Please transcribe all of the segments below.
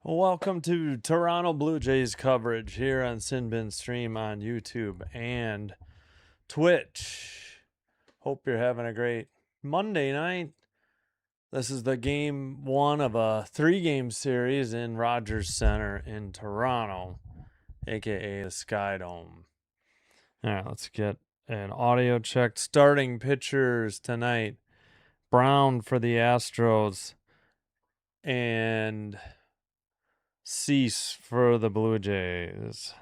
Welcome to Toronto Blue Jays coverage here on Sinbin Stream on YouTube and Twitch. Hope you're having a great Monday night. This is the game one of a 3-game series in Rogers Center in Toronto, aka the Sky Dome. All right, let's get an audio check. Starting pitchers tonight: Brown for the Astros and Cease for the Blue Jays.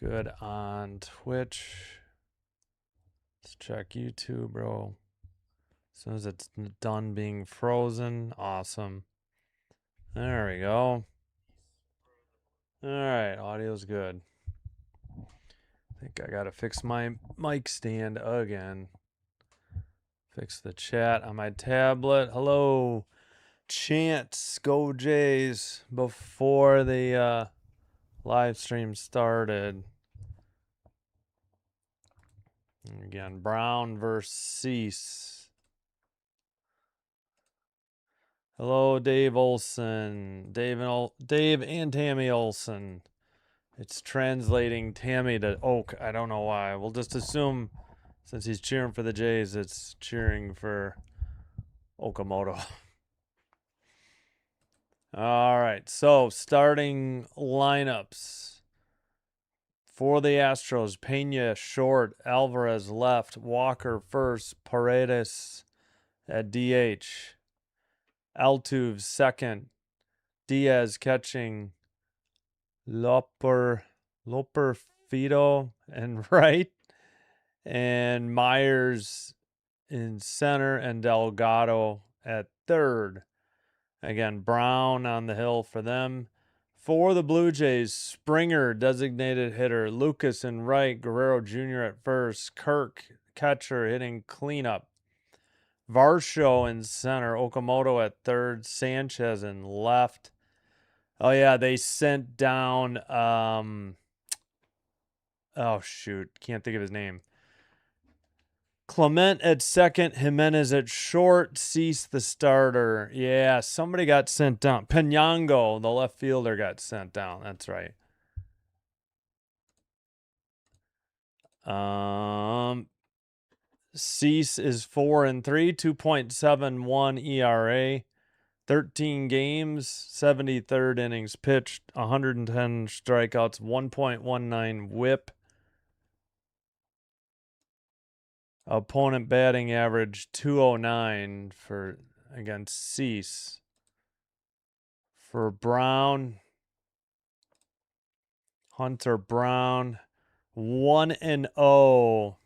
Good on Twitch. Let's check YouTube, bro. As soon as it's done being frozen. Awesome. There we go. All right, audio's good. I think I gotta fix my mic stand again. Fix the chat on my tablet. Hello, chants, go Jays, before the live stream started. And again, Brown versus Cease. Hello, Dave Olson. Dave and Tammy Olson. It's translating Tammy to Oak. I don't know why. We'll just assume since he's cheering for the Jays, it's cheering for Okamoto. All right, so starting lineups for the Astros: Pena short, Alvarez left, Walker first, Paredes at DH, Altuve second, Diaz catching, Loper Fido and right, and Myers in center, and Delgado at third. Again, Brown on the hill for them. For the Blue Jays, Springer, designated hitter, Lucas in right, Guerrero Jr. at first, Kirk, catcher, hitting cleanup, Varsho in center, Okamoto at third, Sanchez in left. Oh yeah, they sent down oh shoot, can't think of his name. Clement at second, Jimenez at short, Cease the starter. Yeah, somebody got sent down. Penyango, the left fielder, got sent down. That's right. Cease is 4-3, 2.71 ERA, 13 games, 73rd innings pitched, 110 strikeouts, 1.19 WHIP. Opponent batting average 209 for against Cease. For Brown, Hunter Brown, 1-0.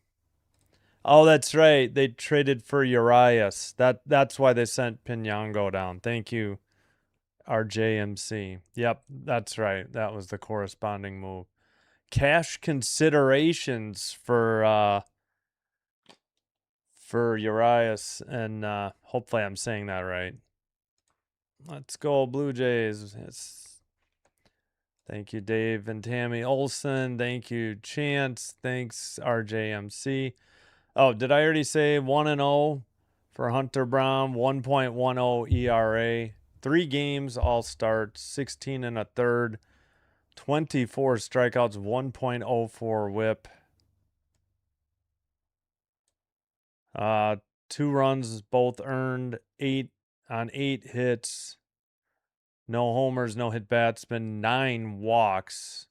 Oh, that's right. They traded for Urias. That's why they sent Pinyango down. Thank you, RJMC. Yep, that's right. That was the corresponding move. Cash considerations for Urias, and hopefully I'm saying that right. Let's go Blue Jays. Thank you, Dave and Tammy Olson. Thank you, Chance. Thanks, RJMC. Oh, did I already say 1-0 for Hunter Brown? 1.10 ERA. 3 games, all starts, 16 and a third, 24 strikeouts, 1.04 WHIP. 2 runs, both earned, 8 on 8 hits. No homers, no hit bats, been 9 walks,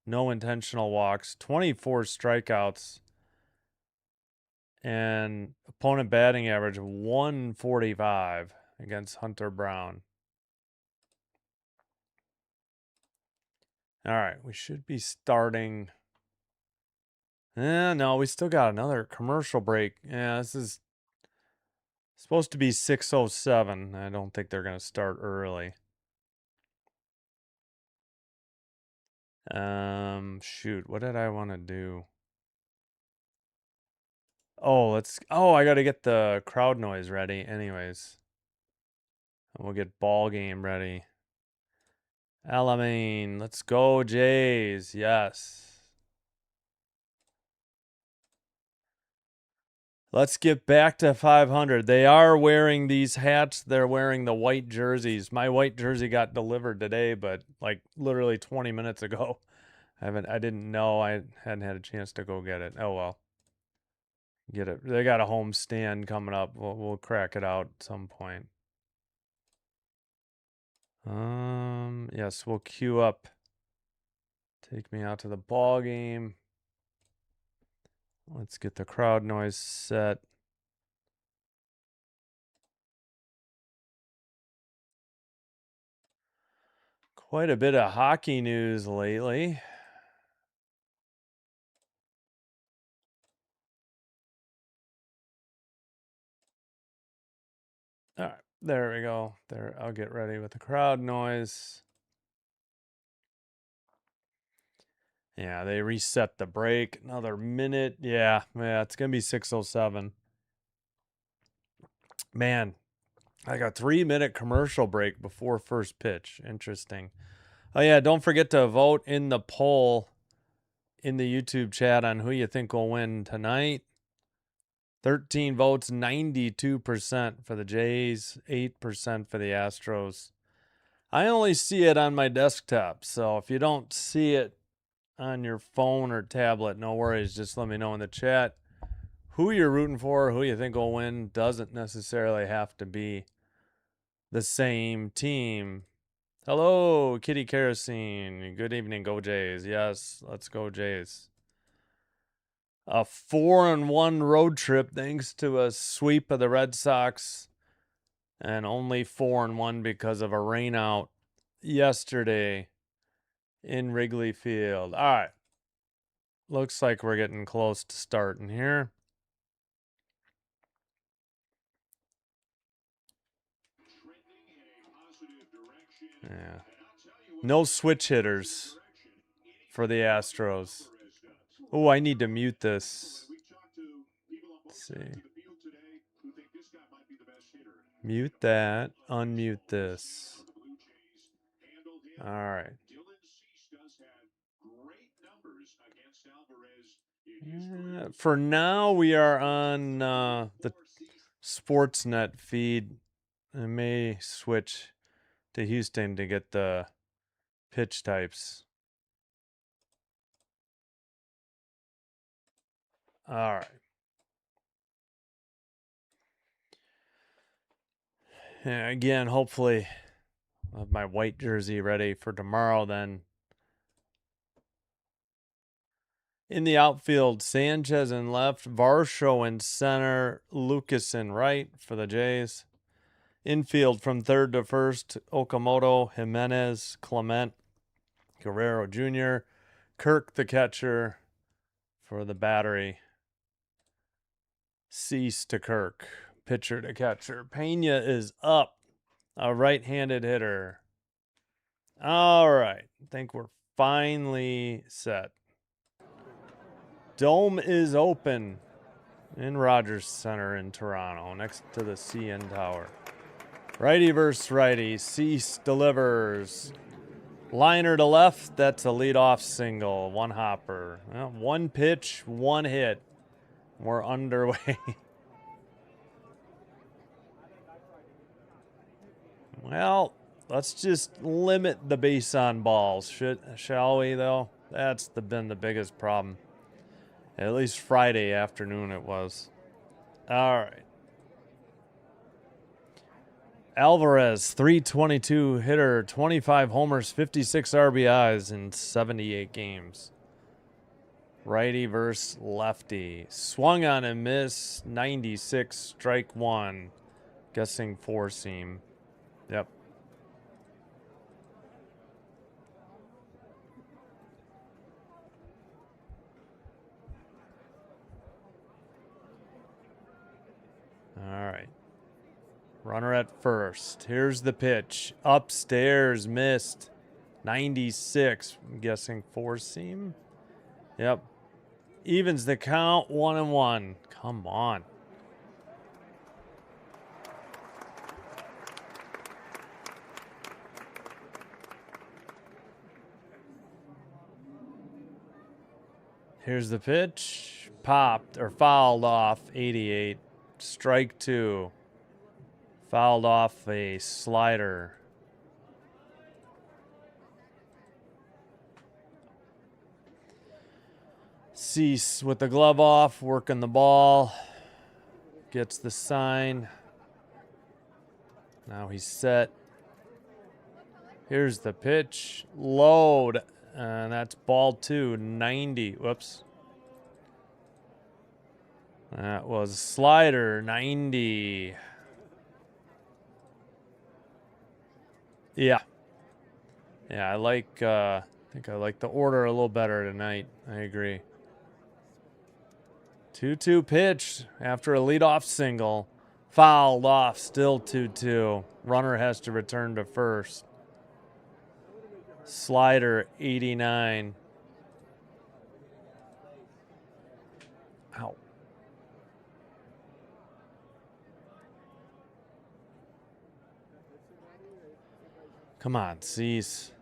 no intentional walks, 24 strikeouts, and opponent batting average of 145 against Hunter Brown. All right, we should be starting. No, we still got another commercial break. Yeah, this is supposed to be 6:07. I don't think they're going to start early. Shoot, what did I want to do? Oh, I got to get the crowd noise ready anyways. We'll get ball game ready. Alamein, let's go Jays. Yes. Let's get back to 500. They are wearing these hats. They're wearing the white jerseys. My white jersey got delivered today, but like literally 20 minutes ago. I didn't know. I hadn't had a chance to go get it. Oh well. Get it. They got a home stand coming up. We'll crack it out at some point. Yes, we'll queue up. Take me out to the ball game. Let's get the crowd noise set. Quite a bit of hockey news lately. All right, there we go. There, I'll get ready with the crowd noise. Yeah, they reset the break. Another minute. Yeah, it's gonna be 6:07. Man, like a 3-minute commercial break before first pitch. Interesting. Oh yeah, don't forget to vote in the poll in the YouTube chat on who you think will win tonight. 13 votes, 92% for the Jays, 8% for the Astros. I only see it on my desktop, so if you don't see it on your phone or tablet, no worries. Just let me know in the chat who you're rooting for, who you think will win. Doesn't necessarily have to be the same team. Hello, Kitty Kerosene. Good evening, go Jays. Yes, let's go Jays. A 4-1 road trip thanks to a sweep of the Red Sox, and only 4-1 because of a rainout yesterday in Wrigley Field. All right. Looks like we're getting close to starting here. Yeah. No switch hitters for the Astros. Oh, I need to mute this. Let's see. Mute that. Unmute this. All right. For now, we are on the Sportsnet feed. I may switch to Houston to get the pitch types. All right. And again, hopefully I'll have my white jersey ready for tomorrow then. In the outfield, Sanchez in left, Varsho in center, Lucas in right for the Jays. Infield from third to first, Okamoto, Jimenez, Clement, Guerrero Jr., Kirk the catcher for the Battery. Cease to Kirk, pitcher to catcher. Pena is up, a right-handed hitter. All right, I think we're finally set. Dome is open in Rogers Center in Toronto, next to the CN Tower. Righty versus righty. Cease delivers. Liner to left. That's a leadoff single. One hopper. Well, one pitch, one hit. We're underway. Well, let's just limit the base on balls, shall we, though? That's been the biggest problem. At least Friday afternoon it was. All right. Alvarez, 322 hitter, 25 homers, 56 RBIs in 78 games. Righty versus lefty. Swung on and missed, 96, strike one. Guessing four seam. Yep. All right. Runner at first. Here's the pitch. Upstairs, missed. 96. I'm guessing four seam. Yep. Evens the count, 1-1. Come on. Here's the pitch. popped or fouled off 88. Strike 2. Fouled off a slider. Cease with the glove off, working the ball. Gets the sign. Now he's set. Here's the pitch. Load. And that's ball 2, 90. Whoops. That was slider, 90. Yeah. Yeah, I think I like the order a little better tonight. I agree. 2-2 pitch after a leadoff single. Fouled off, still 2-2. Runner has to return to first. Slider, 89. Ow. Come on, Cease.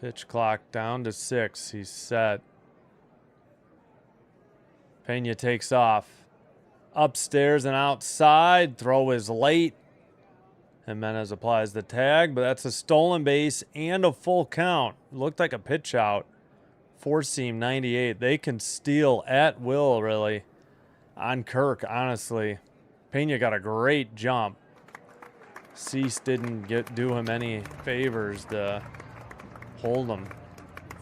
Pitch clock down to 6. He's set. Pena takes off. Upstairs and outside. Throw is late. Jimenez applies the tag, but that's a stolen base and a full count. Looked like a pitch out. Four seam 98. They can steal at will, really, on Kirk, honestly. Pena got a great jump. Cease didn't do him any favors to hold him.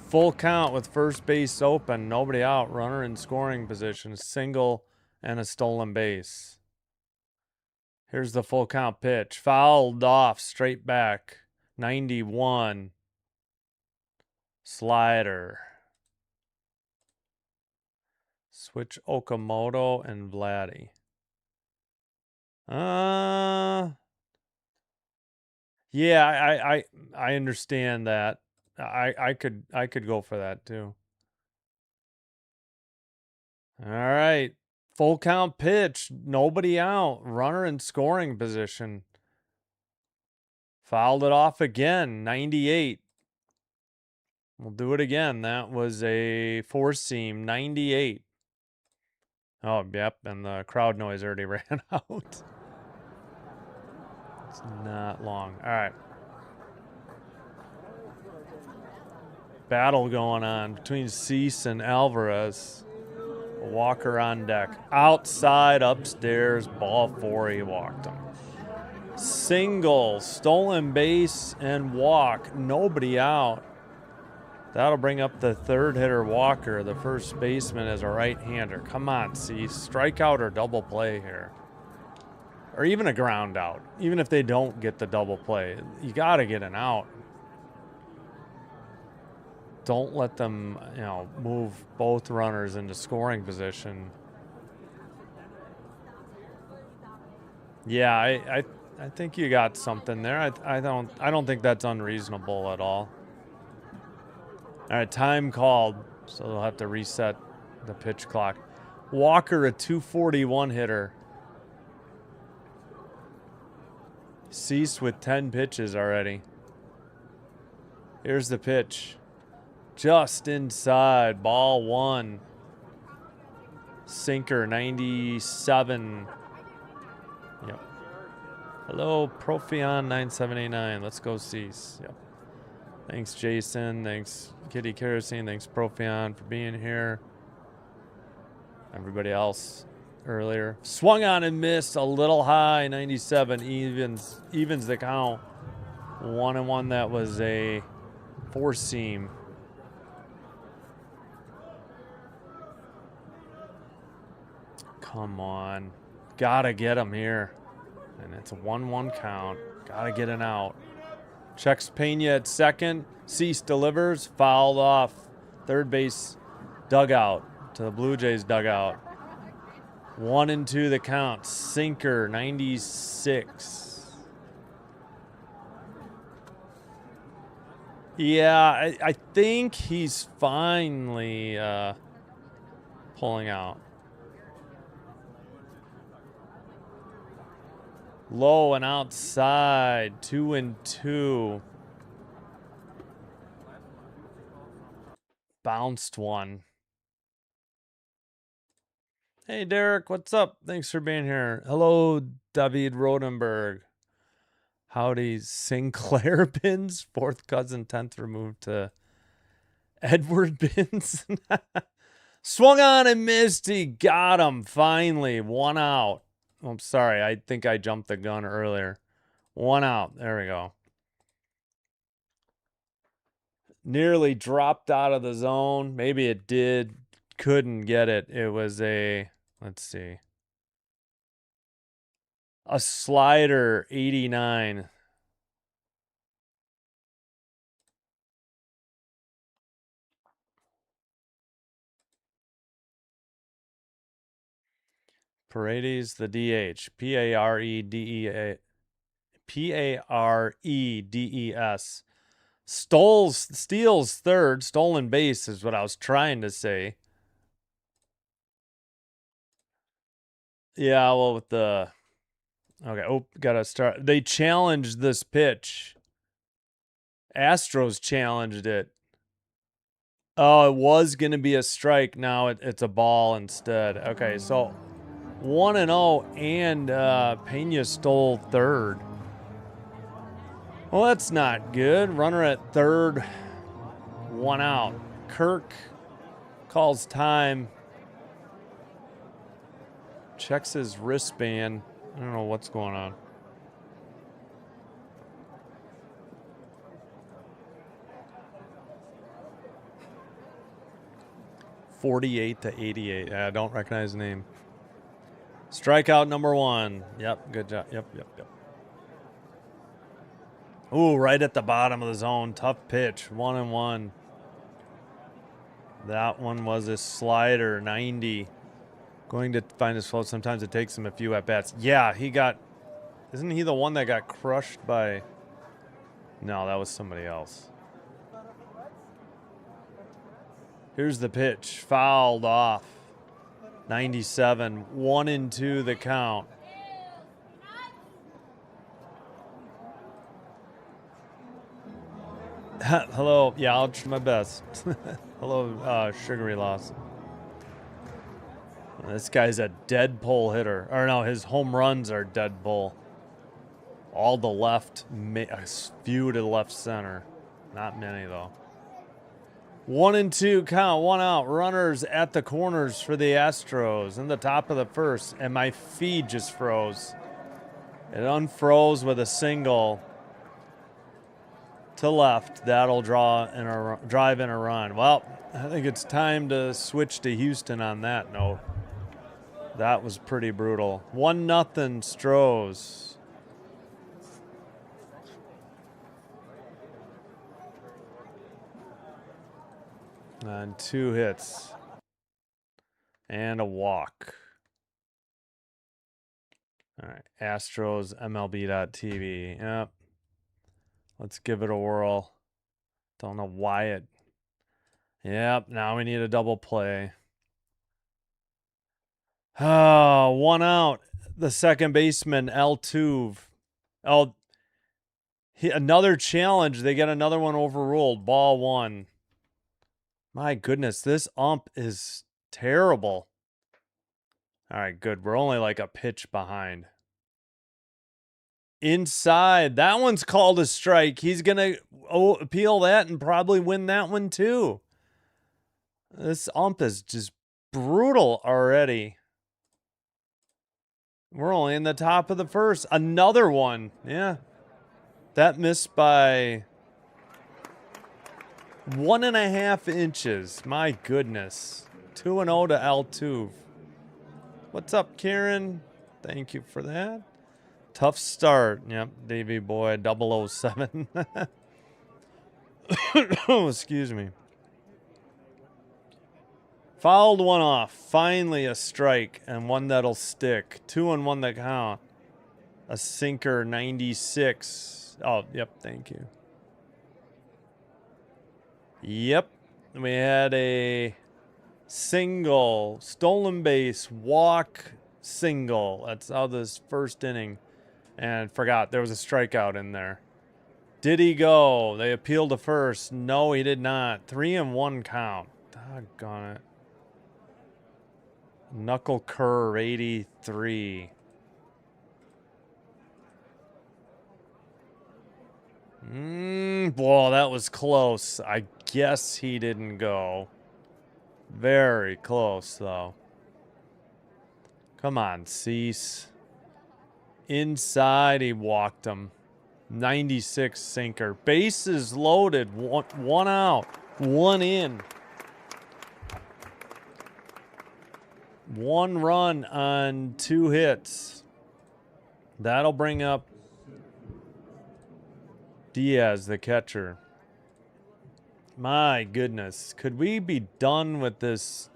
Full count with first base open. Nobody out. Runner in scoring position. Single and a stolen base. Here's the full count pitch. Fouled off. Straight back. 91. Slider. Switch Okamoto and Vladdy. Yeah, I understand that. I could go for that too. All right. Full count pitch. Nobody out. Runner in scoring position. Fouled it off again. 98. We'll do it again. That was a four seam. 98. Oh, yep. And the crowd noise already ran out. It's not long. All right. Battle going on between Cease and Alvarez. Walker on deck. Outside, upstairs, ball 4. He walked him. Single, stolen base, and walk. Nobody out. That'll bring up the third hitter, Walker. The first baseman is a right-hander. Come on, Cease. Strikeout or double play here. Or even a ground out. Even if they don't get the double play, you got to get an out. Don't let them, move both runners into scoring position. Yeah, I think you got something there. I don't think that's unreasonable at all. All right, time called, so they'll have to reset the pitch clock. Walker, a 241 hitter. Cease with 10 pitches already. Here's the pitch. Just inside, ball 1. Sinker, 97. Yep. Hello, Profion 9789. Let's go Cease. Yep. Thanks, Jason. Thanks, Kitty Kerosene. Thanks, Profion, for being here. Everybody else earlier. Swung on and missed. A little high, 97. Evens the count. 1-1. That was a four seam. Come on. Gotta get him here. And it's a 1-1 count. Gotta get an out. Checks Pena at second. Cease delivers. Fouled off. Third base dugout to the Blue Jays dugout. 1-2 the count. Sinker, 96. Yeah, I think he's finally pulling out. Low and outside, 2-2. Bounced one. Hey, Derek, what's up? Thanks for being here. Hello, David Rodenberg. Howdy, Sinclair Bins, fourth cousin, 10th removed to Edward Bins. Swung on and missed. He got him, finally. One out. Oh, I'm sorry. I think I jumped the gun earlier. One out. There we go. Nearly dropped out of the zone. Maybe it did. Couldn't get it. It was a, let's see, a slider, 89. Paredes, the DH. Paredes. Steals third. Stolen base is what I was trying to say. Yeah, well, with the... Okay, oh, gotta start. They challenged this pitch. Astros challenged it. Oh, it was going to be a strike. Now it's a ball instead. Okay, so 1-0, and Pena stole third. Well, that's not good. Runner at third, one out. Kirk calls time. Checks his wristband. I don't know what's going on. $48-88. I don't recognize the name. Strikeout number one. Yep, good job. Yep. Ooh, right at the bottom of the zone. Tough pitch. 1-1. That one was a slider. 90. Going to find his flow. Sometimes it takes him a few at-bats. Yeah, he got... Isn't he the one that got crushed by... No, that was somebody else. Here's the pitch. Fouled off. 97. 1-2 the count. Hello. Yeah, I'll try my best. Hello, Sugary Loss. This guy's a dead pull hitter. Or no, his home runs are dead pull. All the left, a few to left center. Not many, though. 1-2 count, one out. Runners at the corners for the Astros in the top of the first. And my feed just froze. It unfroze with a single to left. That'll drive in a run. Well, I think it's time to switch to Houston on that note. That was pretty brutal. 1-0 Stros. And 2 hits. And a walk. All right. Astros MLB.TV. Yep. Let's give it a whirl. Don't know why it... Yep, now we need a double play. Oh, 1 out. The second baseman, Altuve. Oh, another challenge. They get another one overruled. Ball 1. My goodness, this ump is terrible. All right, good. We're only like a pitch behind. Inside. That one's called a strike. He's going to appeal that and probably win that one too. This ump is just brutal already. We're only in the top of the first. Another one. Yeah. That missed by 1.5 inches. My goodness. 2-0 to Altuve. What's up, Karen? Thank you for that. Tough start. Yep, Davey Boy 007. Oh, excuse me. Fouled one off. Finally a strike and one that'll stick. 2-1 the count. A sinker, 96. Oh, yep, thank you. Yep, we had a single, stolen base, walk, single. That's how this first inning. And forgot there was a strikeout in there. Did he go? They appealed to first. No, he did not. 3-1 count. Doggone it. Knuckle curve, 83. Whoa, that was close. I guess he didn't go. Very close, though. Come on, Cease. Inside, he walked him. 96 sinker. Bases loaded. One out. One in. One run on 2 hits. That'll bring up Diaz, the catcher. My goodness. Could we be done with this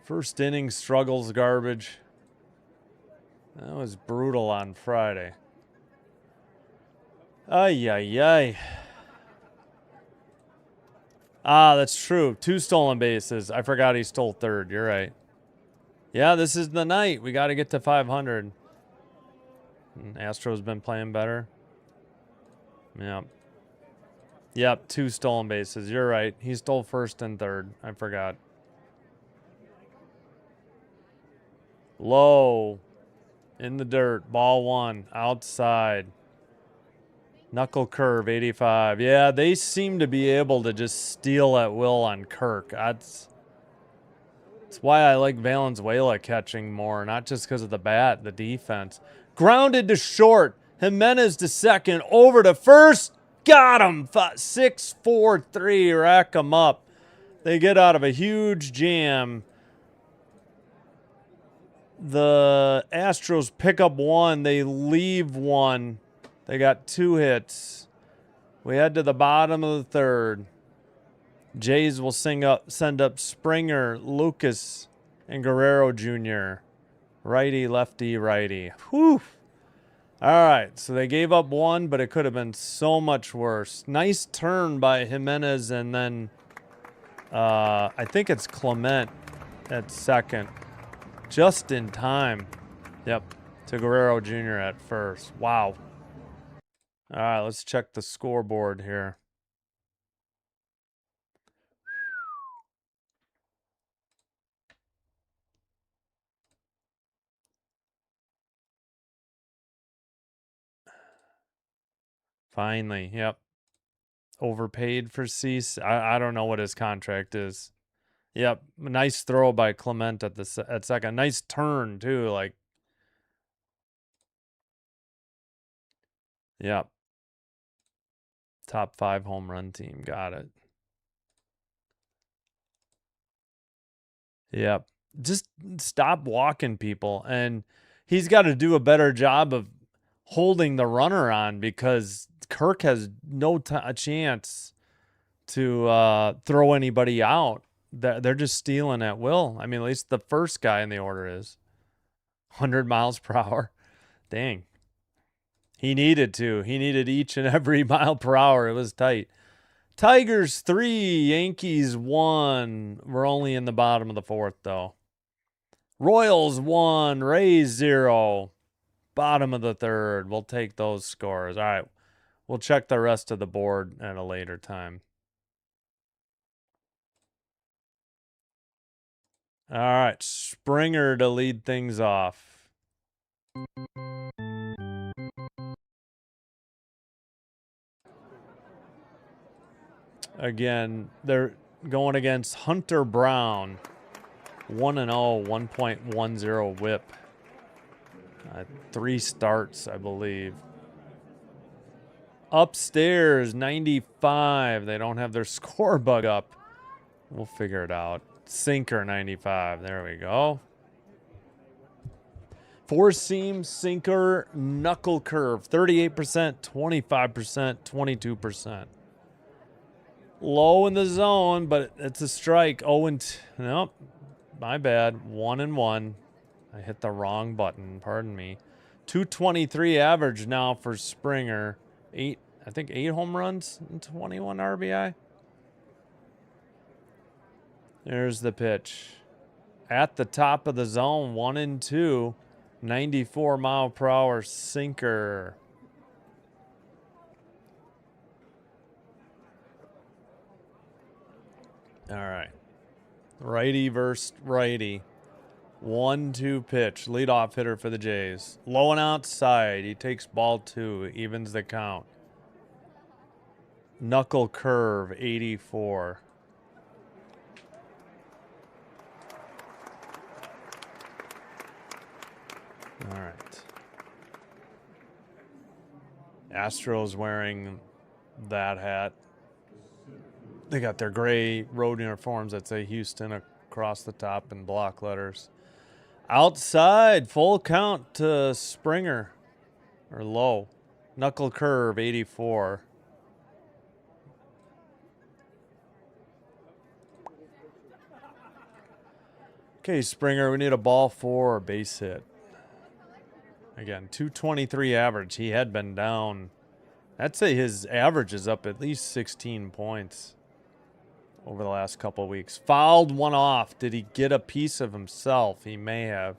first inning struggles garbage? That was brutal on Friday. Ay, ay, ay. Ah, that's true. 2 stolen bases. I forgot he stole third. You're right. Yeah, this is the night. We got to get to 500. Astros been playing better. Yep. Yep, 2 stolen bases. You're right. He stole first and third. I forgot. Low. In the dirt. Ball 1. Outside. Knuckle curve, 85. Yeah, they seem to be able to just steal at will on Kirk. That's why I like Valenzuela catching more, not just because of the bat, the defense. Grounded to short. Jimenez to second. Over to first. Got him. 6-4-3. Rack him up. They get out of a huge jam. The Astros pick up 1. They leave 1. They got 2 hits. We head to the bottom of the 3rd. Jays will send up Springer, Lucas, and Guerrero Jr. Righty, lefty, righty. Whew. All right, so they gave up 1, but it could have been so much worse. Nice turn by Jimenez, and then I think it's Clement at second. Just in time. Yep, to Guerrero Jr. at first. Wow. All right, let's check the scoreboard here. Finally, yep. Overpaid for Cease. I don't know what his contract is. Yep, nice throw by Clement at second. Nice turn too. Like, yep. Top 5 home run team. Got it. Yep. Just stop walking people. And he's got to do a better job of holding the runner on because Kirk has no a chance to throw anybody out. They're just stealing at will. I mean, at least the first guy in the order is 100 miles per hour. Dang. He needed to. He needed each and every mile per hour. It was tight. Tigers 3, Yankees 1. We're only in the bottom of the 4th, though. Royals 1, Rays 0. Bottom of the 3rd. We'll take those scores. All right. We'll check the rest of the board at a later time. All right. Springer to lead things off. Again, they're going against Hunter Brown. 1-0, 1.10 whip. 3 starts, I believe. Upstairs, 95. They don't have their score bug up. We'll figure it out. Sinker, 95. There we go. 4-seam, sinker, knuckle curve. 38%, 25%, 22%. Low in the zone, but it's a strike. Nope. My bad. 1-1. I hit the wrong button. Pardon me. 223 average now for Springer. I think 8 home runs and 21 RBI. There's the pitch. At the top of the zone, 1-2. 94 mile per hour sinker. All right. Righty versus righty. 1-2 pitch. Leadoff hitter for the Jays. Low and outside. He takes ball 2. Evens the count. Knuckle curve, 84. All right. Astros wearing that hat. They got their gray road uniforms that say Houston across the top in block letters. Outside, full count to Springer. Or low. Knuckle curve, 84. Okay, Springer, we need a ball 4 or base hit. Again, 223 average. He had been down. I'd say his average is up at least 16 points over the last couple of weeks. Fouled one off. Did he get a piece of himself? He may have.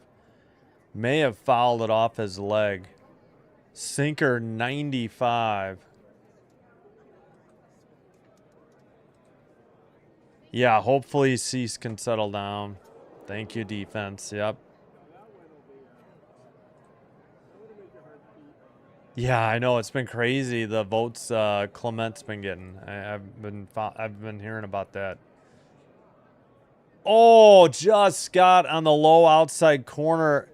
May have fouled it off his leg. Sinker, 95. Yeah, hopefully Cease can settle down. Thank you, defense. Yep. Yeah, I know it's been crazy. The votes Clement's been getting. I've been hearing about that. Oh, just got on the low outside corner.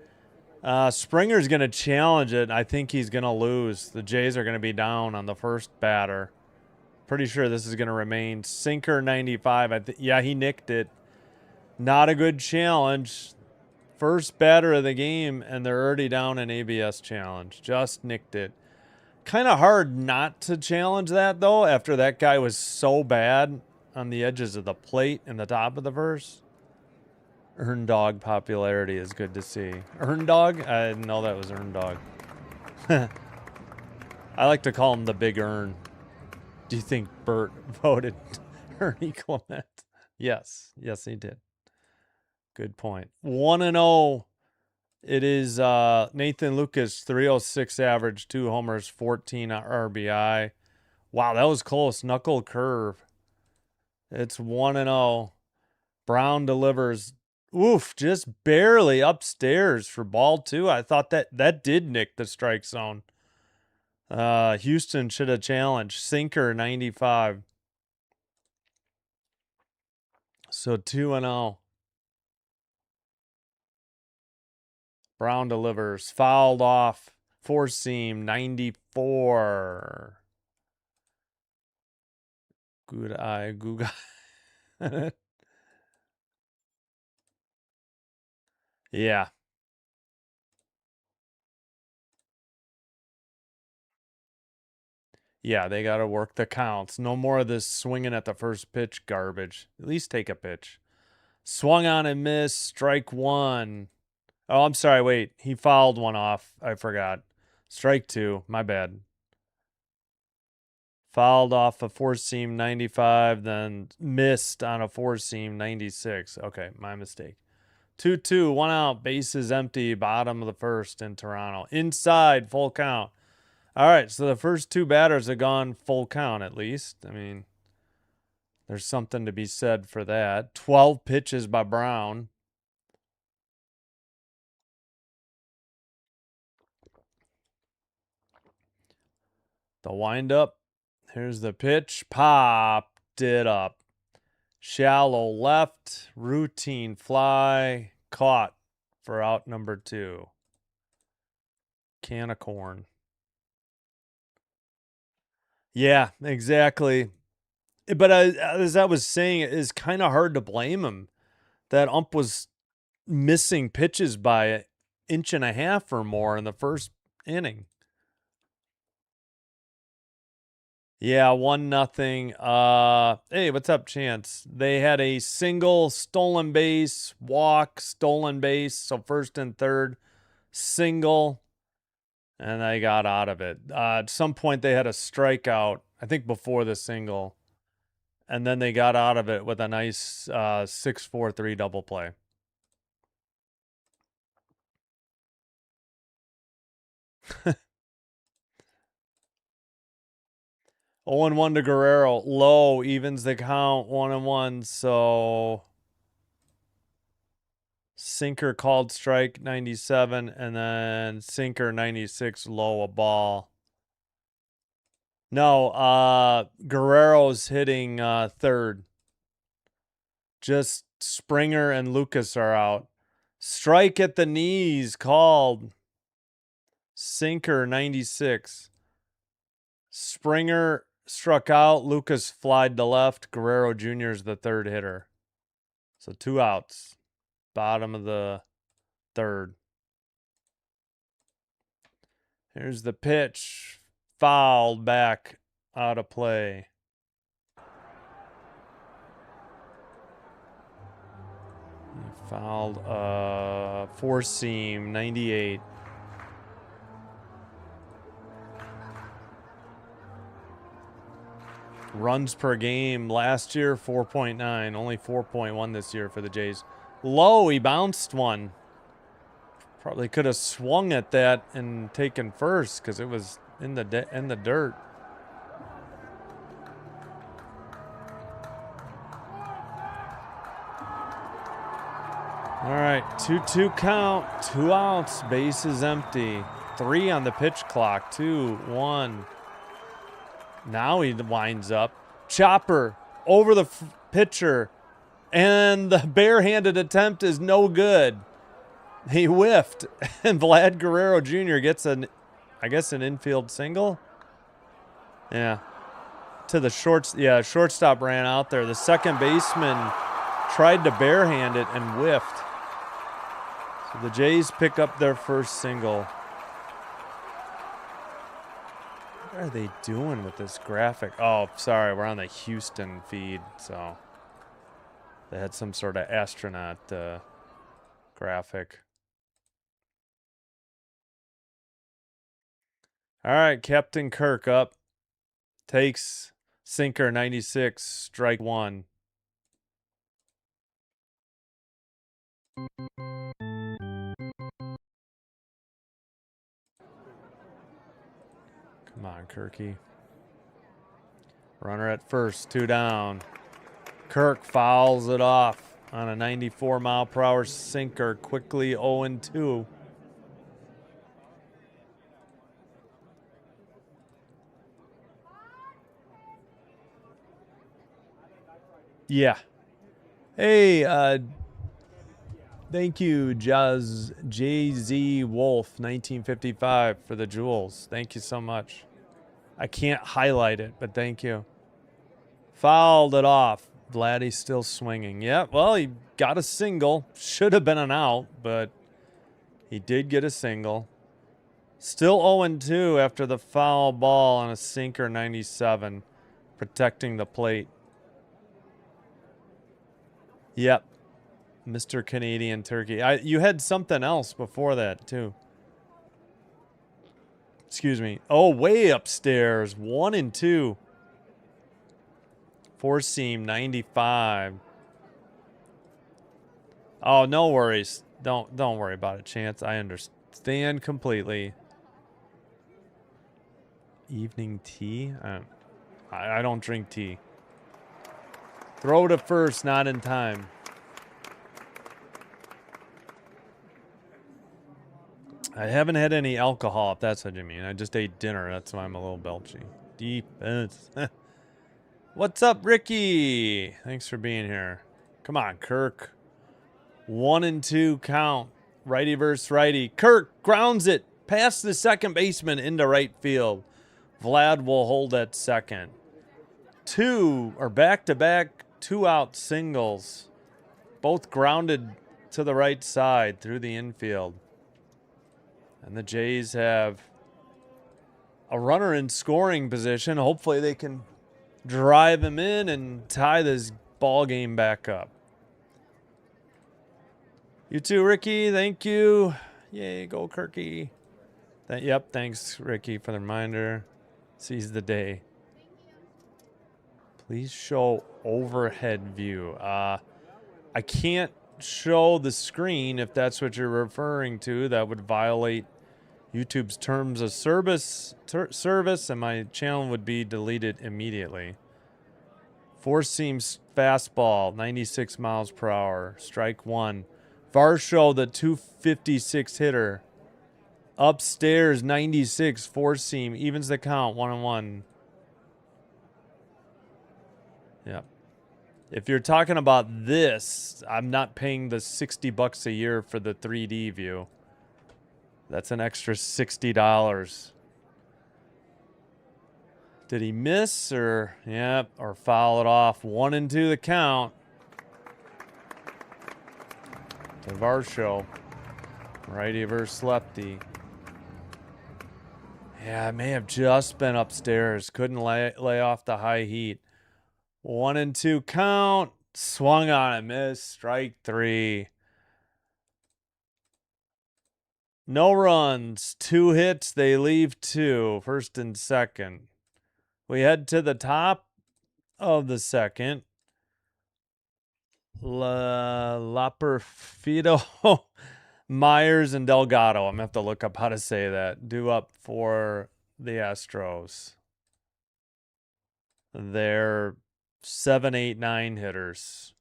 Springer's going to challenge it. I think he's going to lose. The Jays are going to be down on the first batter. Pretty sure this is going to remain. Sinker, 95. Yeah, he nicked it. Not a good challenge. First batter of the game, and they're already down an ABS challenge. Just nicked it. Kind of hard not to challenge that, though, after that guy was so bad on the edges of the plate in the top of the first. Earn Dog popularity is good to see. Earn Dog? I didn't know that was Earn Dog. I like to call him the Big Earn. Do you think Bert voted Ernie Clement? Yes. Yes, he did. Good point. 1-0. It is Nathan Lucas, 306 average, 2 homers, 14 RBI. Wow, that was close. Knuckle curve. It's 1-0. Brown delivers. Oof, just barely upstairs for ball 2. I thought that did nick the strike zone. Houston should have challenged. Sinker, 95. So 2-0. Brown delivers. Fouled off. Four seam, 94. Good eye, Googa. Yeah. Yeah, they got to work the counts. No more of this swinging at the first pitch garbage. At least take a pitch. Swung on and missed. Strike 1. Oh, I'm sorry. Wait. He fouled one off. I forgot. Strike 2. My bad. Fouled off a four seam, 95, then missed on a four seam, 96. Okay, my mistake. 2-2, 1 out, bases empty, bottom of the first in Toronto. Inside, full count. All right, so the first 2 batters have gone full count at least. I mean, there's something to be said for that. 12 pitches by Brown. The windup. Here's the pitch. Popped it up. Shallow left. Routine fly. Caught for out number 2. Can of corn. Yeah, exactly. But as I was saying, it is kind of hard to blame him. That ump was missing pitches by an inch and a half or more in the first inning. Yeah, 1-0. Hey, what's up, Chance? They had a single, stolen base, walk, stolen base. So first and third, single, and they got out of it. At some point, they had a strikeout, I think before the single, and then they got out of it with a nice 6-4-3 double play. Oh, 1 to Guerrero. Low evens the count, 1-1. So Sinker called strike 97, and then sinker 96 low a ball. No, Guerrero's hitting third. Just Springer and Lucas are out. Strike at the knees called. Sinker 96. Springer struck out. Lucas flied to left. Guerrero Jr. is the third hitter. So 2 outs. Bottom of the third. Here's the pitch. Fouled back. Out of play. He fouled four seam 98. Runs per game last year 4.9, only 4.1 this year for the Jays. Low, he bounced one. Probably could have swung at that and taken first because it was in the dirt. All right, 2-2 count, 2 outs, base is empty. 3 on the pitch clock, 2, 1. Now he winds up. Chopper over the pitcher, and the barehanded attempt is no good. He whiffed, and Vlad Guerrero Jr. gets an infield single. Yeah, to the shorts. Yeah, shortstop ran out there. The second baseman tried to barehand it and whiffed. So the Jays pick up their first single. What are they doing with this graphic? Oh, sorry, we're on the Houston feed, so they had some sort of astronaut graphic. All right, Captain Kirk up. Takes sinker 96, strike 1. Come on, Kirky. Runner at first, 2 down. Kirk fouls it off on a 94-mile-per-hour sinker, quickly 0-2. Yeah. Hey, thank you, Jay-Z Wolf, 1955, for the jewels. Thank you so much. I can't highlight it, but thank you. Fouled it off. Vladdy's still swinging. Yeah, well, he got a single. Should have been an out, but he did get a single. Still 0-2 after the foul ball on a sinker 97, protecting the plate. Yep. Mr. Canadian Turkey. You had something else before that, too. Excuse me. Oh, way upstairs. 1-2. 4-seam, 95. Oh, no worries. Don't worry about it, Chance. I understand completely. Evening tea? I don't drink tea. Throw to first, not in time. I haven't had any alcohol, if that's what you mean. I just ate dinner. That's why I'm a little belchy. Defense. What's up, Ricky? Thanks for being here. Come on, Kirk. 1-2 count. Righty versus righty. Kirk grounds it past the second baseman into right field. Vlad will hold at second. Back-to-back 2-out singles. Both grounded to the right side through the infield. And the Jays have a runner in scoring position. Hopefully they can drive him in and tie this ball game back up. You too, Ricky. Thank you. Yay, go Kirky. Yep, thanks, Ricky, for the reminder. Seize the day. Please show overhead view. I can't show the screen if that's what you're referring to. That would violate YouTube's terms of service, and my channel would be deleted immediately. 4-seam fastball, 96 miles per hour, strike 1. Varsho, the 256 hitter. Upstairs, 96, four seam. Evens the count, 1-1. Yep. If you're talking about this, I'm not paying the $60 a year for the 3D view. That's an extra $60. Did he miss or, yep, or foul it off? 1-2 the count. To Varsho. Righty versus lefty. Yeah, I may have just been upstairs. Couldn't lay off the high heat. 1-2 count. Swung on it. Missed. Strike three. No runs. 2 hits. They leave 2. First and second. We head to the top of the second. Laperfido, Myers, and Delgado. I'm going to have to look up how to say that. Due up for the Astros. They're 7, 8, 9 hitters.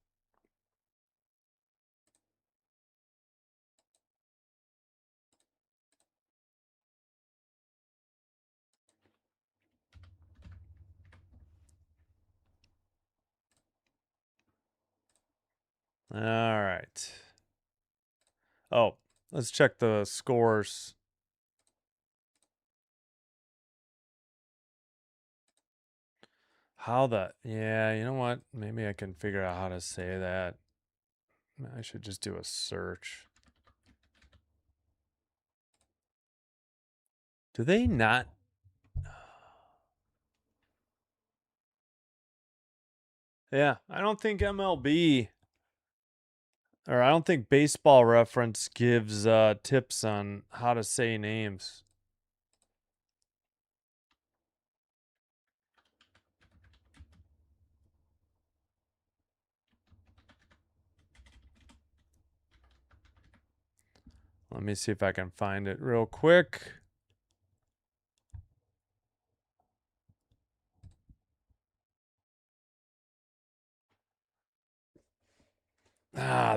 All right. Oh, let's check the scores. Yeah, you know what? Maybe I can figure out how to say that. I should just do a search. Do they not? Yeah, I don't think MLB, or I don't think Baseball Reference gives tips on how to say names. Let me see if I can find it real quick.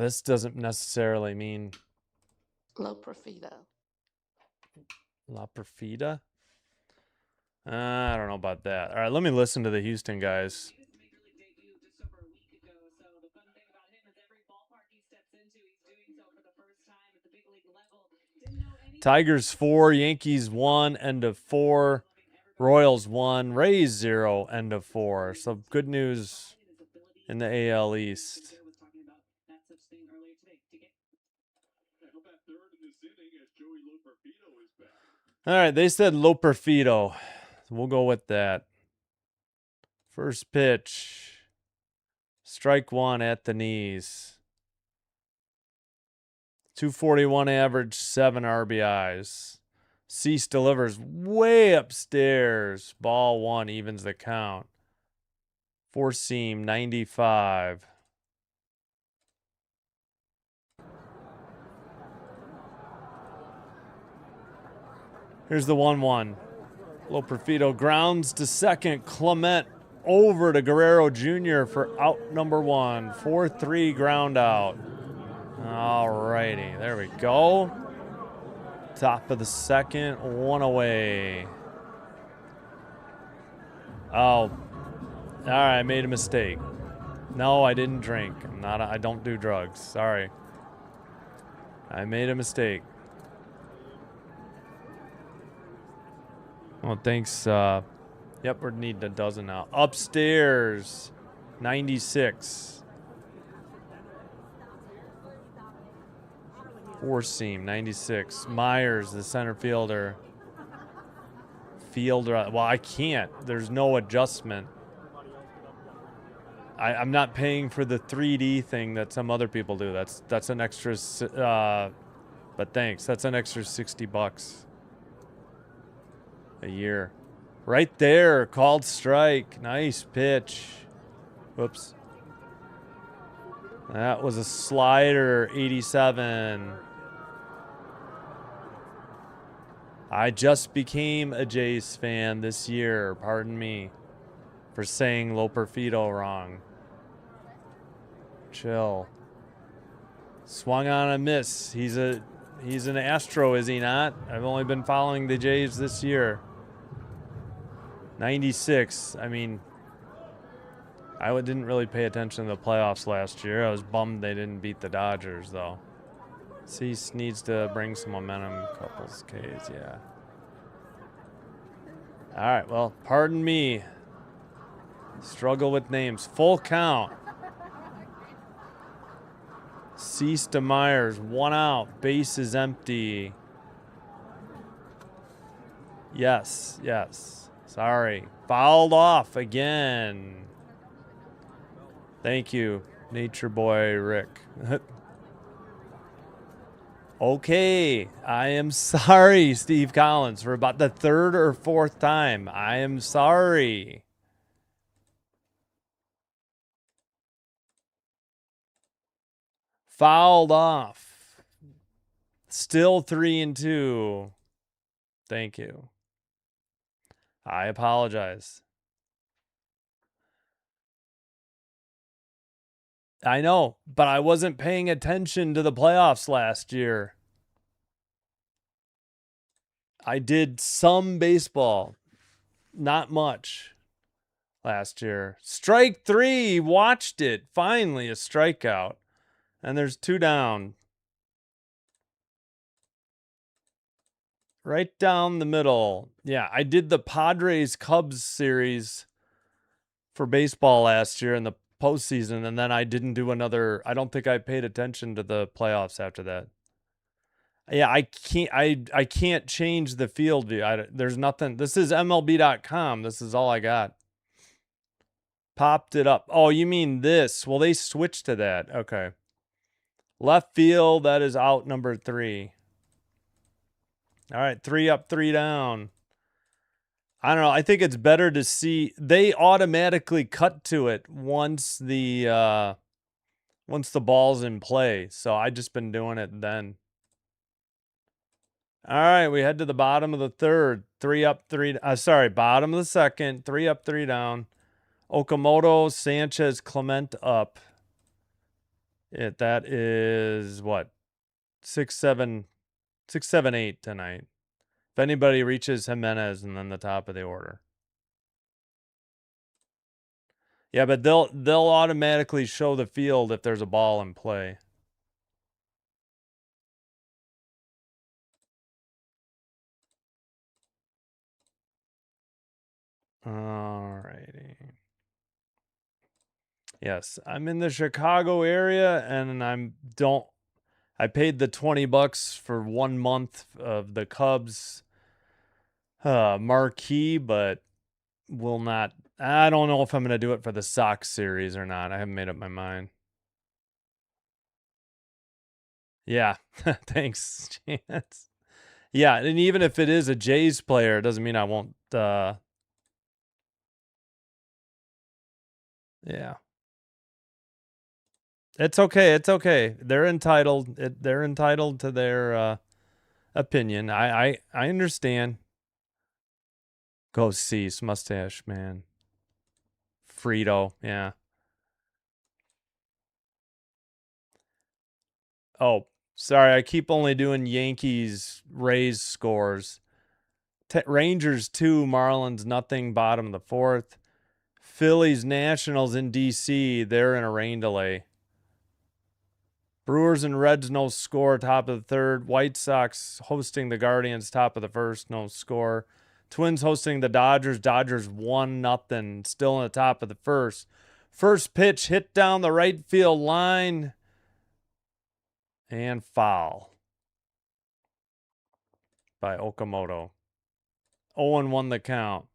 This doesn't necessarily mean La Perfida. La Perfida? I don't know about that. All right, let me listen to the Houston guys. Tigers 4, Yankees 1, end of 4. Royals 1, Rays 0, end of 4. So good news in the AL East. All right, they said Loperfido. We'll go with that. First pitch. Strike 1 at the knees. 241 average, 7 RBIs. Cease delivers way upstairs. Ball 1 evens the count. Four seam, 95. Here's the 1-1. Loperfido grounds to second. Clement over to Guerrero Jr. for out number 1. 4-3 ground out. All righty, there we go. Top of the second, 1 away. Oh, all right, I made a mistake. No, I didn't drink. I don't do drugs. Sorry. I made a mistake. Well, thanks. Yep, we're needing a dozen now. Upstairs, 96. Four seam, 96. Myers, the center fielder. Well, I can't. There's no adjustment. I'm not paying for the 3D thing that some other people do. That's an extra, but thanks. That's an extra $60 a year. Right there, called strike. Nice pitch. Whoops. That was a slider, 87. I just became a Jays fan this year. Pardon me for saying Loperfido wrong. Chill. Swung on a miss. He's an Astro, is he not? I've only been following the Jays this year. 96. I mean, I didn't really pay attention to the playoffs last year. I was bummed they didn't beat the Dodgers, though. Cease needs to bring some momentum. Couples Ks, yeah. All right, well, pardon me. Struggle with names. Full count. Cease to Myers. 1 out. Base is empty. Yes, yes. Sorry. Fouled off again. Thank you, Nature Boy Rick. Okay, I am sorry, Steve Collins, for about the 3rd or 4th time. I am sorry. Fouled off. Still 3-2. Thank you. I apologize. I know, but I wasn't paying attention to the playoffs last year. I did some baseball, not much last year. Strike 3, watched it. Finally, a strikeout. And there's 2 down. Right down the middle. Yeah, I did the Padres Cubs series for baseball last year in the postseason, and then I didn't do another. I don't think I paid attention to the playoffs after that. Yeah, I can't change the field view. There's nothing. This is MLB.com. This is all I got. Popped it up. Oh, you mean this? Well, they switched to that. Okay. Left field, that is out number 3. All right, 3 up, 3 down. I don't know. I think it's better to see. They automatically cut to it once the ball's in play. So I just been doing it then. All right, we head to the bottom of the 3rd. 3 up, 3. Bottom of the 2nd. 3 up, 3 down. Okamoto, Sanchez, Clement up. That is what? 6, 7, 8 tonight. If anybody reaches Jimenez and then the top of the order. Yeah, but they'll automatically show the field if there's a ball in play. All righty. Yes, I'm in the Chicago area, and I paid the $20 for 1 month of the Cubs marquee, but will not. I don't know if I'm going to do it for the Sox series or not. I haven't made up my mind. Yeah, thanks, Chance. Yeah, and even if it is a Jays player, it doesn't mean I won't. Yeah. It's okay. It's okay. They're entitled. They're entitled to their opinion. I understand. Go Cease, mustache man. Frito, yeah. Oh, sorry. I keep only doing Yankees Rays scores. Rangers 2, Marlins nothing. Bottom of the 4th. Phillies Nationals in DC. They're in a rain delay. Brewers and Reds, no score, top of the 3rd. White Sox hosting the Guardians, top of the 1st, no score. Twins hosting the Dodgers. Dodgers 1-0, still in the top of the 1st. First pitch hit down the right field line and foul by Okamoto. 0-1 the count.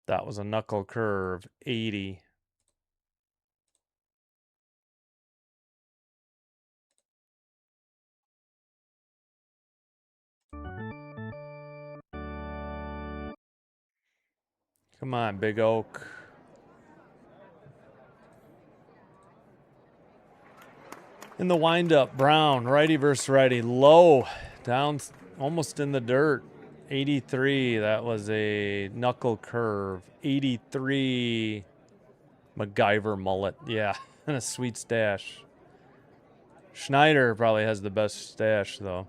That was a knuckle curve, 80. Come on, Big Oak. In the windup, Brown, righty versus righty. Low, down, almost in the dirt. 83, that was a knuckle curve. 83, MacGyver mullet, yeah. And a sweet stash. Schneider probably has the best stash, though.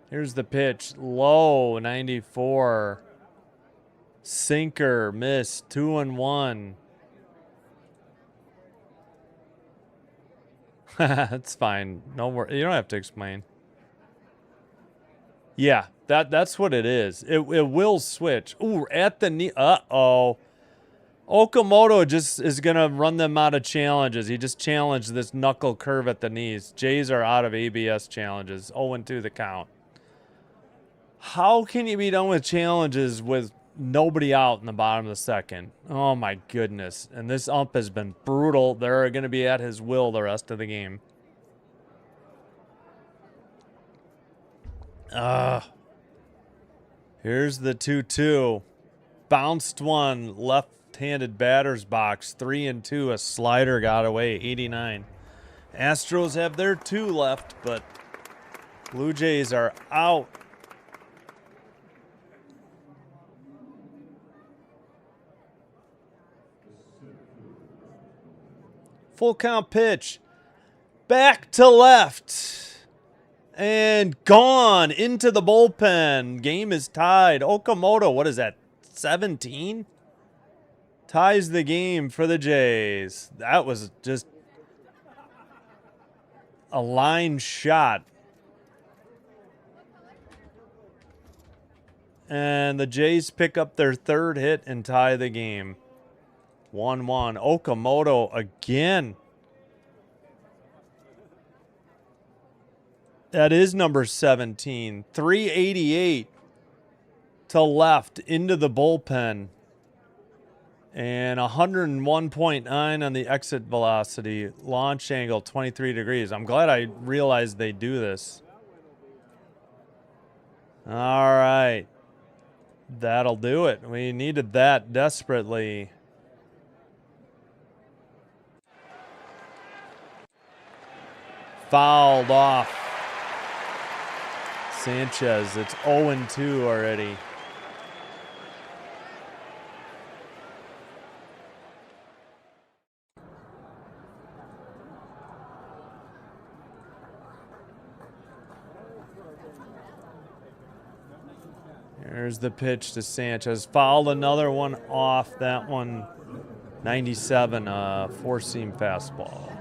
Here's the pitch. Low, 94. Sinker, miss, 2-1. That's fine. No more. You don't have to explain. Yeah, that's what it is. It will switch. Ooh, at the knee. Uh-oh. Okamoto just is going to run them out of challenges. He just challenged this knuckle curve at the knees. Jays are out of ABS challenges. 0-2 the count. How can you be done with challenges with nobody out in the bottom of the second? Oh, my goodness. And this ump has been brutal. They're going to be at his will the rest of the game. Here's the 2-2. Bounced one, left-handed batter's box. 3-2, a slider got away, 89. Astros have their 2 left, but Blue Jays are out. Full count pitch. Back to left. And gone into the bullpen. Game is tied. Okamoto, what is that, 17? Ties the game for the Jays. That was just a line shot. And the Jays pick up their 3rd hit and tie the game. 1-1. Okamoto again. That is number 17. 388 to left into the bullpen. And 101.9 on the exit velocity. Launch angle 23 degrees. I'm glad I realized they do this. All right. That'll do it. We needed that desperately. Fouled off. Sanchez, it's 0-2 already. Here's the pitch to Sanchez. Fouled another one off. That one, 97, four-seam fastball.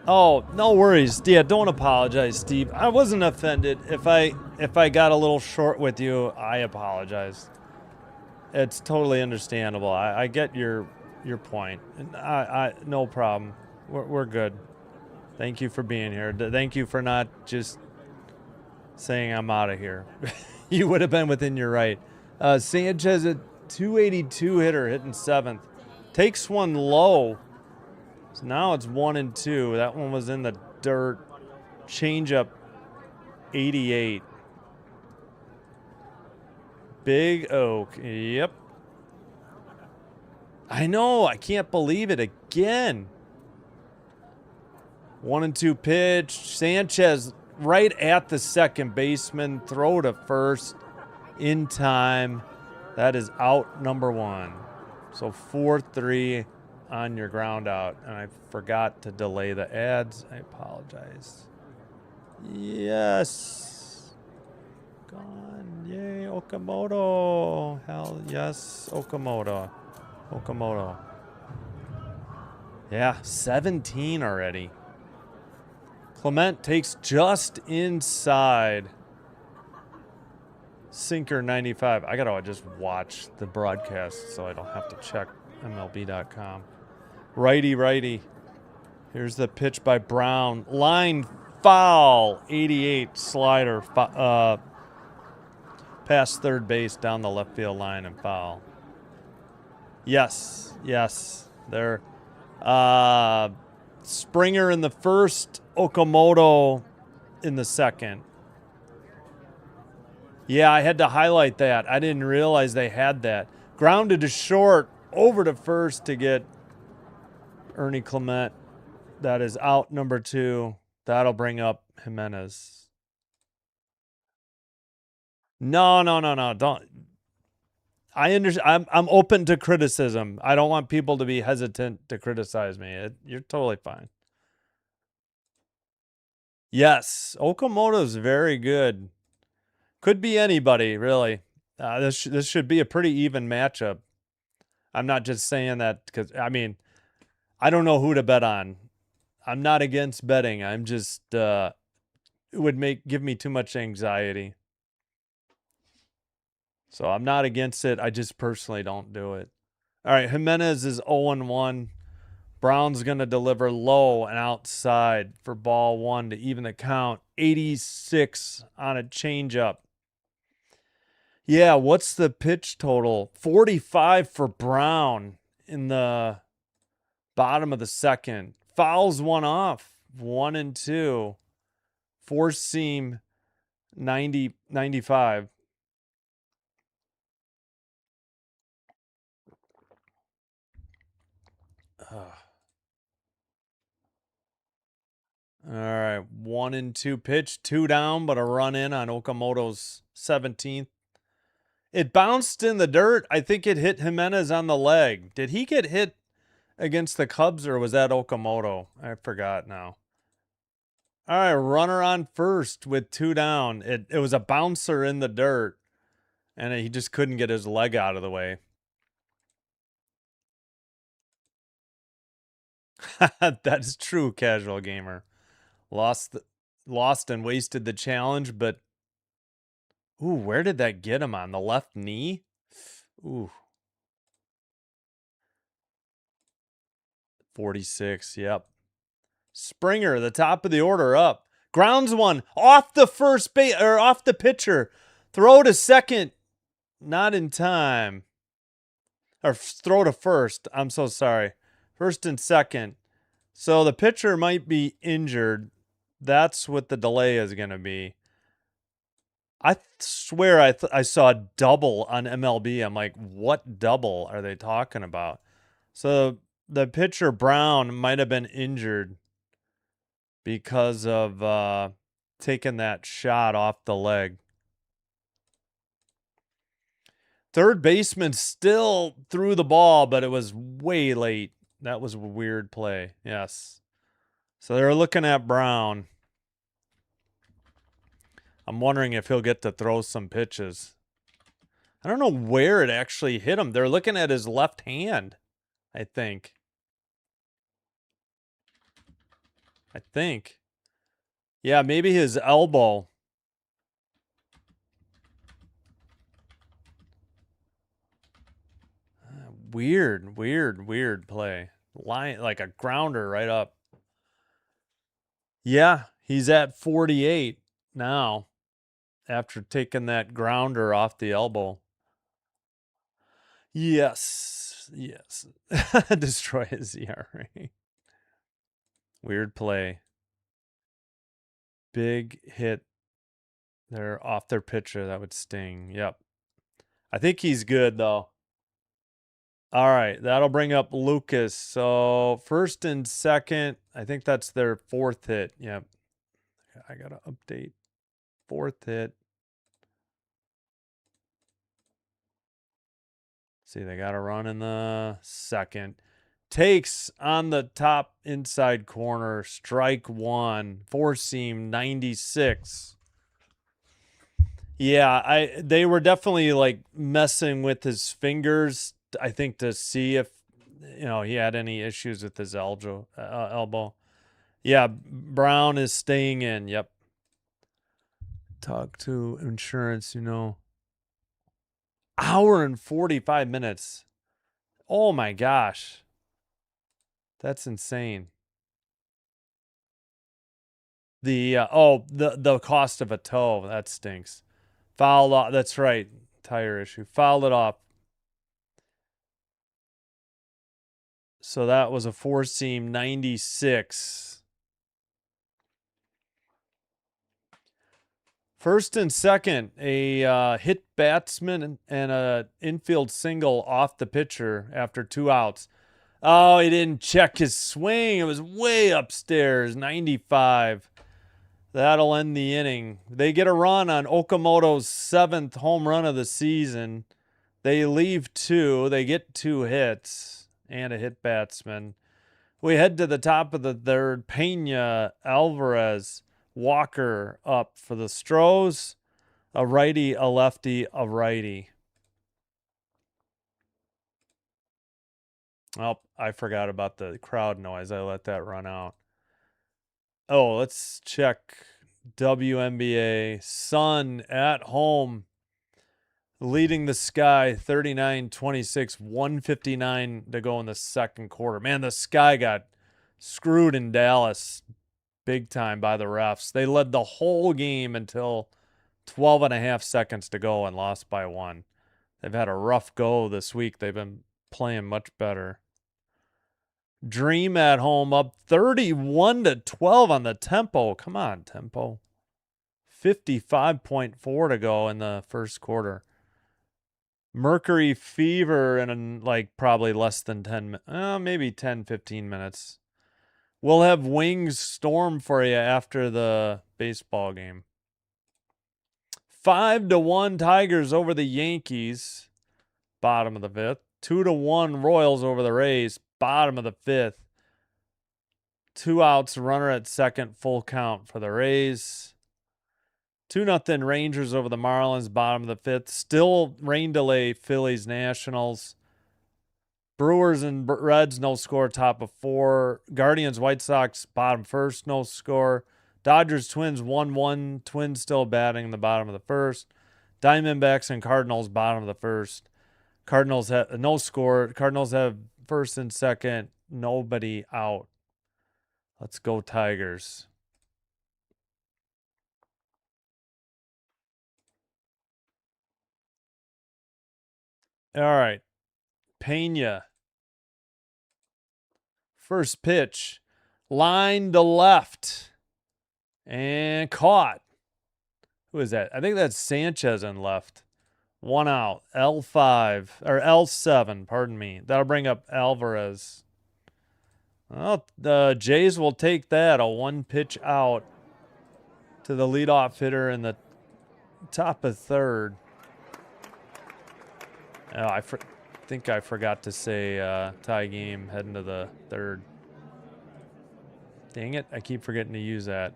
Oh, no worries. Yeah, don't apologize, Steve. I wasn't offended. If I got a little short with you, I apologize. It's totally understandable. I get your point. I no problem. We're good. Thank you for being here. Thank you for not just saying I'm out of here. You would have been within your right. Sanchez, a 282 hitter, hitting 7th. Takes one low. So now it's 1-2. That one was in the dirt. Changeup, 88. Big Oak. Yep. I know. I can't believe it again. 1-2 pitch. Sanchez right at the second baseman. Throw to first in time. That is out number 1. So 4-3 on your ground out. And I forgot to delay the ads. I apologize. Yes. Gone. Yay, Okamoto. Hell yes, Okamoto. Okamoto. Yeah, 17 already. Clement takes just inside. Sinker 95. I gotta just watch the broadcast so I don't have to check MLB.com. Righty. Here's the pitch by Brown. Line foul. 88 slider. Past third base down the left field line and foul. Yes. There. Springer in the first. Okamoto in the second. Yeah, I had to highlight that. I didn't realize they had that. Grounded to short, over to first to get Ernie Clement. That is out number 2. That'll bring up Jimenez. No. Don't. I'm open to criticism. I don't want people to be hesitant to criticize me. You're totally fine. Yes, Okamoto's very good. Could be anybody, really. This should be a pretty even matchup. I'm not just saying that because, I mean, I don't know who to bet on. I'm not against betting. I'm just it would give me too much anxiety. So I'm not against it. I just personally don't do it. All right, Jimenez is 0-1. Brown's going to deliver low and outside for ball one to even the count. 86 on a changeup. Yeah, what's the pitch total? 45 for Brown in the bottom of the second. Fouls one off. 1-2. Four seam 95. All right, 1-2 pitch, 2 down, but a run in on Okamoto's 17th. It bounced in the dirt. I think it hit Jimenez on the leg. Did he get hit against the Cubs or was that Okamoto? I forgot now. All right, runner on first with 2 down. It was a bouncer in the dirt, and he just couldn't get his leg out of the way. That is true, casual gamer. Lost and wasted the challenge, but ooh, where did that get him on? The left knee? Ooh. 46, yep. Springer, the top of the order up. Grounds one off the first base or off the pitcher. Throw to second. Not in time. Or throw to first. I'm so sorry. First and second. So the pitcher might be injured. That's what the delay is going to be. I swear I saw a double on MLB. I'm like, what double are they talking about? So the pitcher Brown might have been injured because of taking that shot off the leg. Third baseman still threw the ball, but it was way late. That was a weird play. Yes. So they're looking at Brown. I'm wondering if he'll get to throw some pitches. I don't know where it actually hit him. They're looking at his left hand, I think. Yeah, maybe his elbow. Weird play. Line like a grounder right up. Yeah, he's at 48 now after taking that grounder off the elbow. Yes. Destroy his ERA. Weird play. Big hit. They're off their pitcher. That would sting. Yep. I think he's good, though. All right. That'll bring up Lucas. So first and second, I think that's their 4th hit. Yep. I got to update. 4th hit. See, they got a run in the second. Takes on the top inside corner. Strike one. 4-seam 96. Yeah, they were definitely like messing with his fingers, I think, to see if he had any issues with his elbow. Yeah, Brown is staying in. Yep. Talk to insurance, Hour and 45 minutes. Oh my gosh. That's insane. The cost of a toe, that stinks. Fouled off. That's right. Tire issue. Fouled it off. So that was a 4-seam 96. First and second, a hit batsman and a infield single off the pitcher after 2 outs. Oh, he didn't check his swing. It was way upstairs, 95. That'll end the inning. They get a run on Okamoto's 7th home run of the season. They leave 2. They get 2 hits and a hit batsman. We head to the top of the third. Pena, Alvarez, Walker up for the Stros. A righty, a lefty, a righty. Oh, I forgot about the crowd noise. I let that run out. Oh, let's check WNBA. Sun at home, leading the Sky 39-26, 159 to go in the second quarter. Man, the Sky got screwed in Dallas big time by the refs. They led the whole game until 12 and a half seconds to go and lost by 1. They've had a rough go this week. They've been playing much better. Dream at home up 31-12 on the Tempo. Come on, Tempo. 55.4 to go in the first quarter. Mercury Fever in like probably less than 10, maybe 10, 15 minutes. We'll have Wings Storm for you after the baseball game. 5-1 Tigers over the Yankees, bottom of the 5th. 2-1 Royals over the Rays, bottom of the 5th. 2 outs, runner at second, full count for the Rays. 2-0 Rangers over the Marlins, bottom of the 5th. Still rain delay, Phillies, Nationals. Brewers and Reds, no score, top of 4. Guardians, White Sox, bottom first, no score. Dodgers, Twins, 1-1. Twins still batting in the bottom of the first. Diamondbacks and Cardinals, bottom of the first. Cardinals have no score. Cardinals have first and second, nobody out. Let's go Tigers. All right. Pena. First pitch. Line to left. And caught. Who is that? I think that's Sanchez in left. 1 out. L5. Or L7, pardon me. That'll bring up Alvarez. Well, the Jays will take that. A 1-pitch out to the leadoff hitter in the top of third. Oh, I think I forgot to say tie game heading to the third. Dang it, I keep forgetting to use that.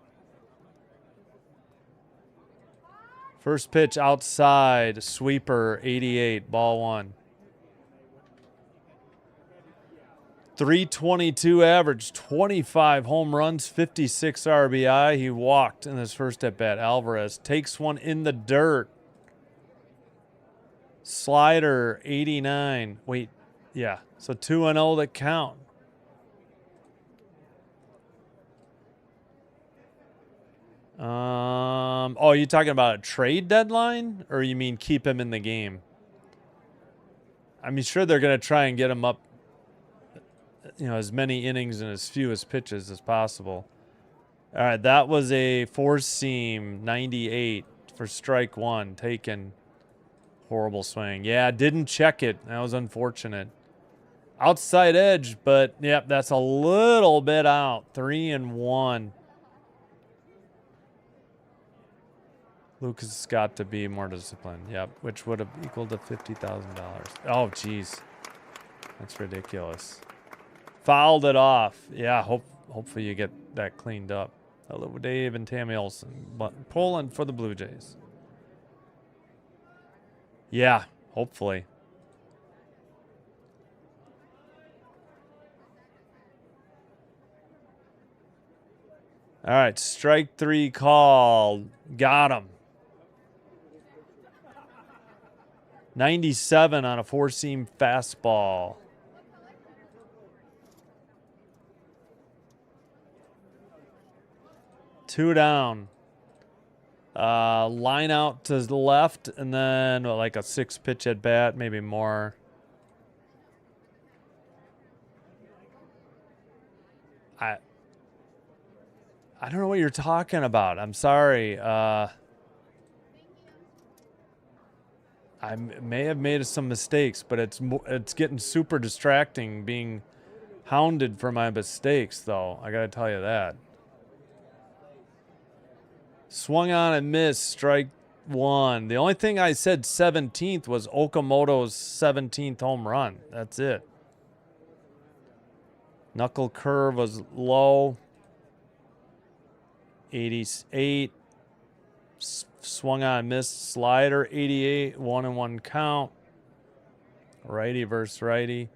First pitch outside, sweeper, 88, ball 1. 322 average, 25 home runs, 56 RBI. He walked in his first at bat. Alvarez takes one in the dirt. Slider, 89. Wait, yeah. So 2-0 that count. Oh, you talking about a trade deadline? Or you mean keep him in the game? I mean, sure, they're going to try and get him up, as many innings and as few as pitches as possible. All right, that was a four-seam 98 for strike 1 taken. Horrible swing. Yeah, didn't check it. That was unfortunate. Outside edge, but yep, that's a little bit out. 3-1. Lucas has got to be more disciplined. Yep, which would have equaled to $50,000. Oh, geez. That's ridiculous. Fouled it off. Yeah, hopefully you get that cleaned up. Hello, Dave and Tammy Olson. But pulling for the Blue Jays. Yeah, hopefully. All right, strike 3 called. Got him. 97 on a four-seam fastball. Two down. Line out to the left, and then like a 6-pitch at bat, maybe more. I don't know what you're talking about. I'm sorry. I may have made some mistakes, but it's getting super distracting being hounded for my mistakes, though. I got to tell you that. Swung on and missed. Strike 1. The only thing I said 17th was Okamoto's 17th home run. That's it. Knuckle curve was low. 88. Swung on, missed. Slider, 88. 1-1 count. Righty versus righty.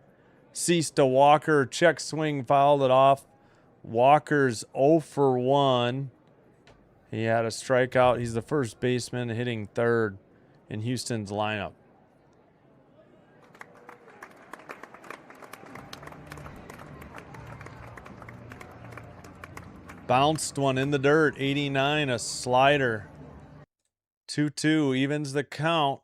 Ceased to Walker. Check swing, fouled it off. Walker's 0 for 1. He had a strikeout. He's the first baseman hitting third in Houston's lineup. Bounced one in the dirt. 89, a slider. 2-2 evens the count.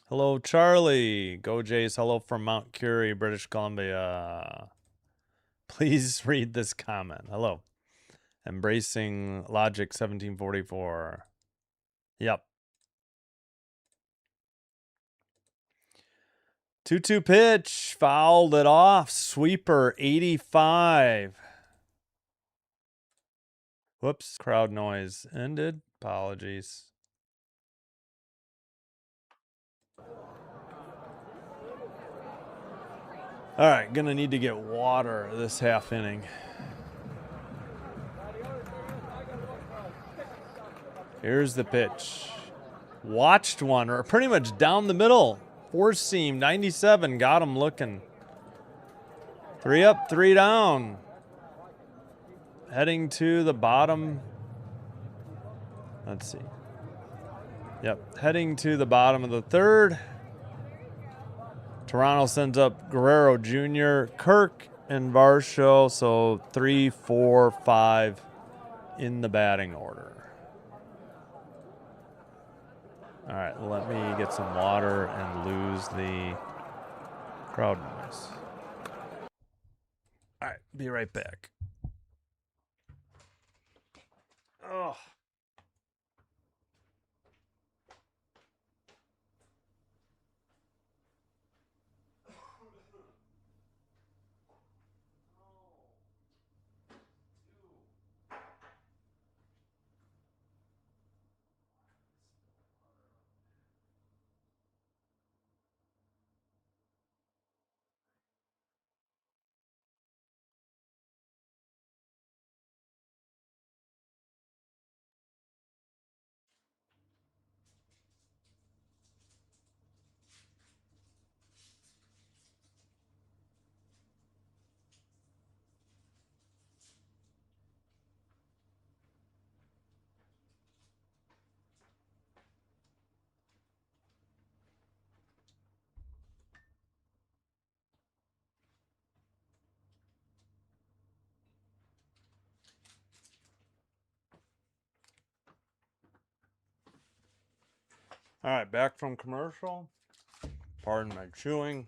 Hello, Charlie. Go Jays. Hello from Mount Curie, British Columbia. Please read this comment. Hello. Embracing Logic 1744. Yep. 2-2 pitch. Fouled it off. Sweeper 85. Whoops. Crowd noise ended. Apologies. All right. Gonna need to get water this half inning. Here's the pitch. Watched one, or pretty much down the middle. Four seam, 97. Got him looking. 3 up, 3 down. Heading to the bottom. Let's see. Yep, heading to the bottom of the third. Toronto sends up Guerrero Jr., Kirk, and Varsho. So 3, 4, 5 in the batting order. All right, let me get some water and lose the crowd noise. All right, be right back. Oh. All right, back from commercial. Pardon my chewing.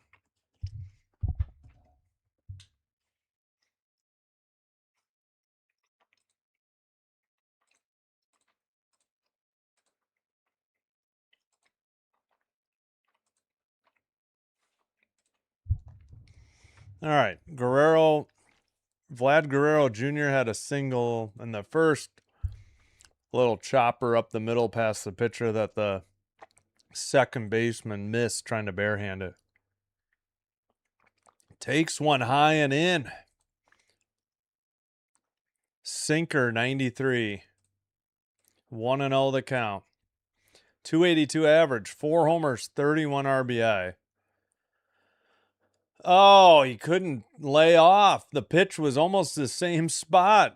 All right, Vlad Guerrero Jr. had a single in the first. Little chopper up the middle past the pitcher that the second baseman missed trying to barehand it. Takes one high and in. Sinker 93. 1-0 the count. 282 average, 4 homers, 31 RBI. Oh, he couldn't lay off. The pitch was almost the same spot.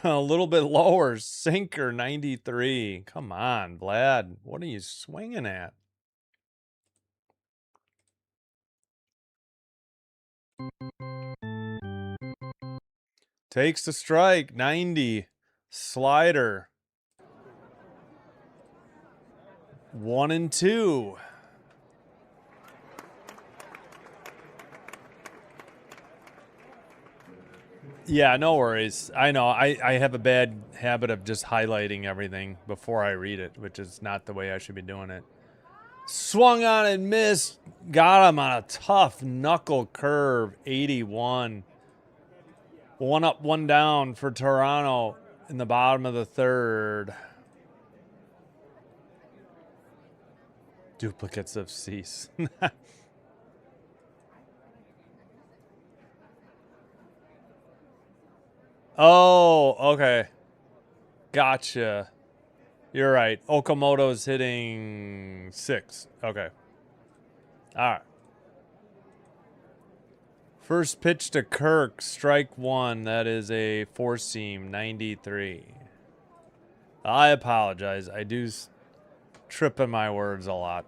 A little bit lower. Sinker 93. Come on, Vlad. What are you swinging at? Takes the strike. 90. Slider. 1-2. Yeah, no worries. I know. I have a bad habit of just highlighting everything before I read it, which is not the way I should be doing it. Swung on and missed. Got him on a tough knuckle curve. 81. 1 up, 1 down for Toronto. in the bottom of the third. Duplicates of Cease. Oh, okay. Gotcha. You're right. Okamoto's hitting 6. Okay. All right. First pitch to Kirk, strike 1. That is a 4-seam, 93. I apologize. I do trip in my words a lot.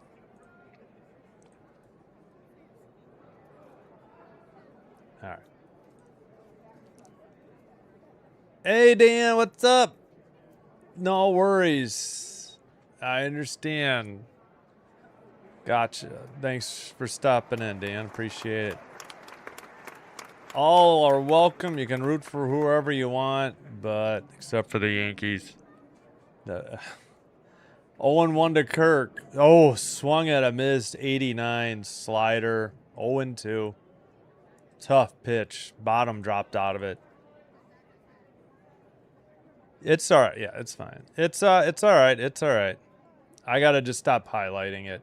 All right. Hey, Dan, what's up? No worries. I understand. Gotcha. Thanks for stopping in, Dan. Appreciate it. All are welcome. You can root for whoever you want, but except for the Yankees. 0-1 to Kirk. Oh, swung at a missed 89 slider. 0-2. Tough pitch. Bottom dropped out of it. It's all right. Yeah, it's fine. It's all right. It's all right. I got to just stop highlighting it.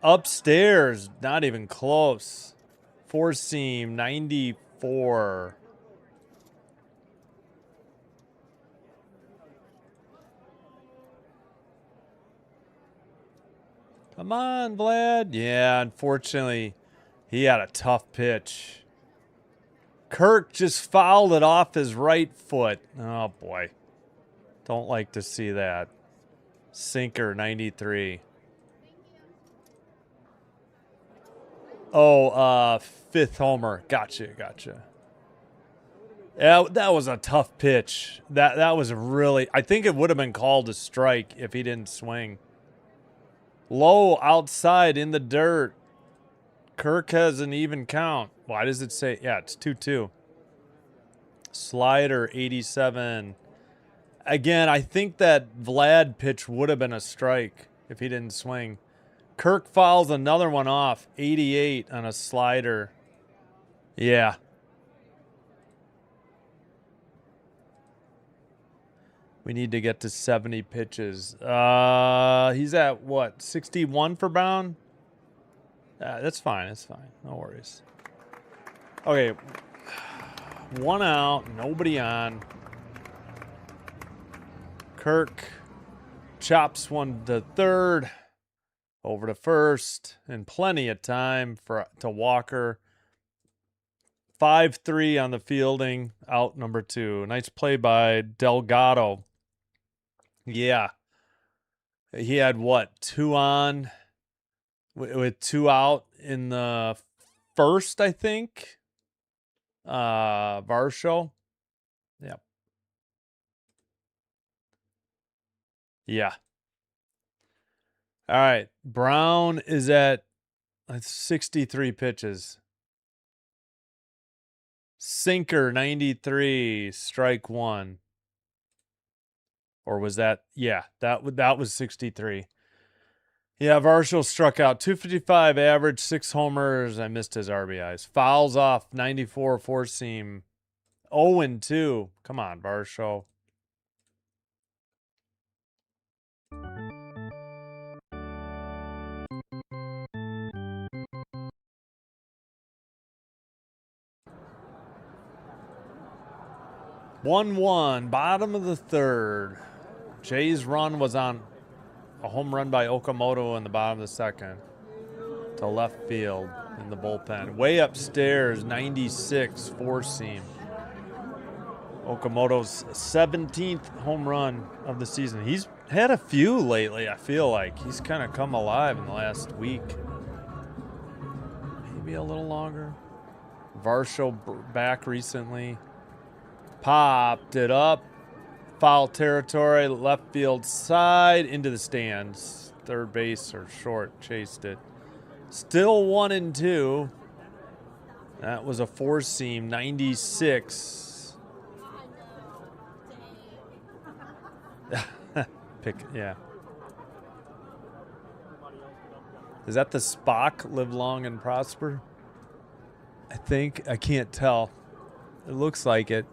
Upstairs, not even close. 4-seam, 94. Come on, Vlad. Yeah, unfortunately, he had a tough pitch. Kirk just fouled it off his right foot. Oh, boy. Don't like to see that. Sinker, 93. Oh, 5th homer. Gotcha. Yeah, that was a tough pitch. That was really... I think it would have been called a strike if he didn't swing. Low outside in the dirt. Kirk has an even count. Why does it say... Yeah, it's 2-2. Slider, 87. Again, I think that Vlad pitch would have been a strike if he didn't swing. Kirk fouls another one off. 88 on a slider. Yeah. We need to get to 70 pitches. He's at what? 61 for Brown? That's fine. That's fine. No worries. Okay. 1 out. Nobody on. Kirk chops one to third. Over to first. And plenty of time to Walker. 5-3 on the fielding. Out number 2. Nice play by Delgado. Yeah. He had what? 2 on with 2 out in the first, I think. Varsho. Yep. Yeah. All right. Brown is at 63 pitches. Sinker, 93, strike 1. Or was that? Yeah, that was 63. Yeah, Varsho struck out 255 average, 6 homers. I missed his RBIs. Fouls off 94 4-seam. 0-2. Come on, Varsho. One, bottom of the third. Jay's run was on a home run by Okamoto in the bottom of the second to left field in the bullpen. Way upstairs, 96 4-seam. Okamoto's 17th home run of the season. He's had a few lately, I feel like. He's kind of come alive in the last week. Maybe a little longer. Varsho back recently. Popped it up. Foul territory, left field side, into the stands. Third base or short, chased it. Still 1-2. That was a 4-seam, 96. Yeah. Is that the Spock, live long and prosper? I think. I can't tell. It looks like it.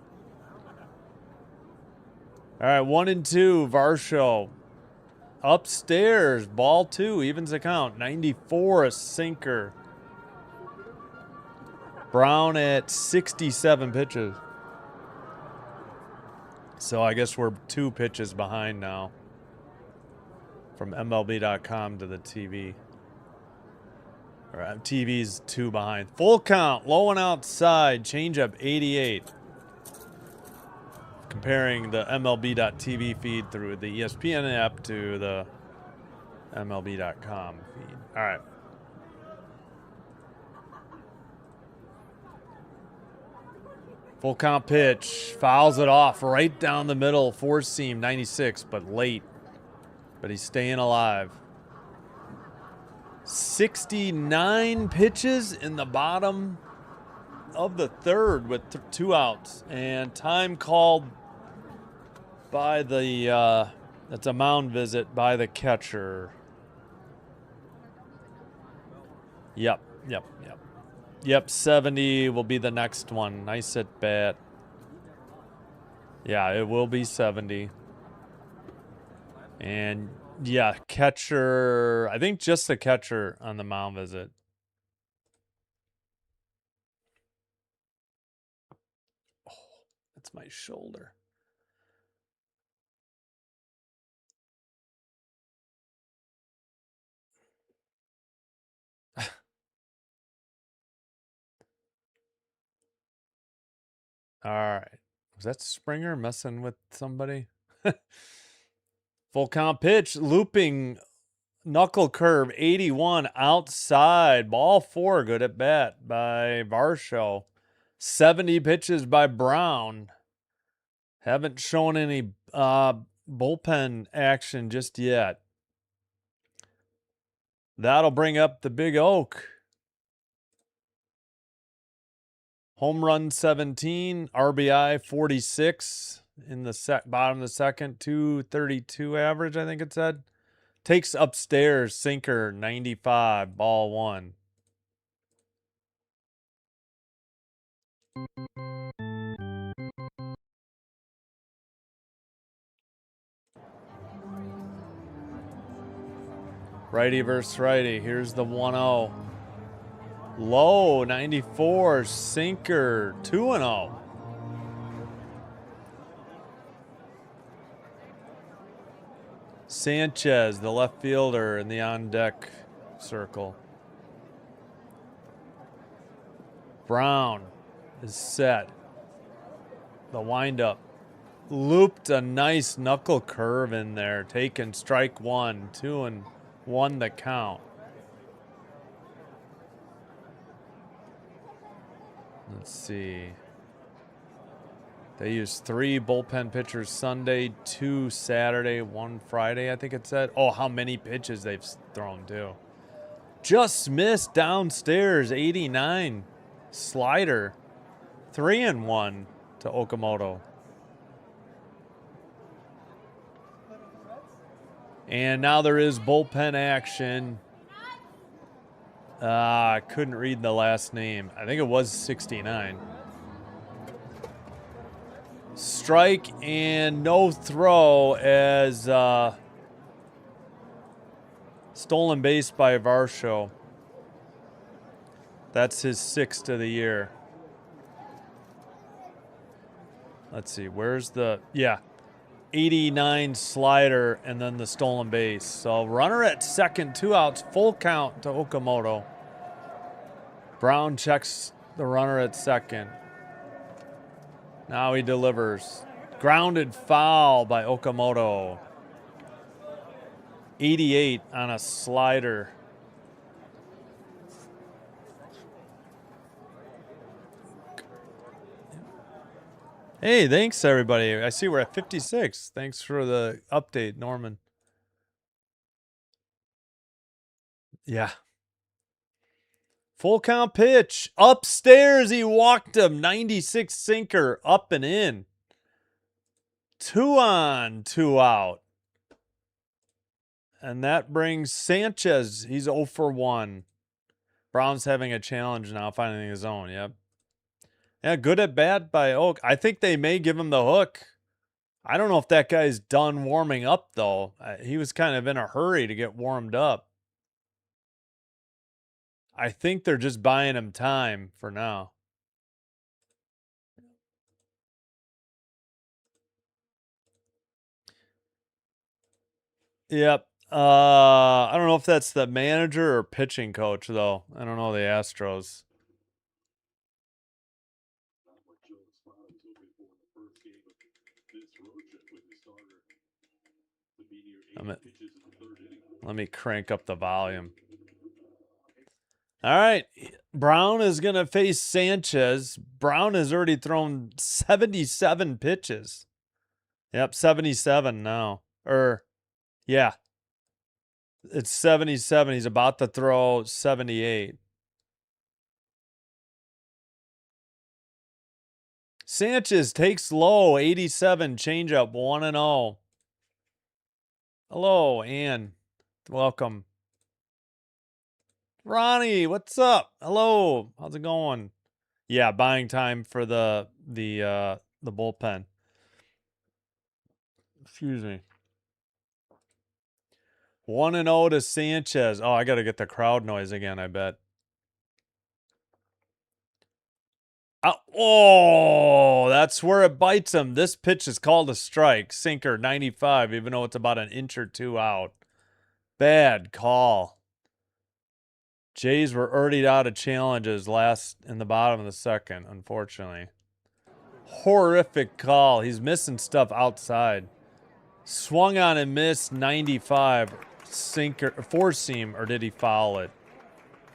All right, 1 and 2, Varsho. Upstairs, ball 2, evens the count. 94, a sinker. Brown at 67 pitches. So I guess we're 2 pitches behind now. From MLB.com to the TV. All right, TV's 2 behind. Full count, low and outside, changeup 88. Comparing the MLB.TV feed through the ESPN app to the MLB.com feed. All right. Full count pitch. Fouls it off right down the middle. Four seam, 96, but late. But he's staying alive. 69 pitches in the bottom of the third with 2 outs. And time called by the, that's a mound visit by the catcher. Yep. 70 will be the next one. Nice at bat. Yeah, it will be 70. And yeah, catcher, I think just the catcher on the mound visit. Oh, that's my shoulder. All right. Was that Springer messing with somebody? Full count pitch, looping knuckle curve, 81 outside. Ball 4, good at bat by Varsho. 70 pitches by Brown. Haven't shown any bullpen action just yet. That'll bring up the Big Oak. Home run 17, RBI 46 in the bottom of the second, 232 average, I think it said. Takes upstairs, sinker 95, ball 1. Righty versus righty. Here's the 1-0. Low, 94, sinker, 2-0. Sanchez, the left fielder in the on-deck circle. Brown is set. The windup. Looped a nice knuckle curve in there. Taken strike 1, 2-1 the count. Let's see. They used 3 bullpen pitchers Sunday, 2 Saturday, 1 Friday, I think it said. Oh, how many pitches they've thrown, too. Just missed downstairs, 89. Slider, 3-1 to Okamoto. And now there is bullpen action. I couldn't read the last name. I think it was 69. Strike and no throw as stolen base by Varsho. That's his 6th of the year. Let's see, where's the, 89 slider and then the stolen base. So runner at second, 2 outs, full count to Okamoto. Brown checks the runner at second. Now he delivers. Grounded foul by Okamoto. 88 on a slider. Hey, thanks everybody. I see we're at 56. Thanks for the update, Norman. Yeah. Full count pitch. Upstairs, he walked him. 96 sinker. Up and in. 2 on, 2 out. And that brings Sanchez. He's 0 for 1. Brown's having a challenge now, finding his own. Yep. Yeah, good at bat by Oak. I think they may give him the hook. I don't know if that guy's done warming up, though. He was kind of in a hurry to get warmed up. I think they're just buying him time for now. Yep. I don't know if that's the manager or pitching coach, though. I don't know the Astros. Let me crank up the volume. All right. Brown is going to face Sanchez. Brown has already thrown 77 pitches. Yep, 77 now. Yeah. It's 77. He's about to throw 78. Sanchez takes low, 87, changeup, 1-0. Hello, Ann. Welcome. Ronnie, what's up? Hello. How's it going? Yeah, buying time for the bullpen. Excuse me. 1-0 to Sanchez. Oh, I got to get the crowd noise again, I bet. Oh, that's where it bites him. This pitch is called a strike. Sinker, 95, even though it's about an inch or two out. Bad call. Jays were already out of challenges last in the bottom of the second, unfortunately. Horrific call. He's missing stuff outside. Swung on and missed, 95. Sinker, four seam, or did he foul it?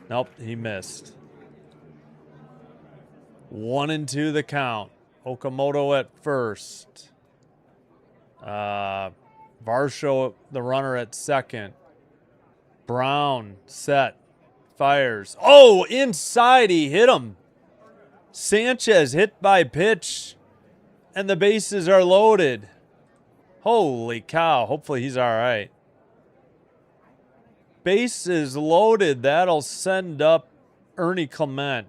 Nope, he missed. 1-2 the count. Okamoto at first. Varsho, the runner, at second. Brown, set, fires. Oh, inside, he hit him. Sanchez hit by pitch, and the bases are loaded. Holy cow, hopefully he's all right. Bases loaded, that'll send up Ernie Clement.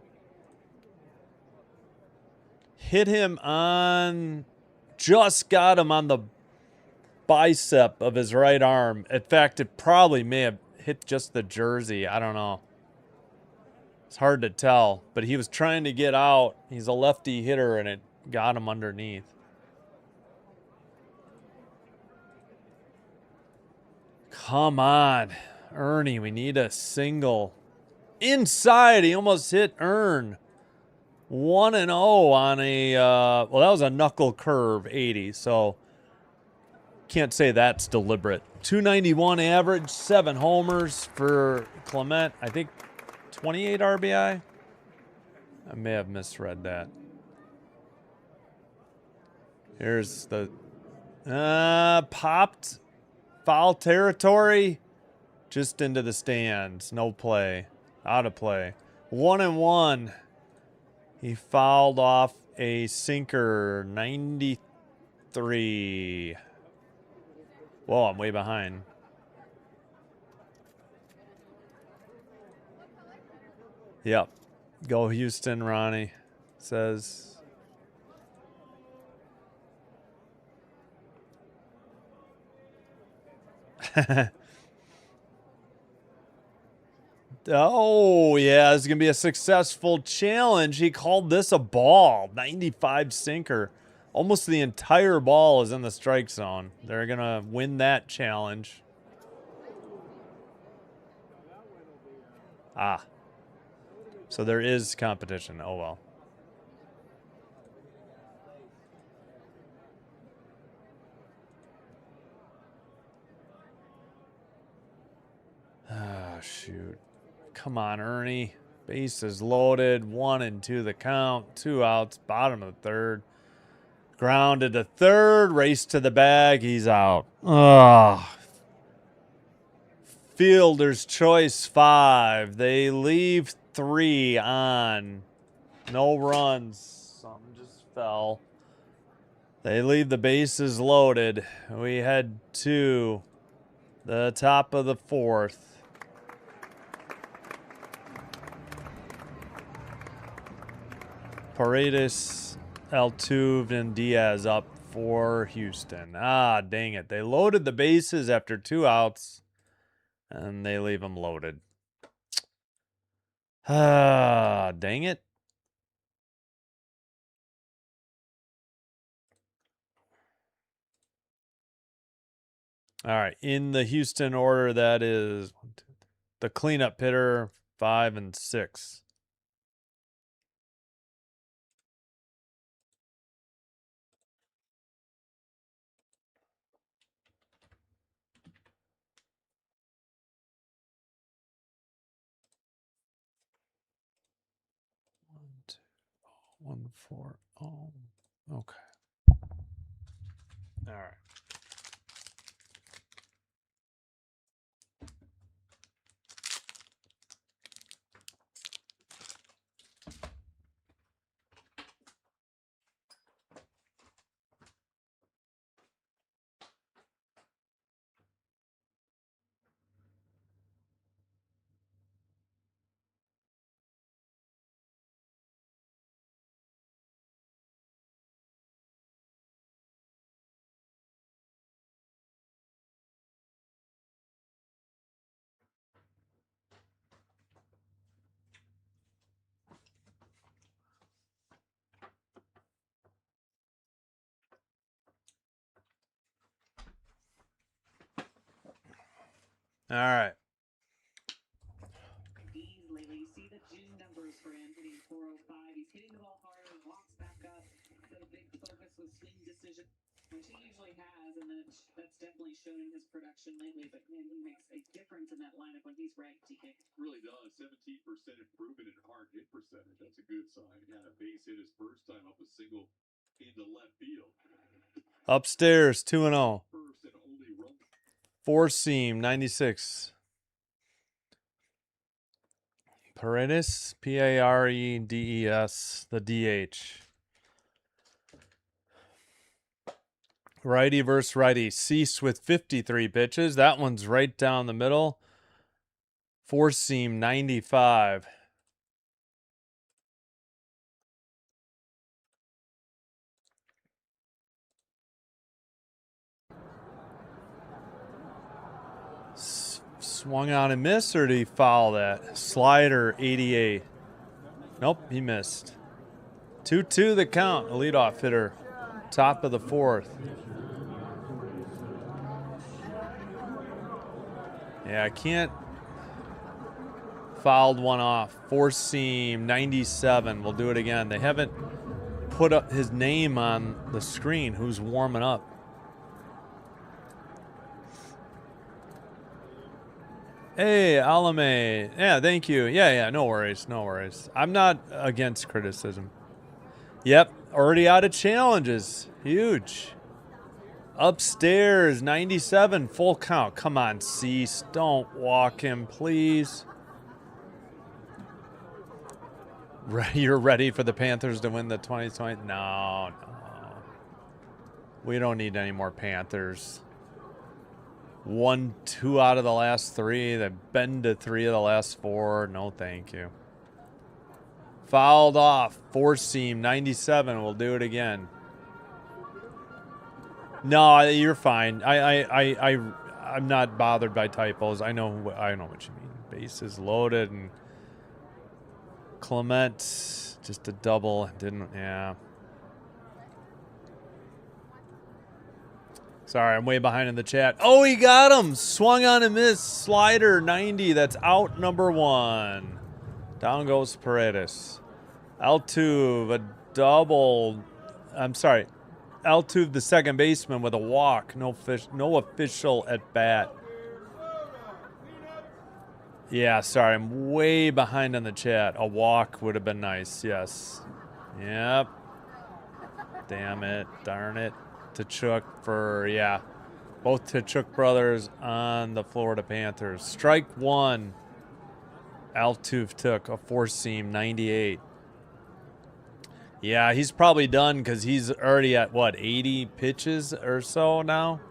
Hit him on, just got him on the bicep of his right arm. In fact, it probably may have hit just the jersey. I don't know. It's hard to tell, but he was trying to get out. He's a lefty hitter, and it got him underneath. Come on, Ernie, we need a single. Inside, he almost hit Ern. 1-0 on a, well, that was a knuckle curve, 80, so can't say that's deliberate. 291 average, 7 homers for Clement. I think 28 RBI. I may have misread that. Here's the popped, foul territory, just into the stands. No play, out of play. 1-1. He fouled off a sinker, 93. Whoa, I'm way behind. Yep. Go Houston, Ronnie says. Oh, yeah, this is going to be a successful challenge. He called this a ball. 95 sinker. Almost the entire ball is in the strike zone. They're going to win that challenge. Ah. So there is competition. Oh, well. Ah, shoot. Come on, Ernie. Base is loaded. 1-2 the count. 2 outs. Bottom of the third. Grounded to third. Race to the bag. He's out. Ugh. Fielder's choice 5. They leave 3 on. No runs. Something just fell. They leave the bases loaded. We head to the top of the 4th. Paredes, Altuve, and Diaz up for Houston. Ah, dang it. They loaded the bases after 2 outs, and they leave them loaded. Ah, dang it. All right. In the Houston order, that is the cleanup hitter, 5 and 6. One, two, 1, 4. Oh, okay. All right. All right. Lately, you see the June numbers for him hitting 405. He's hitting the ball harder, walks back up. So the big focus was swing decision, which he usually has, and that's definitely shown in his production lately. But man, he makes a difference in that lineup when he's right. TK really does. 17% improvement in hard hit percentage. That's a good sign. He had a base hit his first time up a single into left field. Upstairs, 2-0. First and only run. 4-seam, 96. Paredes, Paredes, the DH. Righty versus righty. Cease with 53 pitches. That one's right down the middle. 4-seam, 95. Swung on and missed, or did he foul that? Slider, 88. Nope, he missed. 2-2 the count. A leadoff hitter. Top of the 4th. Yeah, I can't. Fouled one off. 4-seam, 97. We'll do it again. They haven't put up his name on the screen. Who's warming up? Hey, Alame. Yeah, thank you. Yeah, no worries. No worries. I'm not against criticism. Yep, already out of challenges. Huge. Upstairs, 97, full count. Come on, Cease. Don't walk him, please. You're ready for the Panthers to win the 2020? No. We don't need any more Panthers. 1, 2 out of the last 3. They've been to 3 of the last 4. No, thank you. Fouled off. 4-seam, 97. We'll do it again. No, you're fine. I'm not bothered by typos. I know what you mean. Bases loaded and Clement just a double. Didn't, yeah. Sorry, I'm way behind in the chat. Oh, he got him. Swung on and missed. Slider, 90. That's out number 1. Down goes Paredes. Altuve, a double. I'm sorry. Altuve, the second baseman, with a walk. No official at bat. Yeah, sorry. I'm way behind on the chat. A walk would have been nice. Yes. Yep. Damn it. Darn it. Tkachuk for, yeah. Both Tkachuk brothers on the Florida Panthers. Strike 1. Altuve took a 4-seam, 98. Yeah, he's probably done because he's already at, what, 80 pitches or so now?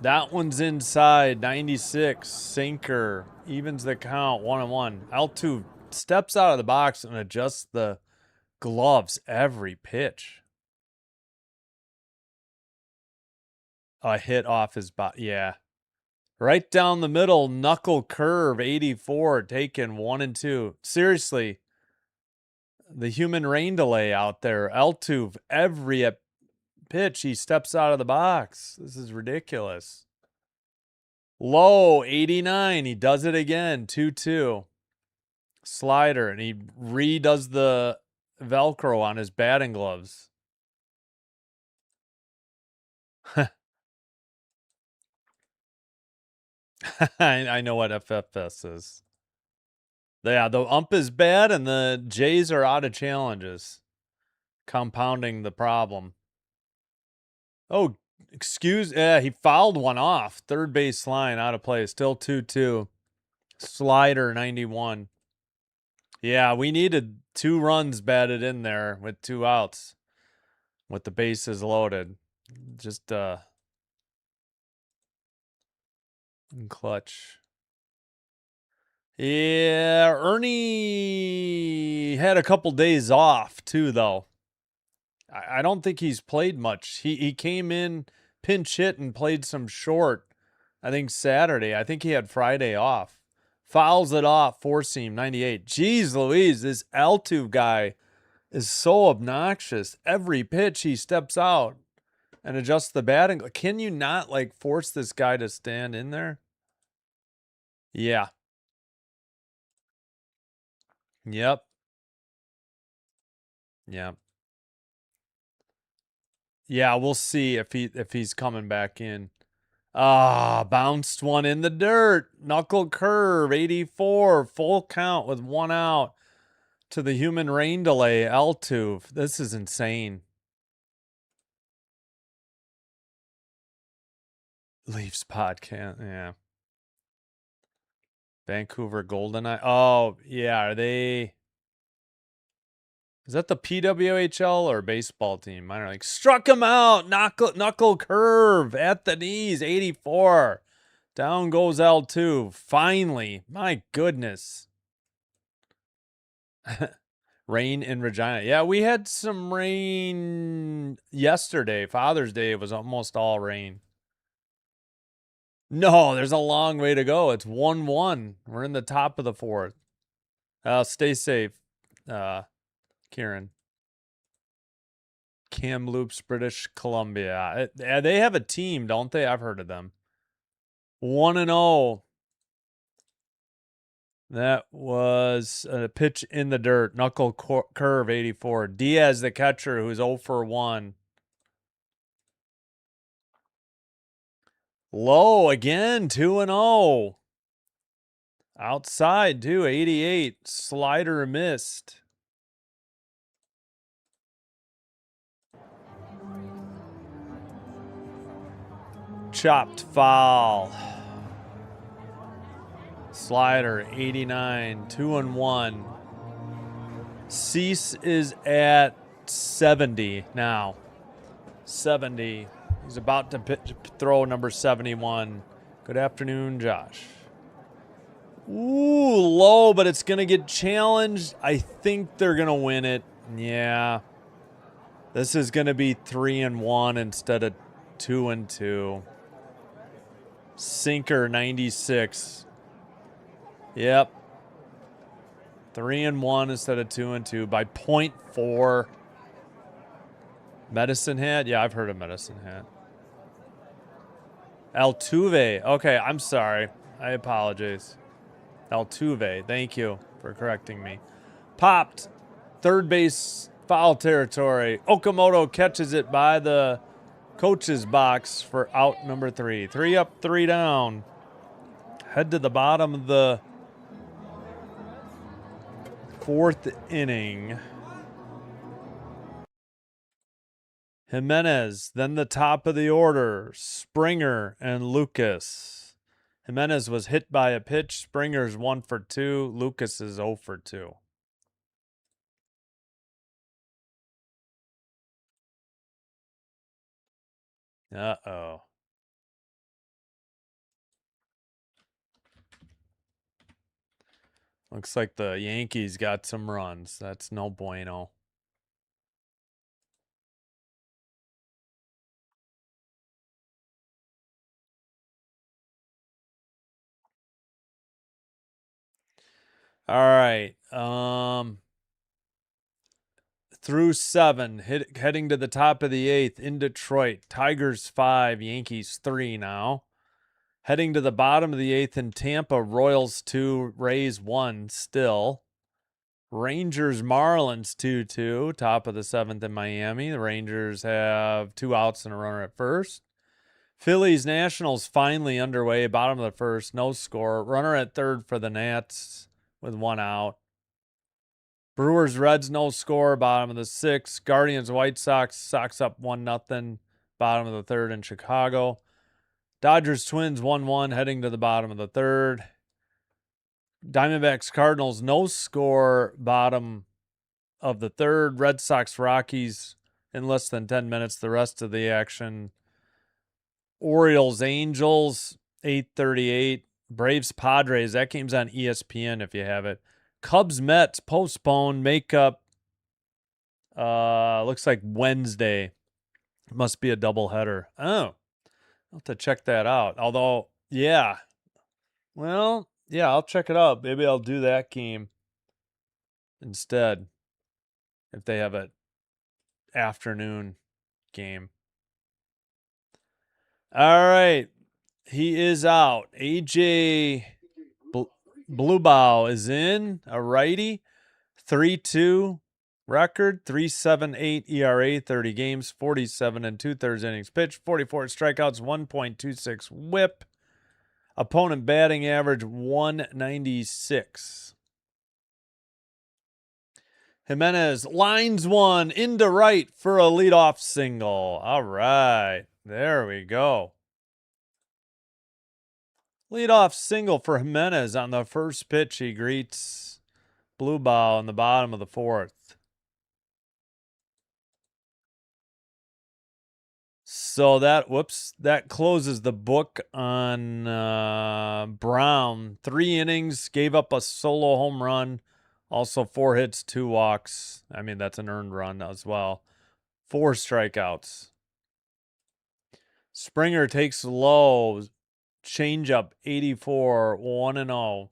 That one's inside, 96. Sinker. Evens the count, 1-1. Altuve steps out of the box and adjusts the gloves every pitch. a hit off his body. Yeah. Right down the middle, knuckle curve, 84, taken 1 and 2. Seriously, the human rain delay out there. Altuve, every pitch, he steps out of the box. This is ridiculous. Low, 89. He does it again, 2-2. Slider, and he redoes the Velcro on his batting gloves. I know what FFS is. Yeah, the ump is bad, and the Jays are out of challenges, compounding the problem. Oh, he fouled one off. Third base line, out of play. Still 2-2. Slider, 91. Yeah, we needed 2 runs batted in there with 2 outs with the bases loaded. Just clutch. Yeah, Ernie had a couple days off too, though. I don't think he's played much. He came in, pinch hit, and played some short. I think Saturday. I think he had Friday off. Fouls it off, 4-seam, 98. Jeez Louise, this Altuve guy is so obnoxious. Every pitch he steps out and adjusts the batting. Can you not like force this guy to stand in there? Yeah. Yep. Yeah. Yeah, we'll see if he's coming back in. Bounced one in the dirt. Knuckle curve, 84. Full count with 1 out to the human rain delay, Altuve. This is insane. Leafs podcast, yeah. Vancouver Goldeneye. Oh, yeah, are they... Is that the PWHL or baseball team? I don't know. Like, struck him out. Knuckle curve at the knees. 84. Down goes L2. Finally. My goodness. Rain in Regina. Yeah, we had some rain yesterday. Father's Day was almost all rain. No, there's a long way to go. It's 1-1. We're in the top of the 4th. Stay safe, Kieran. Kamloops, British Columbia. They have a team, don't they? I've heard of them. 1-0. That was a pitch in the dirt. Knuckle curve, 84. Diaz, the catcher, who's 0 for 1. Low again, 2-0. Outside, too, 88. Slider missed. Chopped foul. Slider, 89, 2-1. Cease is at 70 now. 70. He's about to throw number 71. Good afternoon, Josh. Ooh, low, but it's going to get challenged. I think they're going to win it. Yeah. This is going to be 3-1 instead of 2-2. Sinker, 96. Yep. 3-1 instead of 2-2 by 0.4. Medicine Hat? Yeah, I've heard of Medicine Hat. Altuve. Okay, I'm sorry. I apologize. Altuve. Thank you for correcting me. Popped. Third base, foul territory. Okamoto catches it by the coach's box for out number 3. 3 up, 3 down. Head to the bottom of the 4th inning. Jimenez, then the top of the order, Springer and Lucas. Jimenez was hit by a pitch. Springer's 1 for 2. Lucas is 0 for 2. Uh-oh. Looks like the Yankees got some runs. That's no bueno. All right. Through 7, heading to the top of the 8th in Detroit. Tigers 5, Yankees 3 now. Heading to the bottom of the 8th in Tampa, Royals 2, Rays 1 still. Rangers Marlins 2-2, top of the 7th in Miami. The Rangers have 2 outs and a runner at first. Phillies Nationals finally underway, bottom of the 1st, no score. Runner at 3rd for the Nats with 1 out. Brewers Reds no score, bottom of the 6th. Guardians White Sox up 1-0, bottom of the 3rd in Chicago. Dodgers Twins 1-1, heading to the bottom of the 3rd. Diamondbacks Cardinals no score, bottom of the 3rd. Red Sox Rockies in less than 10 minutes, the rest of the action. Orioles Angels 8:38. Braves Padres, that game's on ESPN if you have it. Cubs Mets postponed, makeup looks like Wednesday. Must be a doubleheader. Oh, I'll have to check that out. Although, yeah. Well, yeah, I'll check it out. Maybe I'll do that game instead if they have an afternoon game. All right. He is out. AJ Bluebow is in, a righty. 3-2 record, 3.78 ERA, 30 games, 47 2/3 innings pitched, 44 strikeouts, 1.26 whip. Opponent batting average 196. Jimenez lines one into right for a leadoff single. All right, there we go. Leadoff single for Jimenez on the first pitch. He greets Bluebow in the bottom of the 4th. So that closes the book on Brown. 3 innings, gave up a solo home run. Also 4 hits, 2 walks. I mean, that's an earned run as well. 4 strikeouts. Springer takes low. Changeup, 84, 1-0.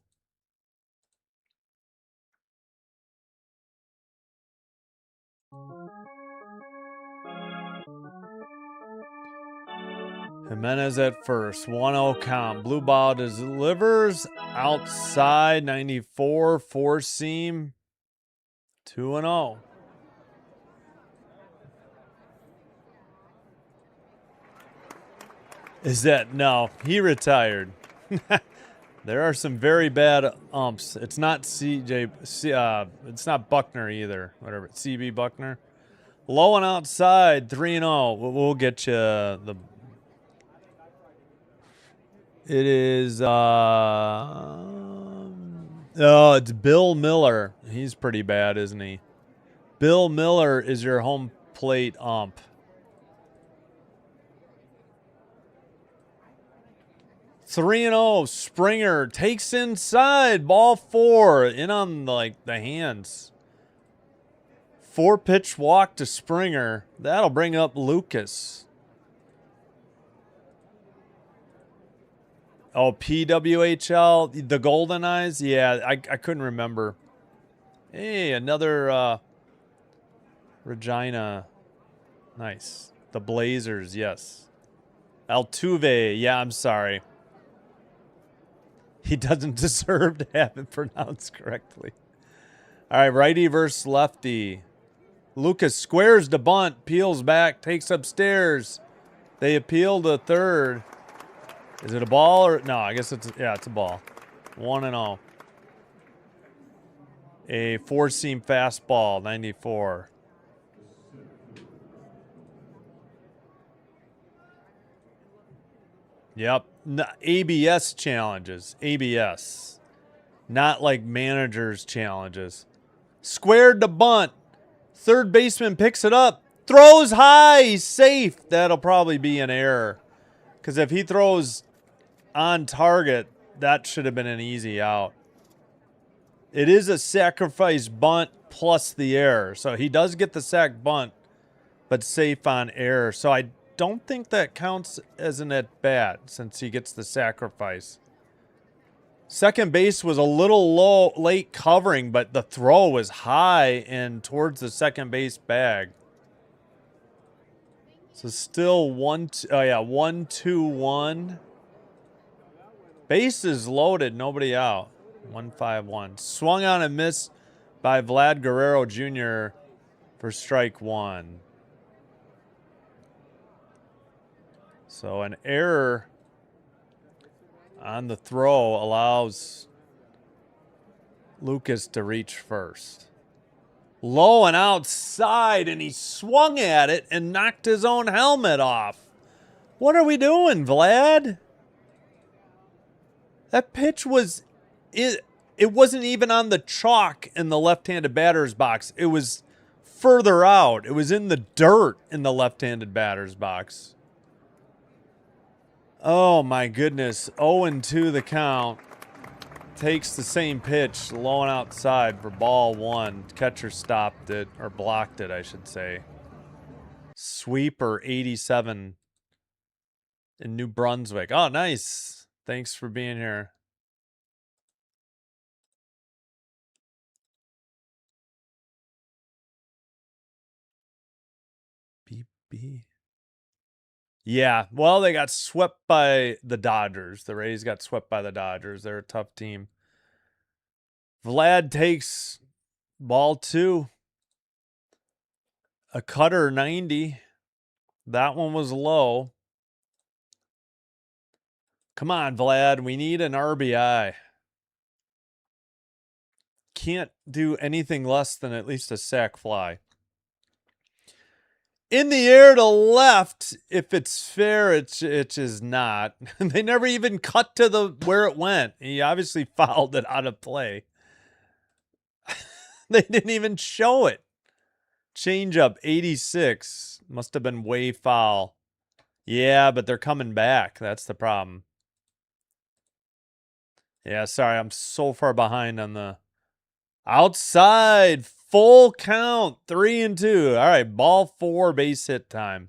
Jimenez at first, 1-0 count. Bluebow delivers outside, 94, 4-seam, 2-0. Is that no? He retired. There are some very bad umps. It's not it's not Buckner either. Whatever, CB Buckner. Low and outside, 3-0. We'll get you the. It is. Oh, it's Bill Miller. He's pretty bad, isn't he? Bill Miller is your home plate ump. Three and 0. Springer takes inside. Ball 4. In on the hands. 4-pitch walk to Springer. That'll bring up Lucas. Oh, PWHL, the Golden Eyes? Yeah, I couldn't remember. Hey, another Regina. Nice. The Blazers, yes. Altuve, yeah, I'm sorry. He doesn't deserve to have it pronounced correctly. All right, righty versus lefty. Lucas squares the bunt, peels back, takes upstairs. They appeal to third. Is it a ball or no? I guess it's a ball. 1-0. A 4-seam fastball, 94. Yep. ABS challenges. ABS. Not like managers challenges. Squared the bunt. Third baseman picks it up. Throws high. He's safe. That'll probably be an error. Because if he throws on target, that should have been an easy out. It is a sacrifice bunt plus the error. So he does get the sac bunt, but safe on error. So I don't think that counts as an at-bat since he gets the sacrifice. Second base was a little low, late covering, but the throw was high and towards the second base bag. So still 1-2-1. Bases loaded, nobody out. 1-5-1. Swung on and missed by Vlad Guerrero Jr. for strike one. So an error on the throw allows Lucas to reach first. Low and outside, and he swung at it and knocked his own helmet off. What are we doing, Vlad? That pitch was... It wasn't even on the chalk in the left-handed batter's box. It was further out. It was in the dirt in the left-handed batter's box. Oh, my goodness. 0-2 the count. Takes the same pitch, low and outside for ball one. Catcher stopped it, or blocked it, I should say. Sweeper 87 in New Brunswick. Oh, nice. Thanks for being here. BB. Yeah, well, they got swept by the Dodgers. The Rays got swept by the Dodgers. They're a tough team. Vlad takes ball two. A cutter 90. That one was low. Come on, Vlad. We need an RBI. Can't do anything less than at least a sac fly. In the air to left, if it's fair, it is not. They never even cut to the where it went. He obviously fouled it out of play. They didn't even show it. Changeup 86. Must have been way foul. Yeah, but they're coming back. That's the problem. Yeah, sorry. I'm so far behind on the outside. Full count. 3-2. All right, ball four, base hit time.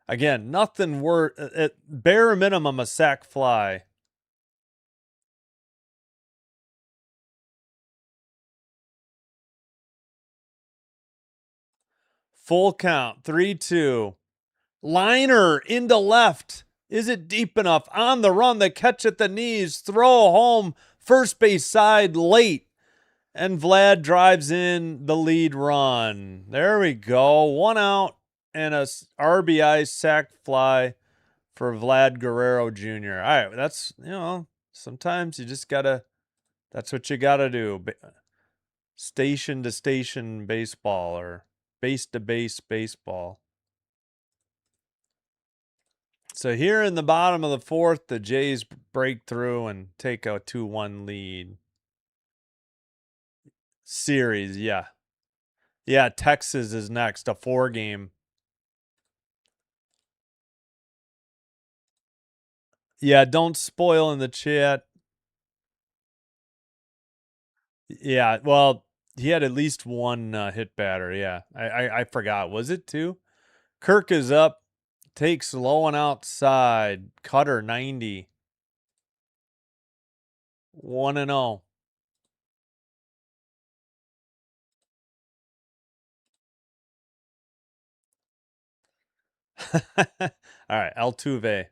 Again, nothing worth, at bare minimum, a sac fly. Full count, 3-2. Liner into left. Is it deep enough? On the run, the catch at the knees. Throw home, first base side late. And Vlad drives in the lead run. There we go. One out and a RBI sac fly for Vlad Guerrero Jr. All right, that's, sometimes you just gotta, that's what you gotta do. Station to station baseball or base to base baseball. So here in the bottom of the fourth, the Jays break through and take a 2-1 lead. Series, yeah. Yeah, Texas is next, a 4-game. Yeah, don't spoil in the chat. Yeah, well, he had at least one hit batter. Yeah, I forgot. Was it two? Kirk is up. Takes low and outside. Cutter 90. 1-0. All right, Altuve.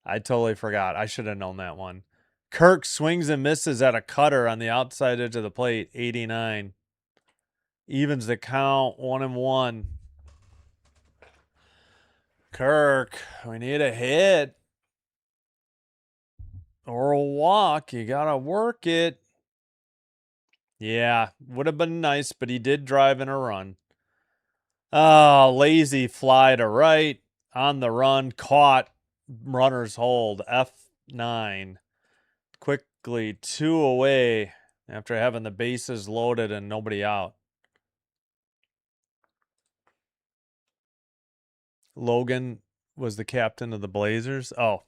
I totally forgot. I should have known that one. Kirk swings and misses at a cutter on the outside edge of the plate. 89. Evens the count. 1-1. Kirk, we need a hit. Or a walk. You got to work it. Yeah, would have been nice, but he did drive in a run. Oh, lazy fly to right. On the run. Caught. Runner's hold. F9. Quickly 2 away after having the bases loaded and nobody out. Logan was the captain of the Blazers. Oh.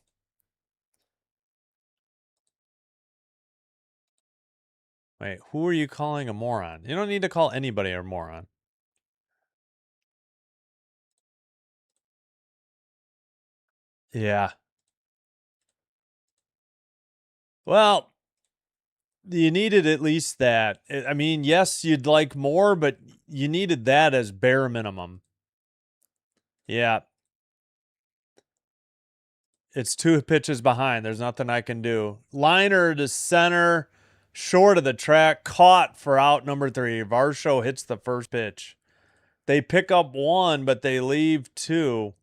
Wait, who are you calling a moron? You don't need to call anybody a moron. Yeah. Well, you needed at least that. I mean, yes, you'd like more, but you needed that as bare minimum. Yeah. It's 2 pitches behind. There's nothing I can do. Liner to center, short of the track, caught for out number 3. Varsho hits the first pitch. They pick up 1, but they leave 2.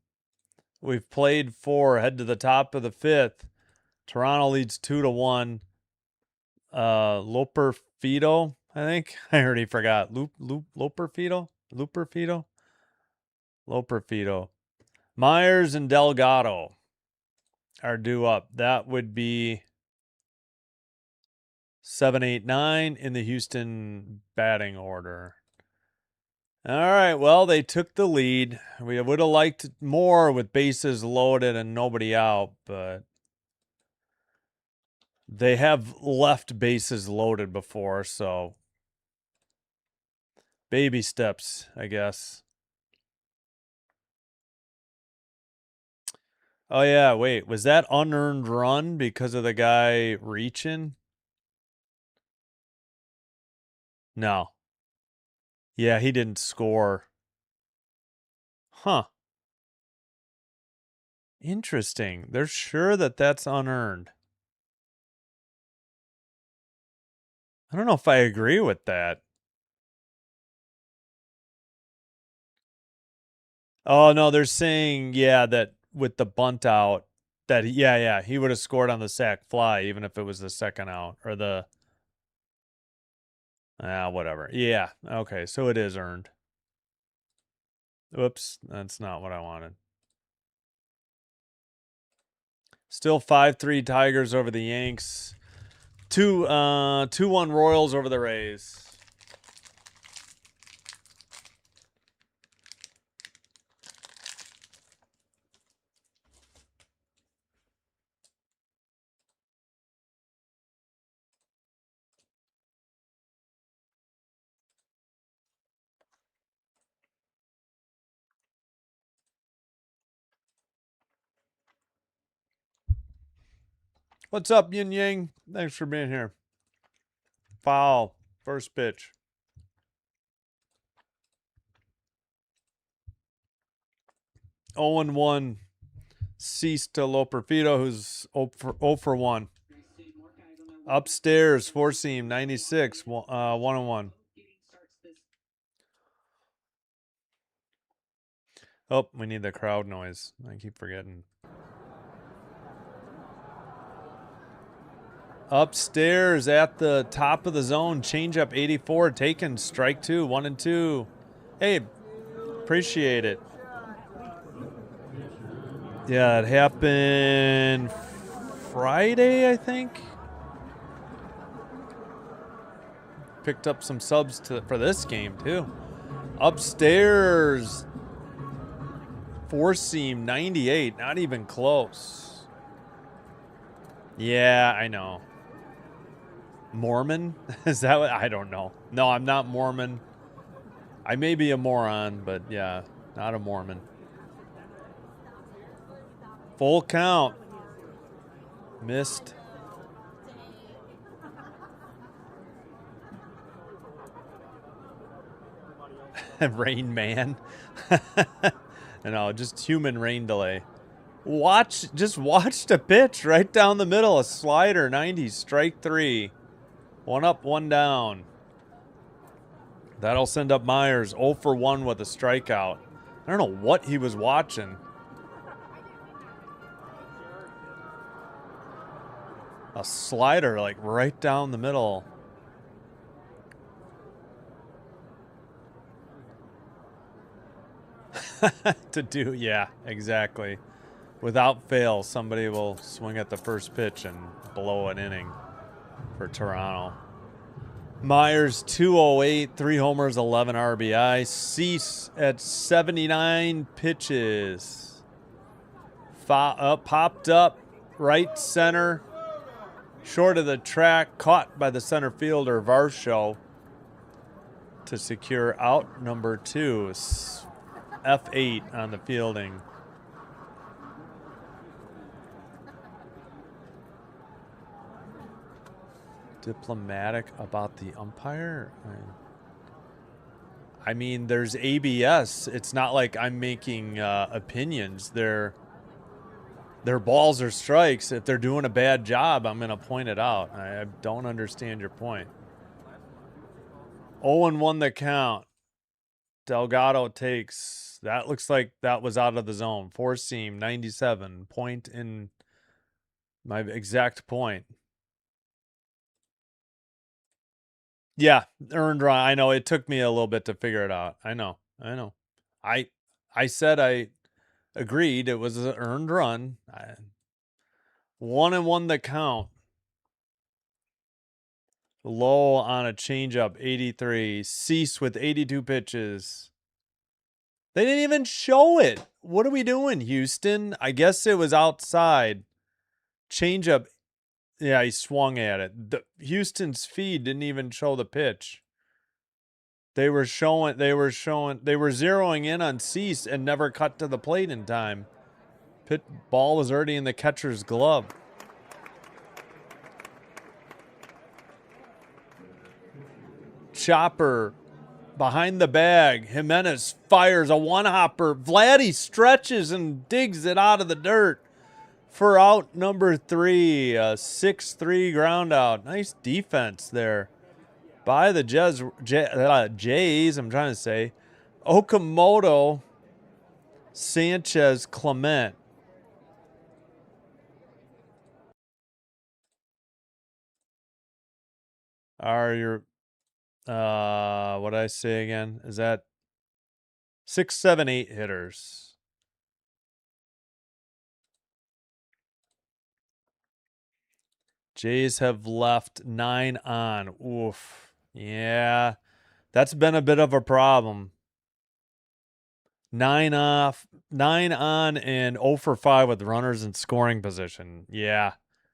We've played 4. Head to the top of the 5th. Toronto leads 2-1. Loper Fido, I think. I already forgot. Loper Fido? Looper Fido? Loper Fido. Myers and Delgado are due up. That would be 7, 8, 9 in the Houston batting order. All right, well, they took the lead. We would have liked more with bases loaded and nobody out, but they have left bases loaded before, so baby steps, I guess. Oh, yeah, wait. Was that unearned run because of the guy reaching? No. Yeah, he didn't score. Huh. Interesting. They're sure that that's unearned. I don't know if I agree with that. Oh, no, they're saying, yeah, that with the bunt out, that, yeah, he would have scored on the sac fly, even if it was the second out, or the, whatever. Yeah, okay, so it is earned. Oops, that's not what I wanted. Still 5-3 Tigers over the Yanks. 2-1 Royals over the Rays. What's up, Yin Yang? Thanks for being here. Foul. First pitch. 0-1. Cease to Loperfido, who's 0 for 1. Upstairs, 4-seam, 96, 1-1. Oh, we need the crowd noise. I keep forgetting. Upstairs at the top of the zone, changeup 84, taken, strike 2, 1-2. Hey, appreciate it. Yeah, it happened Friday, I think. Picked up some subs for this game, too. Upstairs, 4-seam, 98, not even close. Yeah, I know. Mormon? Is that what? I don't know. No, I'm not Mormon. I may be a moron, but yeah, not a Mormon. Full count. Missed. Rain man. No, just human rain delay. Just watch the pitch right down the middle. A slider, 90, strike 3. 1 up, 1 down. That'll send up Myers 0 for 1 with a strikeout. I don't know what he was watching. A slider, like right down the middle. Yeah, exactly. Without fail, somebody will swing at the first pitch and blow an inning for Toronto. Myers, 208, 3 homers, 11 RBI. Cease at 79 pitches. Popped up, right center, short of the track, caught by the center fielder, Varsho, to secure out number 2. F8 on the fielding. diplomatic about the umpire? I mean, there's ABS. It's not like I'm making opinions. They're balls or strikes. If they're doing a bad job, I'm going to point it out. I don't understand your point. 0-1 the count. Delgado takes. That looks like that was out of the zone. Four seam, 97. Point in my exact point. Yeah, earned run. I know it took me a little bit to figure it out. I know. I said I agreed it was an earned run. 1-1 the count. Low on a changeup, 83. Cease with 82 pitches. They didn't even show it. What are we doing, Houston? I guess it was outside. Changeup. Yeah, he swung at it. Houston's feed didn't even show the pitch. They were zeroing in on Cease and never cut to the plate in time. Ball was already in the catcher's glove. Chopper behind the bag. Jimenez fires a one-hopper. Vladdy stretches and digs it out of the dirt for out number 3. A 6-3 ground out. Nice defense there by the Jays, I'm trying to say. Okamoto, Sanchez, Clement. Are your what did I say again? Is that 6, 7, 8 hitters? Jays have left 9 on. Oof. Yeah. That's been a bit of a problem. 9 off, 9 on, and 0 for 5 with runners in scoring position. Yeah.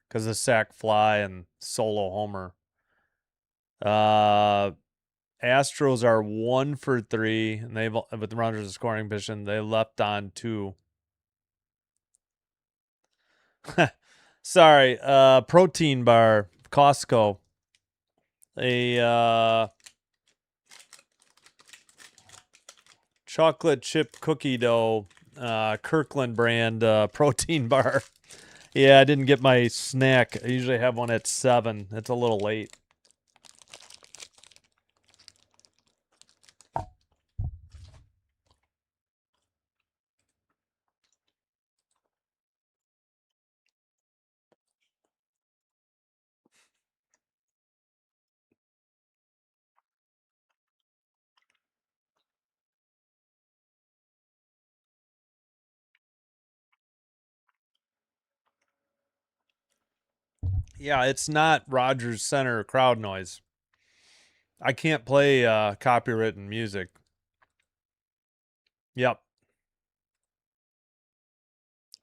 Because of sac fly and solo homer. Astros are 1 for 3, and they've with runners in scoring position. They left on 2. Sorry, protein bar, Costco. A chocolate chip cookie dough, Kirkland brand protein bar. Yeah, I didn't get my snack. I usually have one at 7. It's a little late. Yeah, it's not Rogers Center crowd noise. I can't play copywritten music. Yep.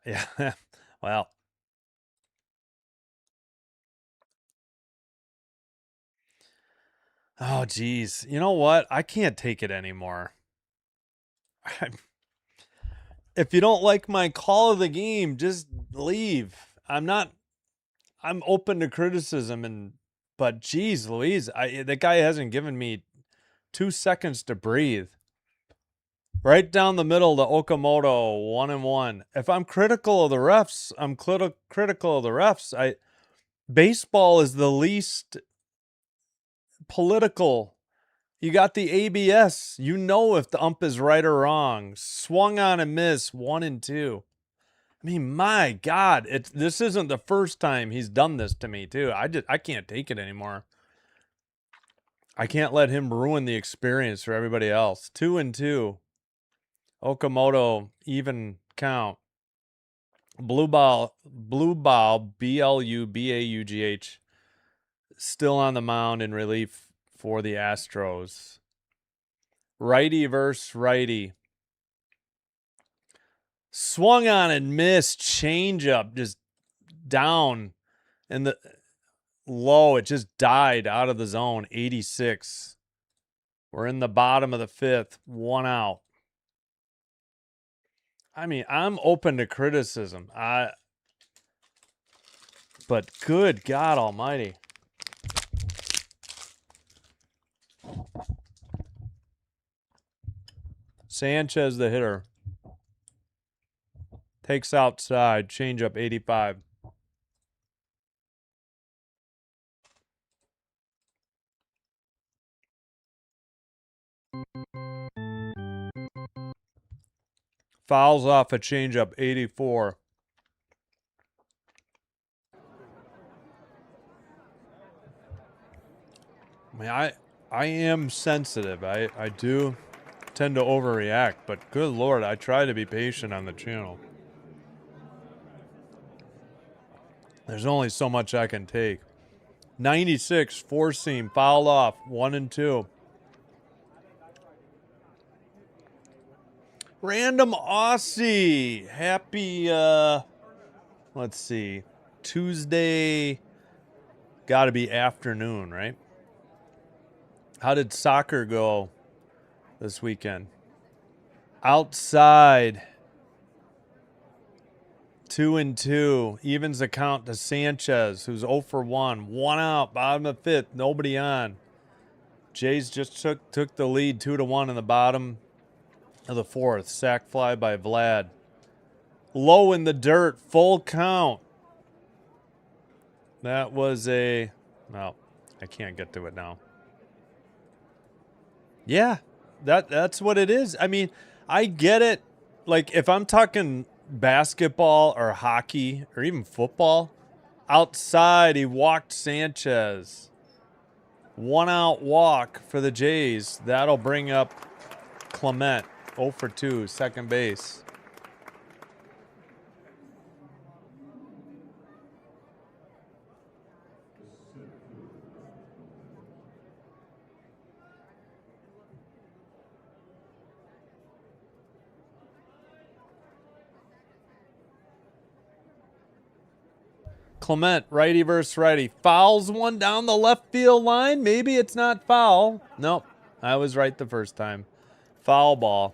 Yeah. Well. Oh, geez. You know what? I can't take it anymore. If you don't like my call of the game, just leave. I'm open to criticism, but geez Louise, the guy hasn't given me 2 seconds to breathe. Right down the middle to Okamoto, 1-1. If I'm critical of the refs, I'm critical of the refs. Baseball is the least political. You got the ABS. You know if the ump is right or wrong. Swung on and miss, 1-2. I mean, my God, this isn't the first time he's done this to me, too. I can't take it anymore. I can't let him ruin the experience for everybody else. 2-2. Okamoto, even count. Blue ball, Blubaugh, still on the mound in relief for the Astros. Righty versus righty. Swung on and missed. Changeup just down in the low. It just died out of the zone. 86. We're in the bottom of the 5th. 1 out. I mean, I'm open to criticism. But good God almighty. Sanchez, the hitter. Takes outside. Changeup 85. Fouls off a changeup 84. I mean, I am sensitive. I do tend to overreact, but good Lord, I try to be patient on the channel. There's only so much I can take. 96, four seam, fouled off, 1 and 2. Random Aussie. Happy, let's see, Tuesday, gotta be afternoon, right? How did soccer go this weekend? Outside, 2 and 2. Evens the count to Sanchez, who's 0 for 1. 1 out, bottom of 5th, nobody on. Jays just took the lead 2-1 in the bottom of the 4th. Sack fly by Vlad. Low in the dirt, full count. That was a, well, I can't get to it now. Yeah, that's what it is. I mean, I get it. Like, if I'm talking basketball or hockey or even football, outside he walked Sanchez. 1 out walk for the Jays. That'll bring up Clement. 0 for 2, second base. Clement, righty versus righty. Fouls one down the left field line. Maybe it's not foul. Nope, I was right the first time. Foul ball.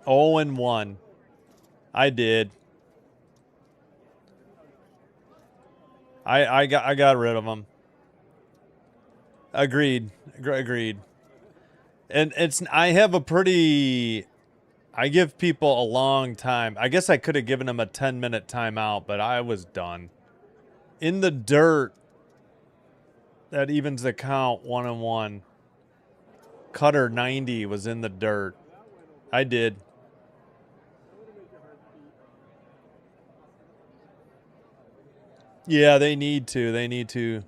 0 and 1. I did. I got rid of him. Agreed. Agreed. And I have a pretty, I give people a long time. I guess I could have given him a 10-minute timeout, but I was done. In the dirt, that evens the count, 1 and 1. Cutter 90 was in the dirt. I did. Yeah, they need to. They need to.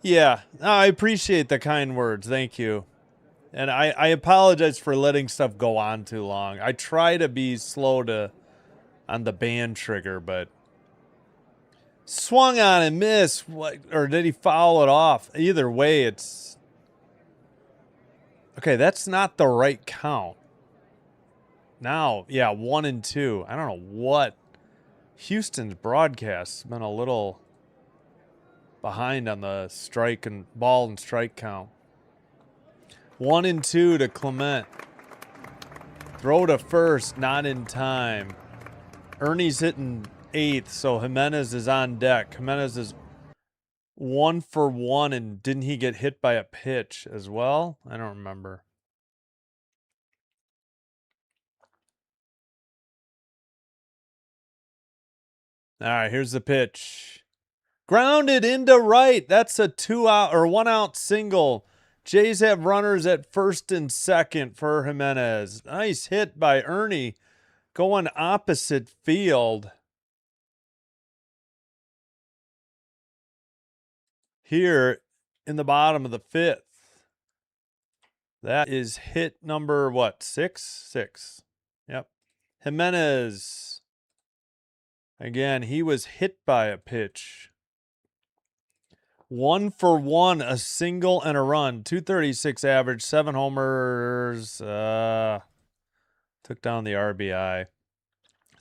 Yeah, I appreciate the kind words. Thank you. And I apologize for letting stuff go on too long. I try to be slow on the ban trigger, but swung on and missed. What, or did he foul it off? Either way, it's okay. That's not the right count. Now, yeah, 1 and 2. I don't know what Houston's broadcast's been a little behind on the strike and ball and strike count. 1 and 2 to Clement. Throw to first, not in time. Ernie's hitting 8th, so Jimenez is on deck. Jimenez is 1 for 1, and didn't he get hit by a pitch as well? I don't remember. All right, here's the pitch. Grounded into right. That's a 2 out or 1 out single. Jays have runners at first and second for Jimenez. Nice hit by Ernie going opposite field. Here in the bottom of the 5th. That is hit number, what, 6? 6. Yep. Jimenez. Again, he was hit by a pitch. 1 for 1, a single and a run. 236 average, 7 homers. Took down the RBI.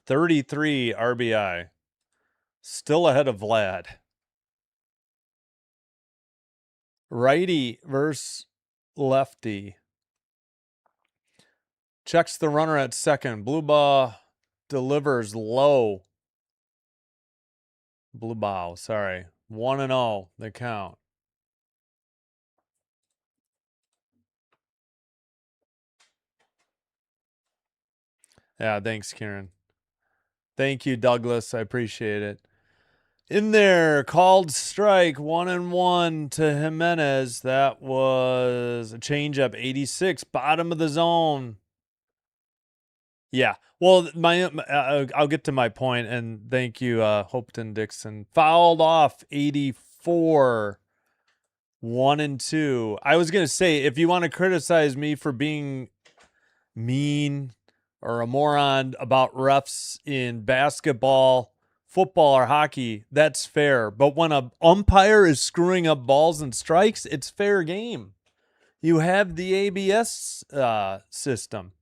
33 RBI. Still ahead of Vlad. Righty versus lefty. Checks the runner at second. Blue ball delivers low. Blue ball, sorry. 1 and 0, the count. Yeah, thanks, Karen. Thank you, Douglas. I appreciate it. In there, called strike, 1-1 to Jimenez. That was a changeup, 86, bottom of the zone. Yeah. Well, I'll get to my point, and thank you, Hopeton Dixon. Fouled off, 84, 1-2. I was gonna say, if you want to criticize me for being mean or a moron about refs in basketball, football, or hockey, that's fair. But when an umpire is screwing up balls and strikes, it's fair game. You have the ABS system.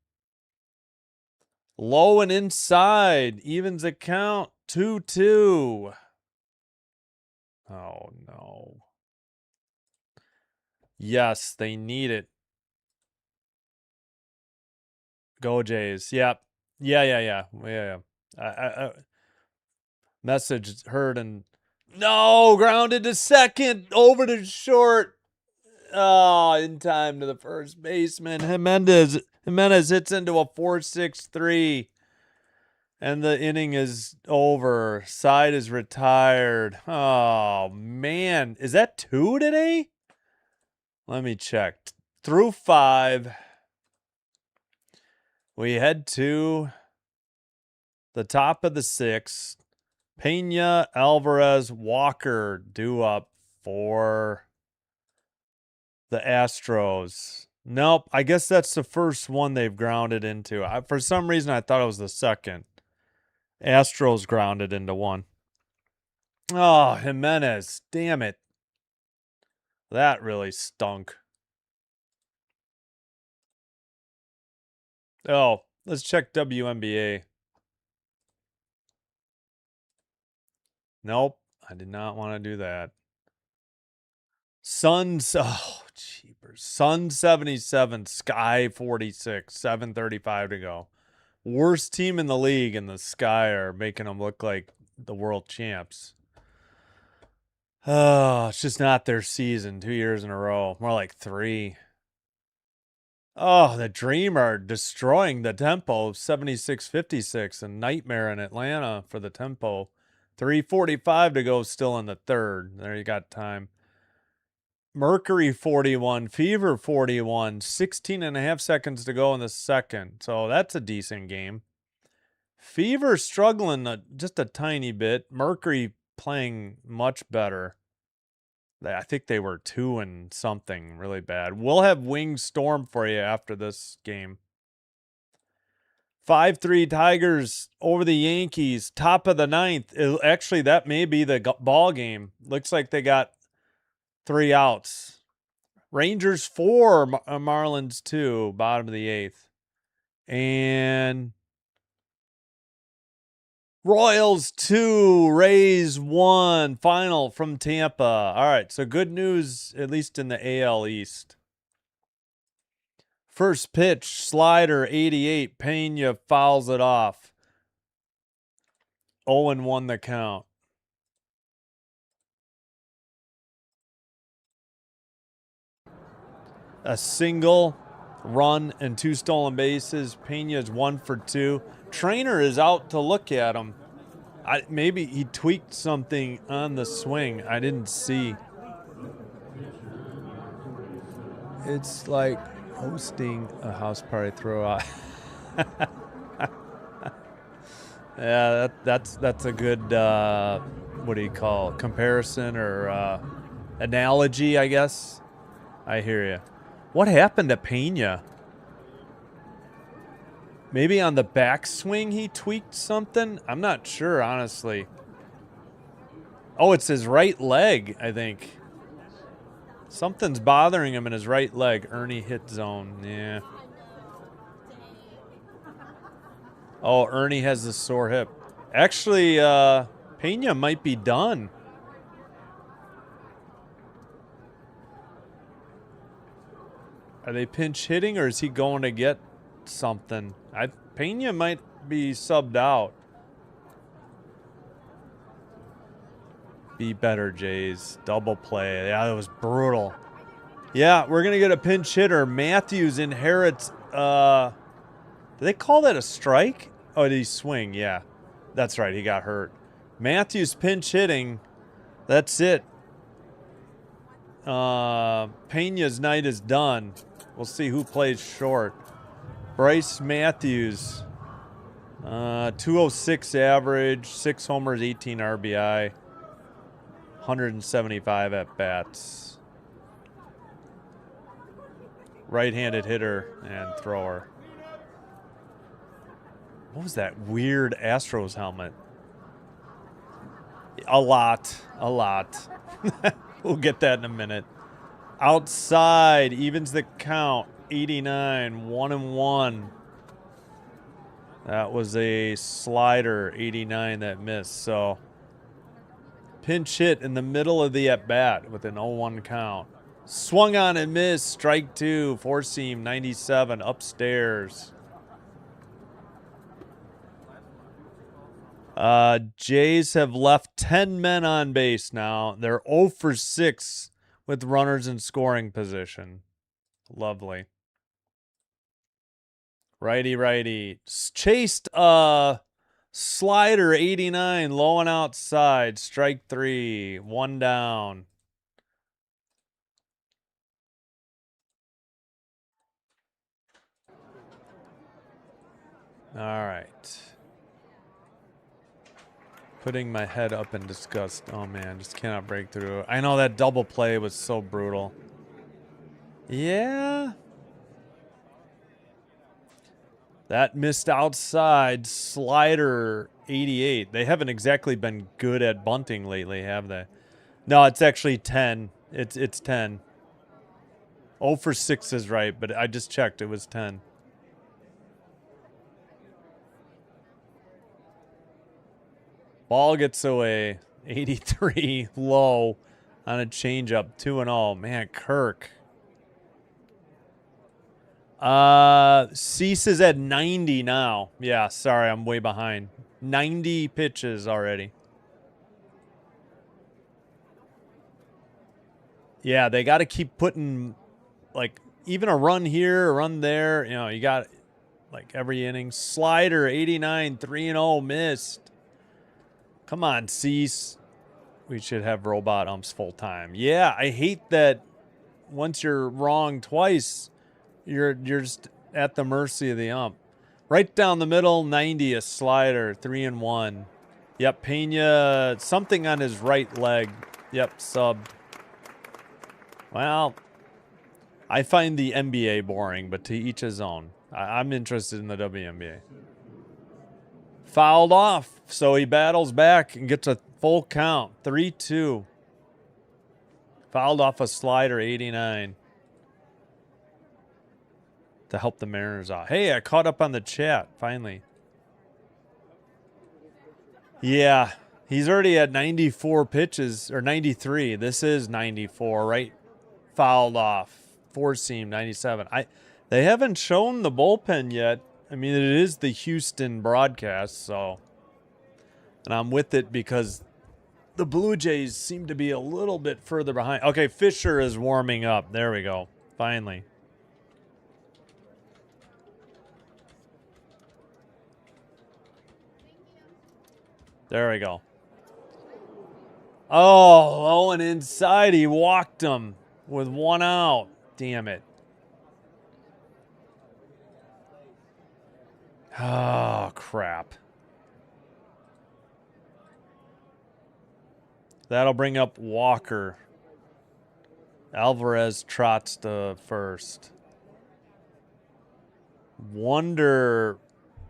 Low and inside, evens account, 2-2. Oh, no. Yes, they need it. Go Jays. Yep. Yeah. Message heard and no, grounded to second, over to short. Oh, in time to the first baseman. Jimenez hits into a 4-6-3. And the inning is over. Side is retired. Oh, man. Is that 2 today? Let me check. Through 5. We head to the top of the 6th. Pena, Alvarez, Walker due up for the Astros. Nope. I guess that's the first one they've grounded into. For some reason, I thought it was the second. Astros grounded into one. Oh, Jimenez. Damn it. That really stunk. Oh, let's check WNBA. Nope. I did not want to do that. Suns. Oh, jeepers. Suns 77, Sky 46, 7:35 to go. Worst team in the league, and the Sky are making them look like the world champs. Oh, it's just not their season. 2 years in a row. More like 3. Oh, the Dream are destroying the tempo. 76-56. A nightmare in Atlanta for the tempo. 3:45 to go still in the third. There you got time. Mercury 41. Fever 41. 16 and a half seconds to go in the second. So that's a decent game. Fever struggling just a tiny bit. Mercury playing much better. I think they were 2 and something really bad. We'll have Winged Storm for you after this game. 5-3 Tigers over the Yankees. Top of the 9th. Actually, that may be the ball game. Looks like they got 3 outs. Rangers 4, Marlins 2, bottom of the 8th. And Royals 2, Rays 1, final from Tampa. All right, so good news, at least in the AL East. First pitch, slider, 88. Pena fouls it off. 0-1 the count. A single, run, and 2 stolen bases. Pena's 1 for 2. Trainer is out to look at him. Maybe he tweaked something on the swing. I didn't see. It's like hosting a house party throwout. Yeah, that's a good what do you call it? Comparison or analogy, I guess. I hear you. What happened to Pena? Maybe on the backswing he tweaked something? I'm not sure, honestly. Oh, it's his right leg, I think. Something's bothering him in his right leg. Ernie hit zone. Yeah. Oh, Ernie has a sore hip. Actually, Pena might be done. Are they pinch hitting, or is he going to get something? Pena might be subbed out. Be better, Jays. Double play. Yeah, that was brutal. Yeah, we're going to get a pinch hitter. Matthews inherits Did they call that a strike? Oh, did he swing? Yeah. That's right. He got hurt. Matthews pinch hitting. That's it. Pena's night is done. We'll see who plays short. Bryce Matthews. 206 average, 6 homers, 18 RBI, 175 at bats. Right-handed hitter and thrower. What was that weird Astros helmet? A lot. We'll get that in a minute. Outside, evens the count. 89, 1-1. That was a slider, 89 that missed. So pinch hit in the middle of the at-bat with an 0-1 count. Swung on and missed. Strike 2, four-seam, 97 upstairs. Jays have left 10 men on base now. They're 0 for 6 with runners in scoring position. Lovely. Righty. Chased slider, 89, low and outside. Strike 3, 1 down. All right. Putting my head up in disgust. Oh, man, just cannot break through. I know that double play was so brutal. Yeah. That missed outside slider 88. They haven't exactly been good at bunting lately, have they? No, it's actually 10. It's 10. 0 for 6 is right, but I just checked. It was 10. Ball gets away. 83 low on a changeup. 2-0. Man, Kirk. Cease is at 90 now. Yeah, sorry, I'm way behind. 90 pitches already. Yeah, they got to keep putting, like, even a run here, a run there. You know, you got, like, every inning. Slider, 89, 3-0, missed. Come on, Cease. We should have robot umps full time. Yeah, I hate that once you're wrong twice, you're just at the mercy of the ump. Right down the middle, 90, a slider, 3-1. Yep, Pena, something on his right leg. Yep, sub. Well, I find the NBA boring, but to each his own. I'm interested in the WNBA. Fouled off, so he battles back and gets a full count, 3-2. Fouled off a slider, 89. To help the Mariners out. Hey, I caught up on the chat, finally. Yeah, he's already at 94 pitches, or 93. This is 94, right? Fouled off. Four-seam, 97. They haven't shown the bullpen yet. I mean, it is the Houston broadcast, so. And I'm with it because the Blue Jays seem to be a little bit further behind. Okay, Fisher is warming up. There we go. Finally. There we go. Oh, low and inside. He walked him with 1 out. Damn it. Oh, crap. That'll bring up Walker. Alvarez trots to first. Wonder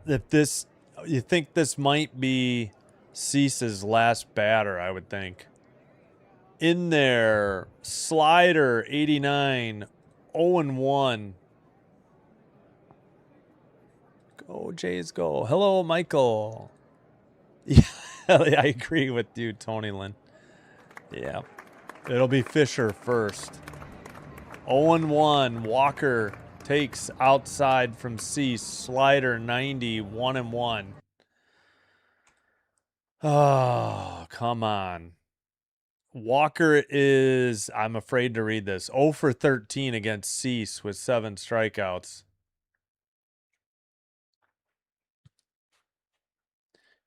if this... You think this might be Cease's last batter, I would think. In there, slider, 89, 0-1. Go, Jays, go. Hello, Michael. Yeah, I agree with you, Tony Lynn. Yeah, it'll be Fisher first. 0-1, Walker takes outside from Cease, slider, 90, 1-1. Oh, come on. Walker is, I'm afraid to read this, 0 for 13 against Cease with 7 strikeouts.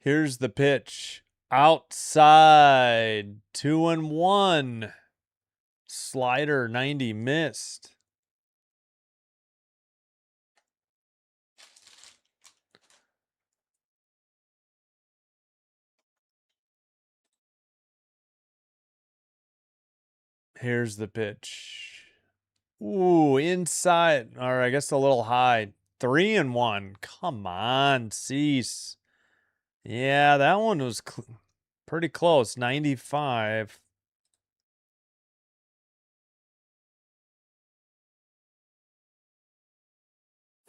Here's the pitch. Outside. 2-1. Slider 90 missed. Here's the pitch. Ooh, inside. Or I guess a little high. 3-1. Come on, Cease. Yeah, that one was pretty close. 95.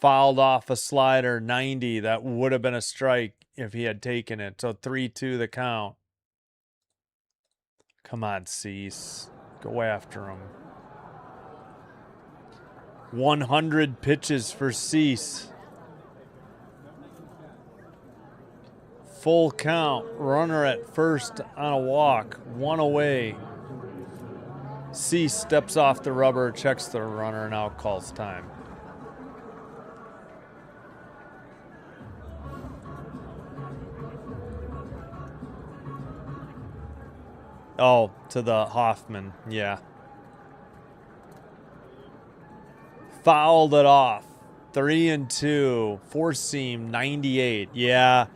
Fouled off a slider, 90. That would have been a strike if he had taken it. So 3-2 the count. Come on, Cease. Go after him. 100 pitches for Cease. Full count. Runner at first on a walk. 1 away. Cease steps off the rubber, checks the runner, now calls time. Oh, to the Hoffman. Yeah. Fouled it off. 3-2. Four seam 98. Yeah.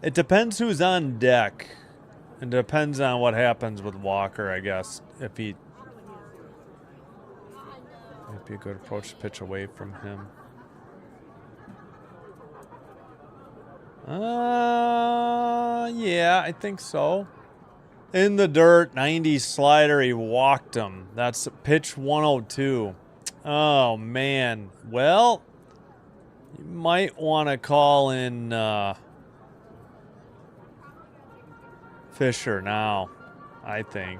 It depends who's on deck. It depends on what happens with Walker, I guess. If he might be a good approach to pitch away from him. Yeah, I think so. In the dirt, 90 slider, he walked him. That's pitch 102. Oh, man. Well, you might want to call in Fisher now, I think.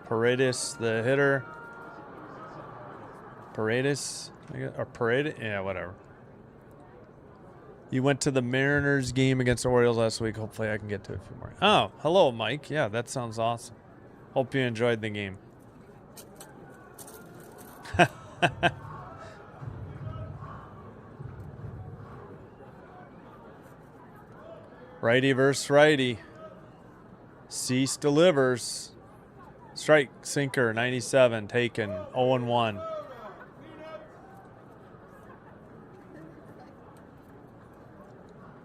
Paredes, the hitter. Paredes? Or Paredes? Yeah, whatever. You went to the Mariners game against the Orioles last week. Hopefully I can get to a few more. Oh, hello, Mike. Yeah, that sounds awesome. Hope you enjoyed the game. Righty versus righty. Cease delivers. Strike, sinker, 97, taken, 0-1.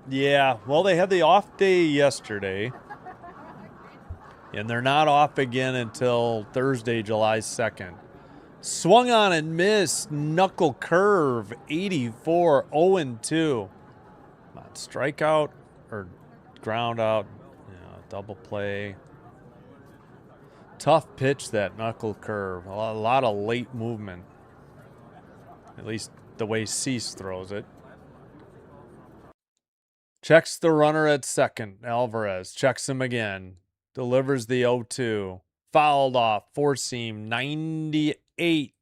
Yeah, well, they had the off day yesterday. And they're not off again until Thursday, July 2nd. Swung on and missed. Knuckle curve, 84, 0-2. Come on, strikeout or ground out. Double play. Tough pitch, that knuckle curve. A lot of late movement. At least the way Cease throws it. Checks the runner at second. Alvarez checks him again. Delivers the 0-2. Fouled off. Four seam. 98.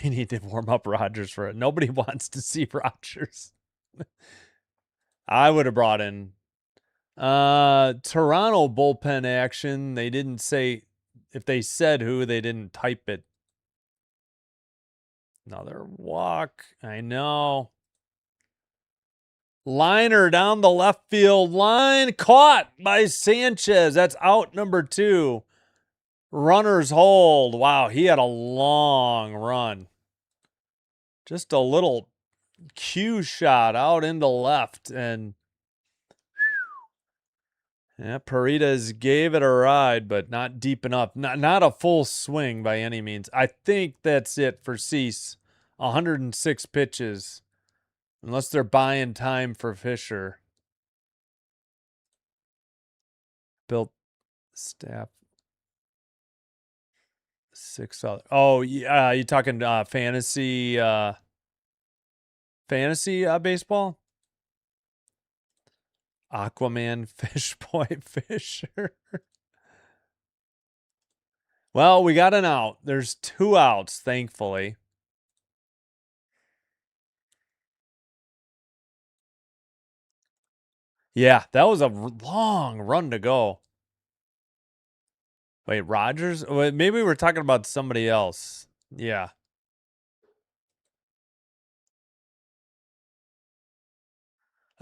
We need to warm up Rogers for it. Nobody wants to see Rogers. I would have brought in Toronto bullpen action. They didn't say, if they said who, they didn't type it. Another walk. I know. Liner down the left field line. Caught by Sanchez. That's out number 2. Runners hold. Wow, he had a long run. Just a little cue shot out into left. And yeah, Paredes gave it a ride, but not deep enough. Not a full swing by any means. I think that's it for Cease. 106 pitches. Unless they're buying time for Fisher. Built staff. 6 other. Oh, yeah. You talking fantasy baseball? Aquaman, Fish Boy, Fisher. Well, we got an out. There's 2 outs, thankfully. Yeah, that was a long run to go. Wait, Rogers? Wait, maybe we're talking about somebody else. Yeah.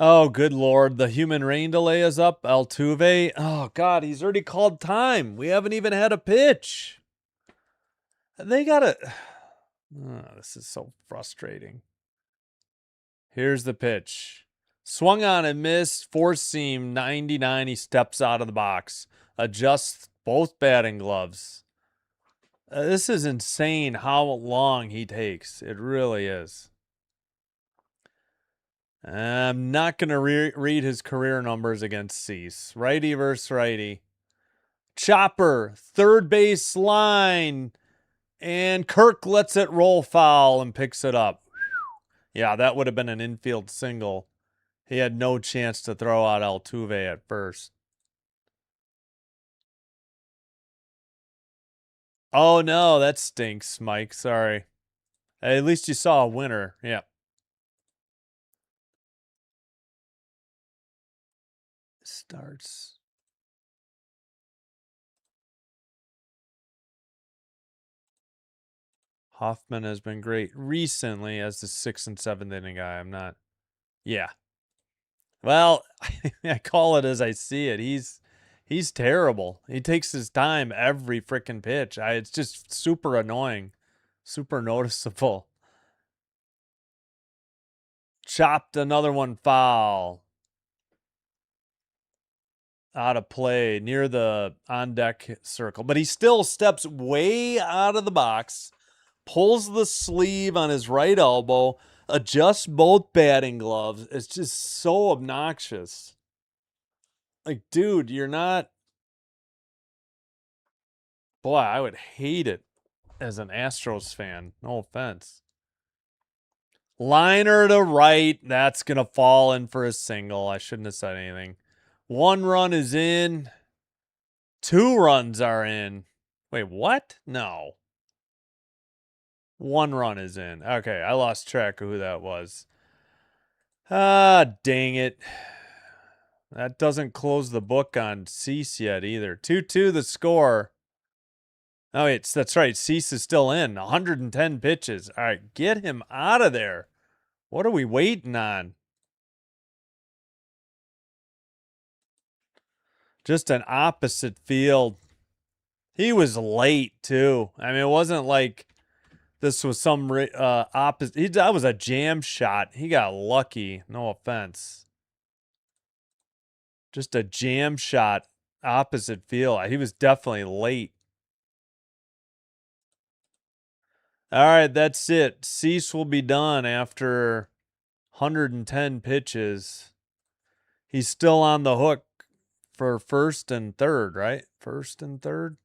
Oh, good Lord. The human rain delay is up. Altuve. Oh, God. He's already called time. We haven't even had a pitch. They got to... Oh, this is so frustrating. Here's the pitch. Swung on and missed. Four seam 99. He steps out of the box. Adjusts both batting gloves. This is insane how long he takes. It really is. I'm not going to read his career numbers against Cease. Righty versus righty. Chopper, third base line. And Kirk lets it roll foul and picks it up. Yeah, that would have been an infield single. He had no chance to throw out Altuve at first. Oh, no, that stinks, Mike. Sorry. At least you saw a winner. Yeah. Starts. Hoffman has been great recently as the 6th and 7th inning guy. I'm not. Yeah. Well, I call it as I see it. He's terrible. He takes his time every freaking pitch. It's just super annoying. Super noticeable. Chopped another one foul. Out of play near the on deck circle. But he still steps way out of the box, pulls the sleeve on his right elbow, adjusts both batting gloves. It's just so obnoxious. Like, dude, you're not... Boy, I would hate it as an Astros fan. No offense. Liner to right. That's going to fall in for a single. I shouldn't have said anything. 1 run is in. 2 runs are in. Wait, what? No. 1 run is in. Okay, I lost track of who that was. Ah, dang it. That doesn't close the book on Cease yet either. 2-2 the score. Oh, that's right. Cease is still in. 110 pitches. All right, get him out of there. What are we waiting on? Just an opposite field. He was late, too. I mean, it wasn't like this was some opposite. That was a jam shot. He got lucky. No offense. Just a jam shot opposite field. He was definitely late. All right, that's it. Cease will be done after 110 pitches. He's still on the hook for first and third, right? First and third?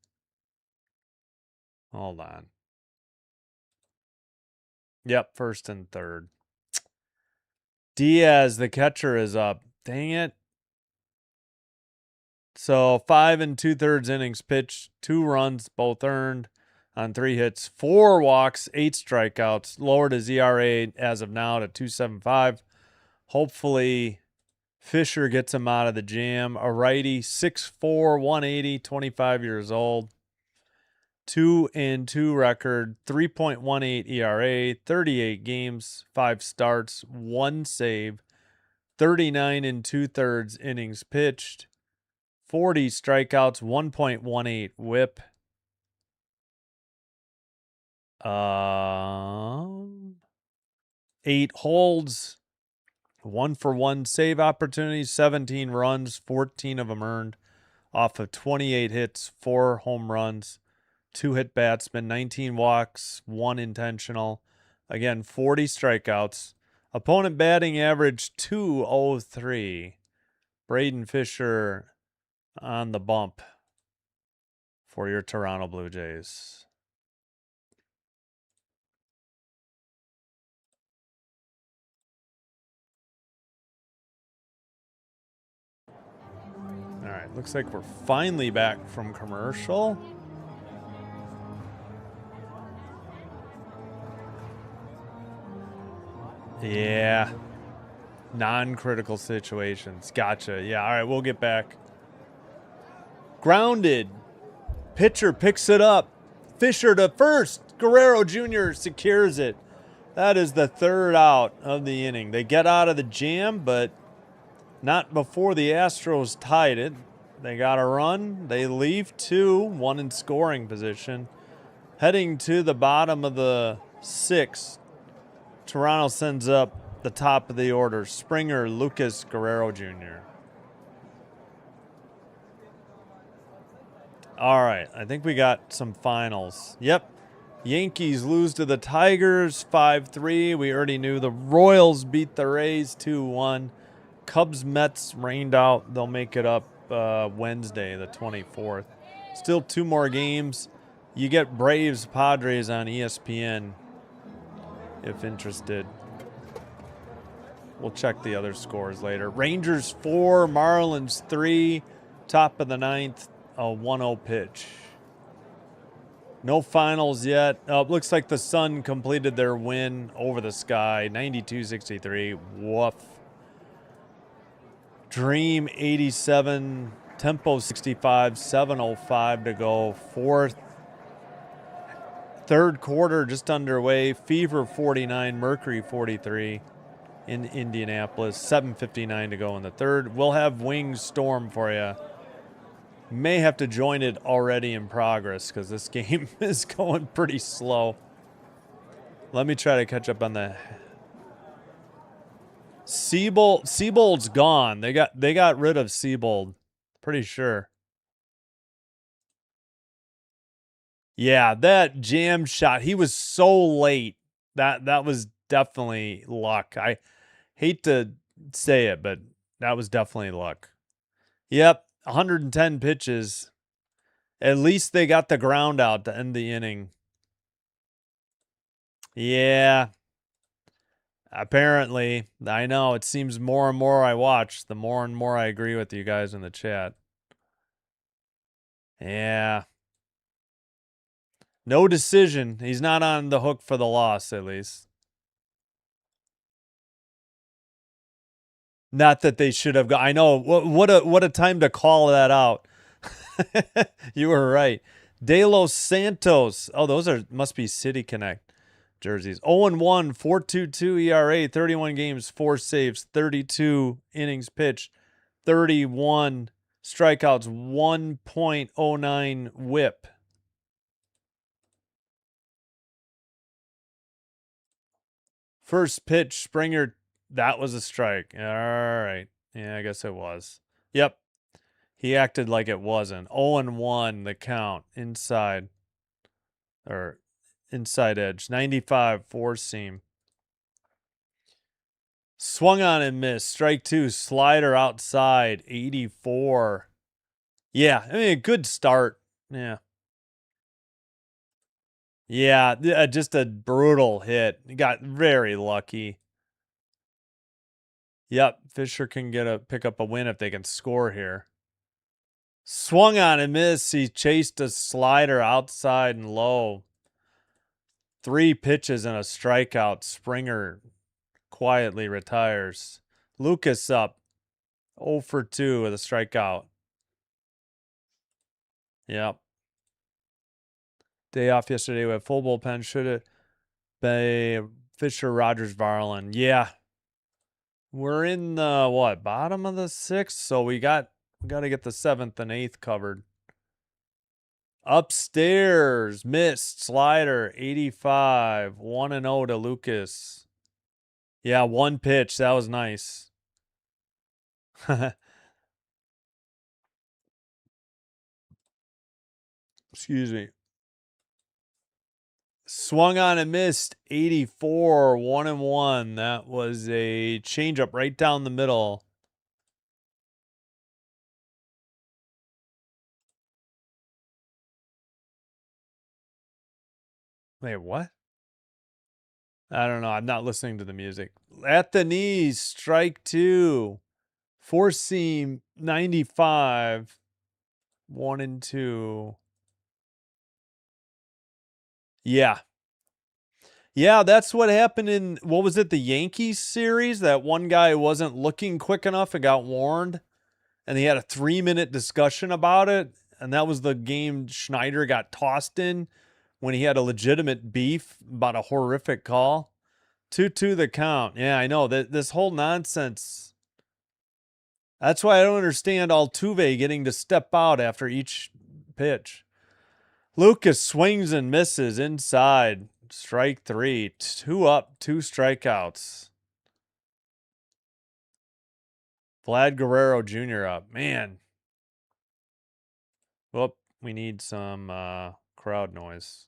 Hold on. Yep, first and third. Diaz, the catcher, is up. Dang it. So 5 2/3 innings pitched, 2 runs, both earned on 3 hits, 4 walks, 8 strikeouts. Lowered his ERA as of now to 2.75. Hopefully Fisher gets him out of the jam. A righty, 6'4", 180, 25 years old. 2-2 record, 3.18 ERA, 38 games, 5 starts, 1 save, 39 2/3 innings pitched, 40 strikeouts, 1.18 whip. 8 holds, 1-for-1 save opportunities, 17 runs, 14 of them earned off of 28 hits, 4 home runs, 2 hit batsmen, 19 walks, 1 intentional. Again, 40 strikeouts. Opponent batting average 203. Braden Fisher on the bump for your Toronto Blue Jays. All right, looks like we're finally back from commercial. Yeah. Non-critical situations. Gotcha. Yeah, all right, we'll get back. Grounded. Pitcher picks it up. Fisher to first. Guerrero Jr. secures it. That is the 3rd out of the inning. They get out of the jam, but Not before the Astros tied it. They got a run. They leave 2, 1 in scoring position. Heading to the bottom of the 6th, Toronto sends up the top of the order. Springer, Lucas, Guerrero Jr. All right, I think we got some finals. Yep. Yankees lose to the Tigers 5-3. We already knew the Royals beat the Rays 2-1. Cubs, Mets rained out. They'll make it up Wednesday, the 24th. Still 2 more games. You get Braves, Padres on ESPN if interested. We'll check the other scores later. Rangers 4, Marlins 3, top of the 9th, a 1-0 pitch. No finals yet. Looks like the Sun completed their win over the Sky, 92-63. Woof. Dream 87, Tempo 65, 7:05 to go. 4th. 3rd quarter just underway. Fever 49, Mercury 43 in Indianapolis. 7:59 to go in the 3rd. We'll have Wings Storm for you. May have to join it already in progress because this game is going pretty slow. Let me try to catch up on the Seabold's gone. They got rid of Seabold. Pretty sure. Yeah, that jam shot. He was so late. That was definitely luck. I hate to say it, but that was definitely luck. Yep, 110 pitches. At least they got the ground out to end the inning. Yeah. Apparently. I know. It seems more and more I watch, the more and more I agree with you guys in the chat. Yeah. No decision. He's not on the hook for the loss, at least. Not that they should have I know. What a time to call that out. You were right. De Los Santos. Oh, those must be City Connect jerseys. 0-1, 4.22 ERA, 31 games, 4 saves, 32 innings pitched, 31 strikeouts, 1.09 whip. First pitch, Springer, that was a strike. All right. Yeah, I guess it was. Yep. He acted like it wasn't. 0-1 the count inside edge. 95 four seam. Swung on and missed. Strike 2, slider outside. 84. Yeah, I mean a good start. Yeah. Yeah, just a brutal hit. He got very lucky. Yep, Fisher can pick up a win if they can score here. Swung on and missed. He chased a slider outside and low. 3 pitches and a strikeout. Springer quietly retires. Lucas up 0 for 2 with a strikeout. Yep. Day off yesterday with full bullpen. Should have been Fisher, Rogers, Varland. Yeah. We're in the bottom of the 6th, so we got to get the 7th and 8th covered. Upstairs, missed, slider, 85, 1-0 to Lucas. Yeah, 1 pitch, that was nice. Excuse me. Swung on and missed, 84, 1-1. That was a changeup right down the middle. Wait, what? I don't know. I'm not listening to the music. At the knees, strike 2. Four seam, 95. 1-2. Yeah. Yeah, that's what happened in, what was it, the Yankees series? That one guy wasn't looking quick enough and got warned. And they had a 3-minute discussion about it. And that was the game Schneider got tossed in when he had a legitimate beef about a horrific call. 2-2 the count. Yeah, I know. This whole nonsense. That's why I don't understand Altuve getting to step out after each pitch. Lucas swings and misses inside. Strike 3. 2 up, 2 strikeouts. Vlad Guerrero Jr. up. Man. Whoop. We need some crowd noise.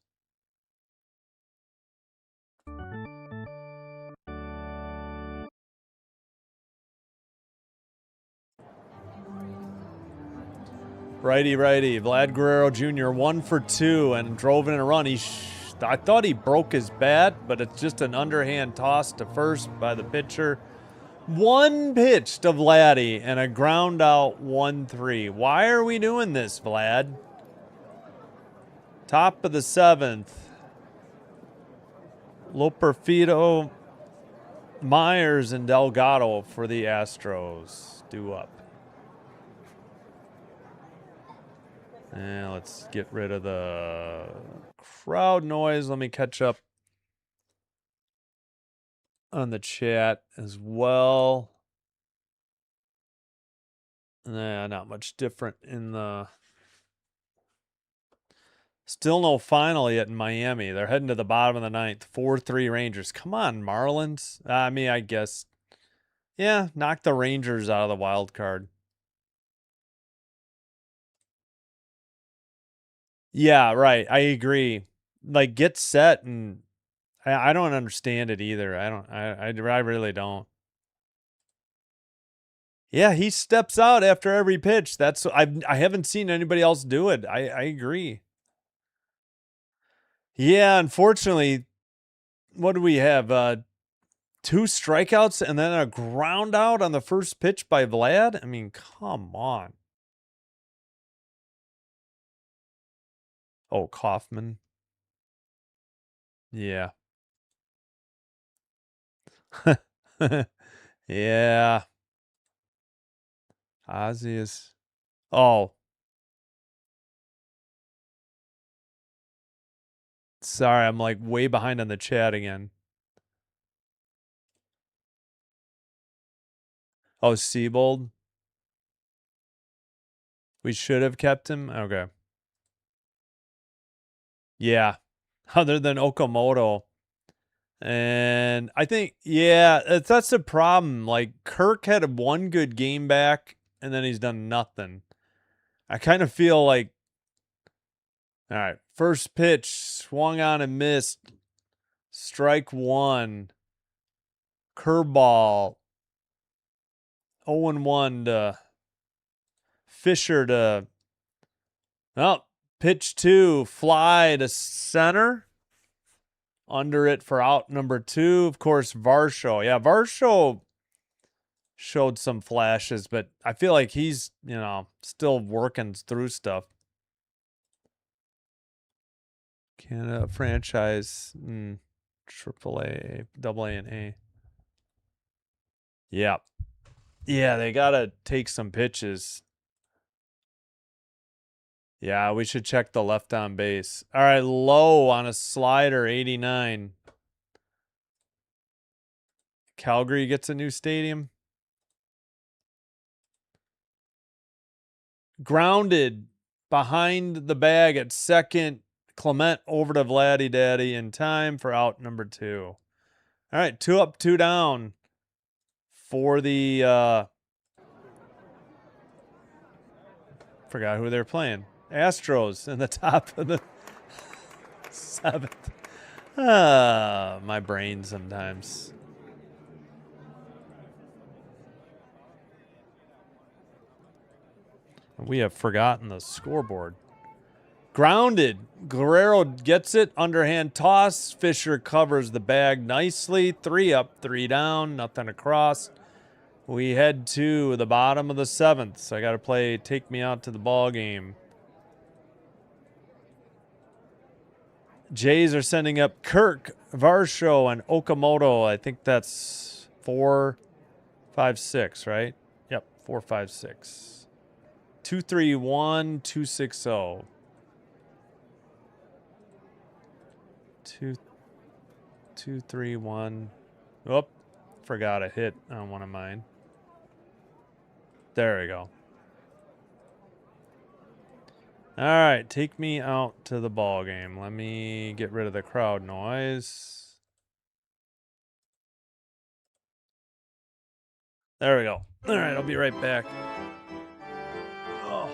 Righty. Vlad Guerrero Jr. 1 for 2 and drove in a run. I thought he broke his bat, but it's just an underhand toss to first by the pitcher. One pitch to Vladdy and a ground out 1-3. Why are we doing this, Vlad? Top of the 7th. Loperfido, Myers, and Delgado for the Astros. Due up. And let's get rid of the crowd noise. Let me catch up on the chat as well. Nah, not much different in the... Still no final yet in Miami. They're heading to the bottom of the 9th. 4-3 Rangers. Come on, Marlins. I mean, I guess. Yeah, knock the Rangers out of the wild card. Yeah, right. I agree. Like, get set, and I don't understand it either. I really don't. Yeah, he steps out after every pitch. I haven't seen anybody else do it. I agree. Yeah, unfortunately, what do we have? 2 strikeouts and then a ground out on the first pitch by Vlad? I mean, come on. Oh, Kaufman. Yeah. Yeah. Ozzy is... Oh. Sorry, I'm like way behind on the chat again. Oh, Siebold. We should have kept him? Okay. Yeah. Other than Okamoto. And I think, yeah, that's the problem. Like, Kirk had 1 good game back, and then he's done nothing. I kind of feel like, all right, first pitch, swung on and missed. Strike 1. Curveball. 0-1 to Fisher to, oh, pitch 2, fly to center. Under it for out number 2. Of course, Varsho. Yeah, Varsho showed some flashes, but I feel like he's, still working through stuff. Canada franchise, AAA, AA, and A. Yeah. Yeah, they got to take some pitches. Yeah, we should check the left on base. All right, Low on a slider, 89. Calgary gets a new stadium. Grounded behind the bag at second. Clement over to Vladdy Daddy in time for out number 2. All right, 2 up, 2 down for the forgot who they're playing. Astros in the top of the 7th. My brain sometimes. We have forgotten the scoreboard. Grounded. Guerrero gets it. Underhand toss. Fisher covers the bag nicely. 3 up, 3 down. Nothing across. We head to the bottom of the 7th. So I got to play Take Me Out to the Ball Game. Jays are sending up Kirk, Varsho, and Okamoto. I think that's 4, 5, 6, right? Yep, 4, 5, 6. 2-3-1, 2-6-0. 2-3-1. Oh, forgot a hit on one of mine. There we go. All right, take me out to the ball game. Let me get rid of the crowd noise. There we go. All right, I'll be right back. Oh.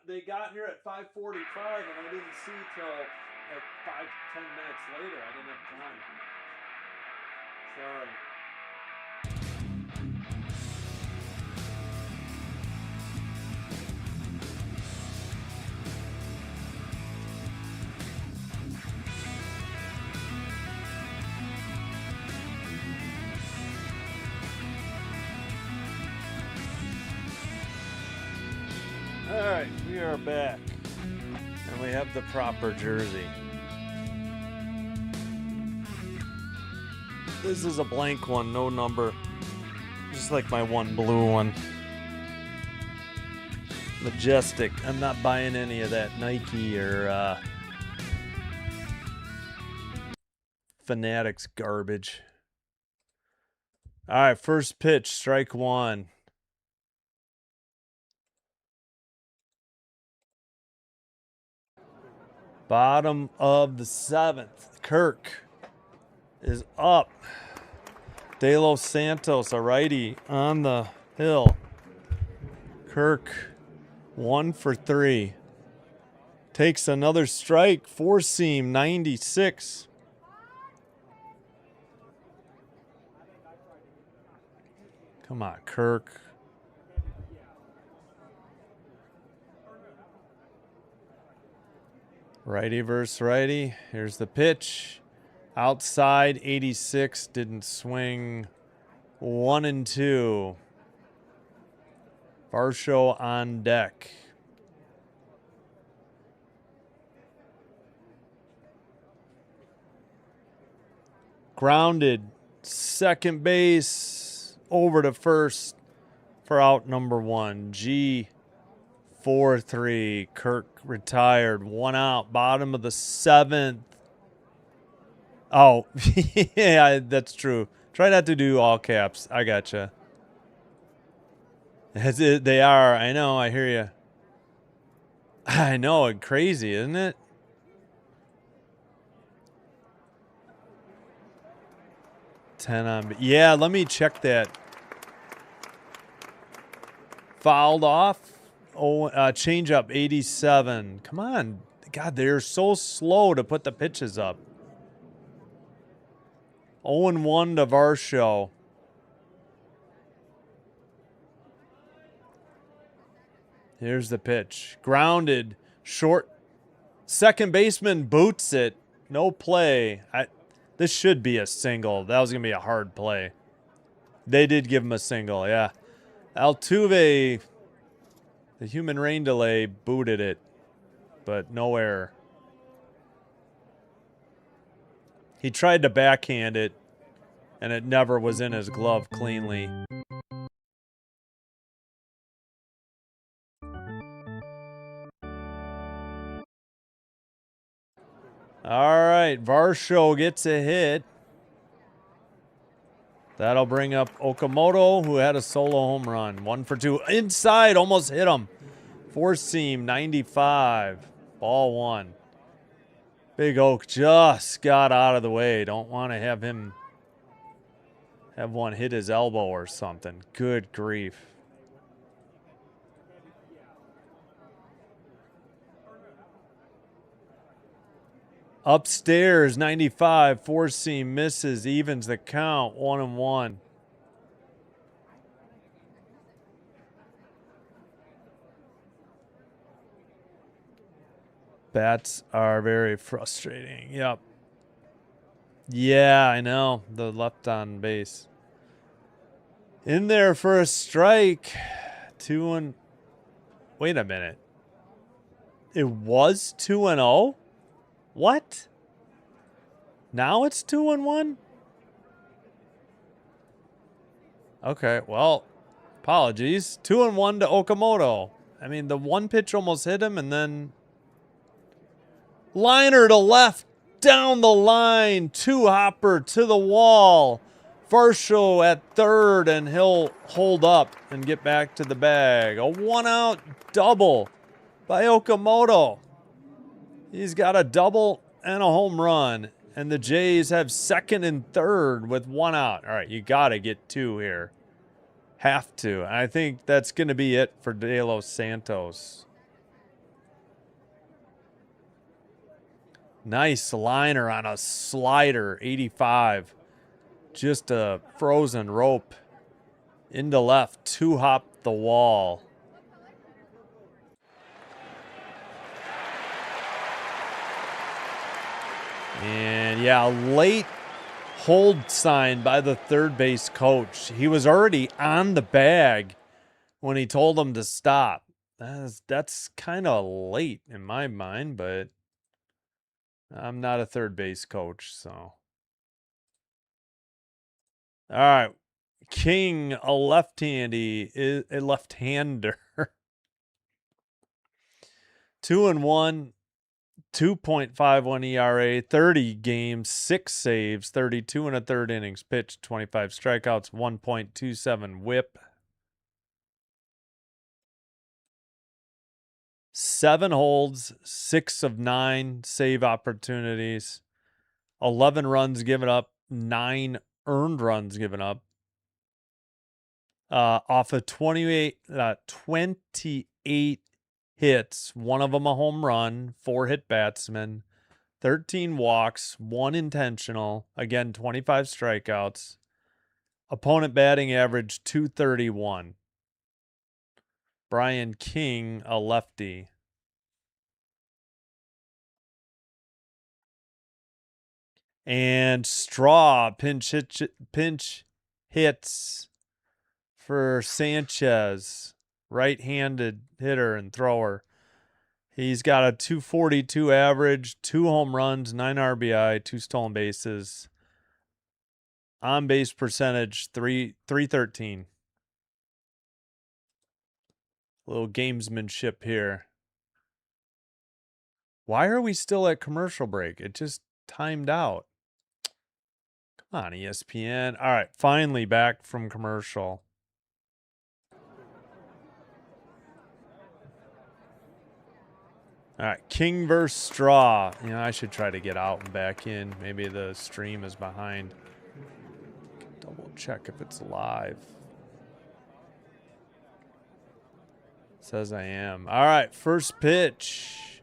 They got here at 5:45 and I didn't see till like 5-10 minutes later. I didn't have time. Sorry. All right, we are back, and we have the proper jersey. This is a blank one, no number, just like my one blue one. Majestic. I'm not buying any of that Nike or Fanatics garbage. All right, first pitch, strike one. Bottom of the seventh. Kirk is up. De Los Santos, a righty, on the hill. Kirk, 1 for 3. Takes another strike. Four seam, 96. Come on, Kirk. Righty versus righty. Here's the pitch. Outside, 86. Didn't swing. 1-2. Varsho on deck. Grounded. Second base. Over to first for out number 1. G. 4-3. Kirk retired. 1 out. Bottom of the 7th. Oh, yeah, that's true. Try not to do all caps. I gotcha. They are. I know. I hear you. I know. Crazy, isn't it? Ten on. Yeah, let me check that. Fouled off. Oh, change up 87. Come on. God, they're so slow to put the pitches up. 0-1 to Varsho. Here's the pitch. Grounded. Short. Second baseman boots it. No play. This should be a single. That was going to be a hard play. They did give him a single, yeah. Altuve, the human rain delay, booted it, but no error. He tried to backhand it, and it never was in his glove cleanly. All right, Varsho gets a hit. That'll bring up Okamoto, who had a solo home run. 1 for 2. Inside, almost hit him. Four seam, 95. Ball 1. Big Oak just got out of the way. Don't want to have him have one hit his elbow or something. Good grief. Upstairs, 95. Four seam misses, evens the count. 1-1. Bats are very frustrating. Yep. Yeah, I know. The left on base. In there for a strike. 2-1. Wait a minute. It was 2-0? What? Now it's 2-1? Okay, well, apologies. 2-1 to Okamoto. I mean, the one pitch almost hit him, and then liner to left, down the line, two-hopper to the wall. Varsho at third, and he'll hold up and get back to the bag. A one-out double by Okamoto. He's got a double and a home run, and the Jays have second and third with one out. All right, you got to get two here. Have to. I think that's going to be it for De Los Santos. Nice liner on a slider, 85. Just a frozen rope into left, two-hop the wall. And yeah, late hold sign by the third base coach. He was already on the bag when he told him to stop. That's kind of late in my mind, but I'm not a third base coach, so. All right. King, a left-hander. 2-1, 2.51 ERA, 30 games, 6 saves, 32 and a third innings pitched, 25 strikeouts, 1.27 whip. 7 holds, 6 of 9 save opportunities, 11 runs given up, 9 earned runs given up. Off of 28 hits, one of them a home run, 4 hit batsmen, 13 walks, 1 intentional, again 25 strikeouts. Opponent batting average 231. Brian King, a lefty. And Straw pinch hits for Sanchez, right-handed hitter and thrower. He's got a 242 average, 2 home runs, 9 RBI, 2 stolen bases. On base percentage 313. Little gamesmanship here. Why are we still at commercial break? It just timed out. Come on, ESPN. All right, finally back from commercial. All right, King versus Straw. You know, I should try to get out and back in. Maybe the stream is behind. Double check if it's live. Says I am. All right, first pitch.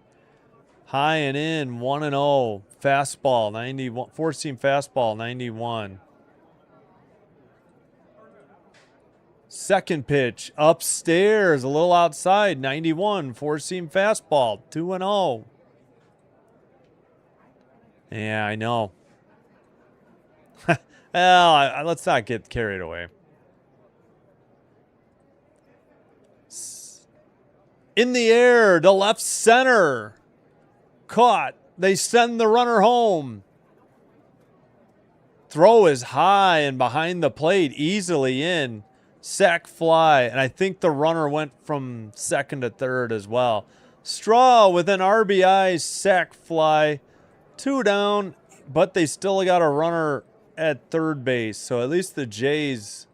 High and in, 1-0. Fastball, 91. Four-seam fastball, 91. Second pitch, upstairs, a little outside, 91. Four-seam fastball, 2-0. Yeah, I know. Well, let's not get carried away. In the air to left center. Caught. They send the runner home. Throw is high and behind the plate, easily in. Sac fly, and I think the runner went from second to third as well. Straw with an RBI sac fly. 2 down, but they still got a runner at third base. So at least the Jays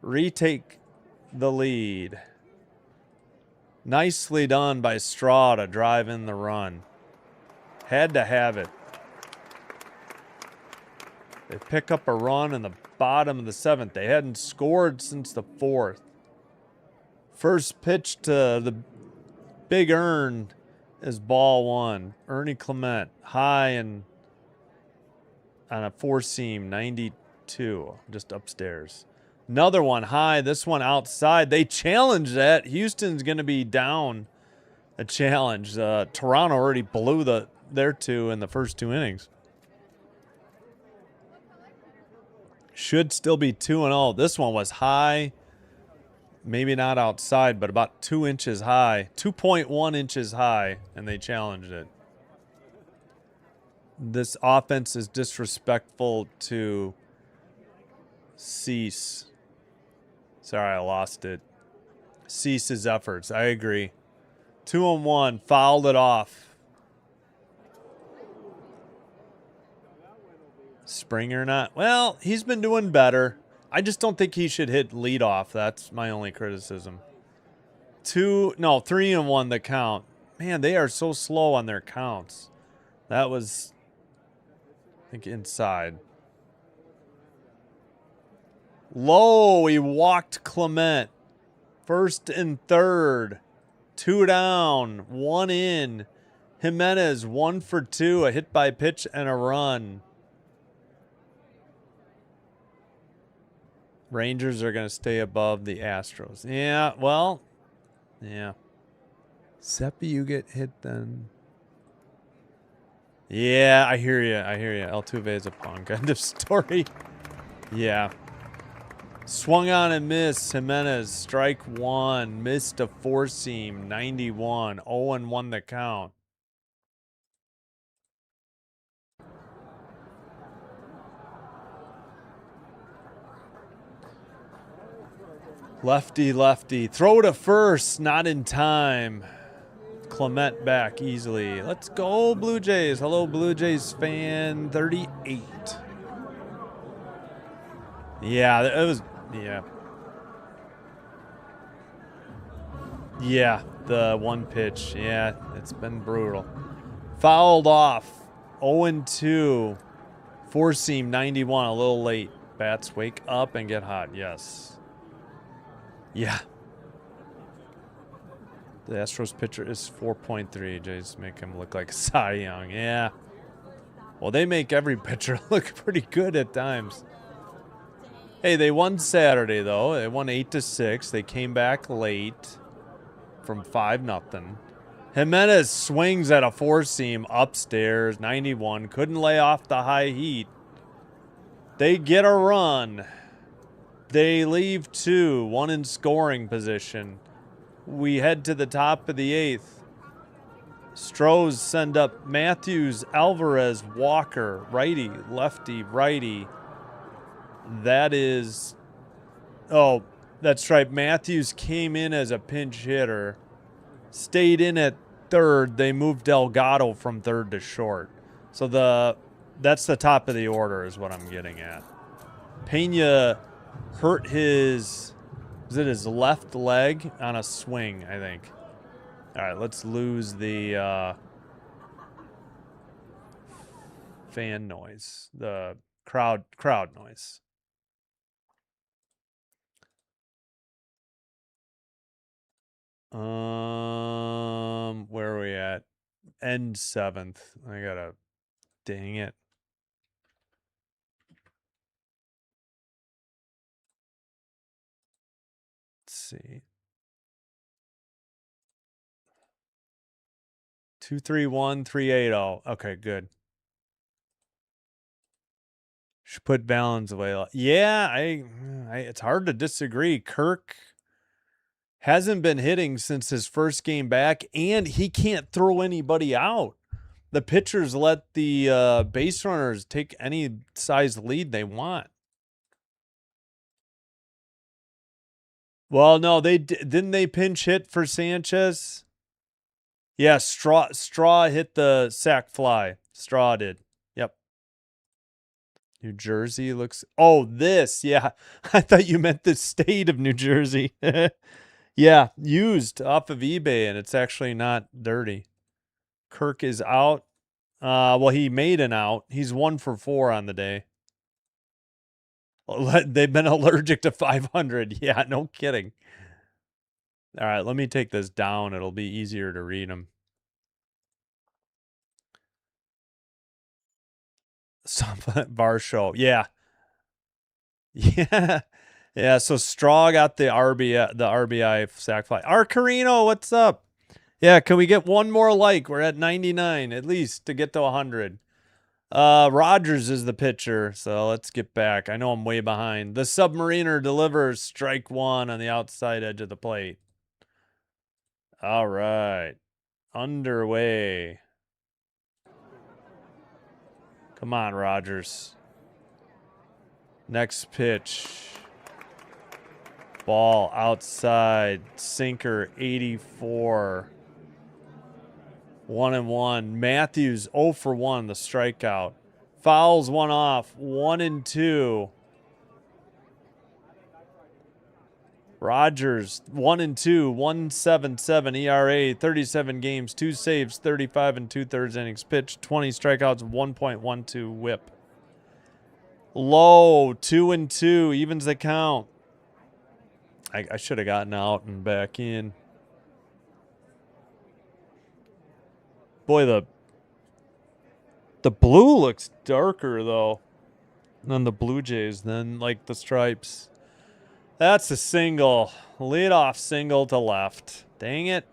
retake the lead. Nicely done by Straw to drive in the run. Had to have it. They pick up a run in the bottom of the 7th. They hadn't scored since the 4th. First pitch to the Big Earn is ball 1. Ernie Clement, high and on a 4-seam, 92, just upstairs. Another one high, this one outside. They challenge that. Houston's going to be down a challenge. Toronto already blew their 2 in the first 2 innings. Should still be 2-0. This one was high. Maybe not outside, but about 2 inches high. 2.1 inches high, and they challenged it. This offense is disrespectful to Cease. Sorry, I lost it. Cease's efforts. I agree. 2-1. Fouled it off. Springer not. Well, he's been doing better. I just don't think he should hit leadoff. That's my only criticism. 3-1 the count. Man, they are so slow on their counts. That was, I think, inside. Low. He walked Clement. First and third. 2 down. 1 in. Jimenez 1 for 2. A hit by pitch and a run. Rangers are going to stay above the Astros. Yeah, well, yeah. Seppi, you get hit then. Yeah, I hear you. I hear you. Altuve is a punk. End of story. Yeah. Swung on and missed. Jimenez, strike 1. Missed a 4-seam. 91. 0-1 the count. Lefty, lefty. Throw to first. Not in time. Clement back easily. Let's go, Blue Jays. Hello, Blue Jays fan 38. Yeah, it was... Yeah. Yeah, the one pitch. Yeah, it's been brutal. Fouled off. 0-2. 4-seam 91. A little late. Bats wake up and get hot. Yes. Yeah. The Astros pitcher is 4.3. Jays make him look like Cy Young. Yeah. Well, they make every pitcher look pretty good at times. Hey, they won Saturday, though. They won 8-6. They came back late from 5-0. Jimenez swings at a 4-seam upstairs. 91. Couldn't lay off the high heat. They get a run. They leave 2. 1 in scoring position. We head to the top of the 8th. Stros send up Matthews, Alvarez, Walker, righty, lefty, righty. That is... Oh, that's right. Matthews came in as a pinch hitter. Stayed in at third. They moved Delgado from third to short. So that's the top of the order is what I'm getting at. Pena hurt his... Was it his left leg on a swing, I think. All right, let's lose the fan noise, the crowd noise. Where are we at? End 7th. I gotta, dang it. Let's see. 2-3-1-3-8-0. Okay, good. Should put Valens away. Yeah, it's hard to disagree. Kirk hasn't been hitting since his first game back, and he can't throw anybody out. The pitchers let the base runners take any size lead they want. Well, no, didn't they pinch hit for Sanchez? Yeah, Straw hit the sac fly. Straw did. Yep. New Jersey looks... Oh, this. Yeah. I thought you meant the state of New Jersey. Yeah, used off of eBay, and it's actually not dirty. Kirk is out. Well, he made an out. He's 1 for 4 on the day. They've been allergic to 500. Yeah, no kidding. All right, let me take this down. It'll be easier to read them. Bar show. Yeah. Yeah. Yeah, so Straw got the RBI sac fly. Arcarino, what's up? Yeah, can we get one more like? We're at 99 at least to get to 100. Rogers is the pitcher, so let's get back. I know I'm way behind. The Submariner delivers strike one on the outside edge of the plate. All right. Underway. Come on, Rogers. Next pitch. Ball outside. Sinker 84. 1-1. Matthews 0 for 1, the strikeout. Fouls one off. 1-2. Rogers 1-2. 1.77 ERA. 37 games, 2 saves, 35 2/3 innings pitched, 20 strikeouts, 1.12 WHIP. Low 2-2 evens the count. I should have gotten out and back in. Boy, the blue looks darker though than the Blue Jays, than like the stripes. That's a single. Leadoff single to left. Dang it.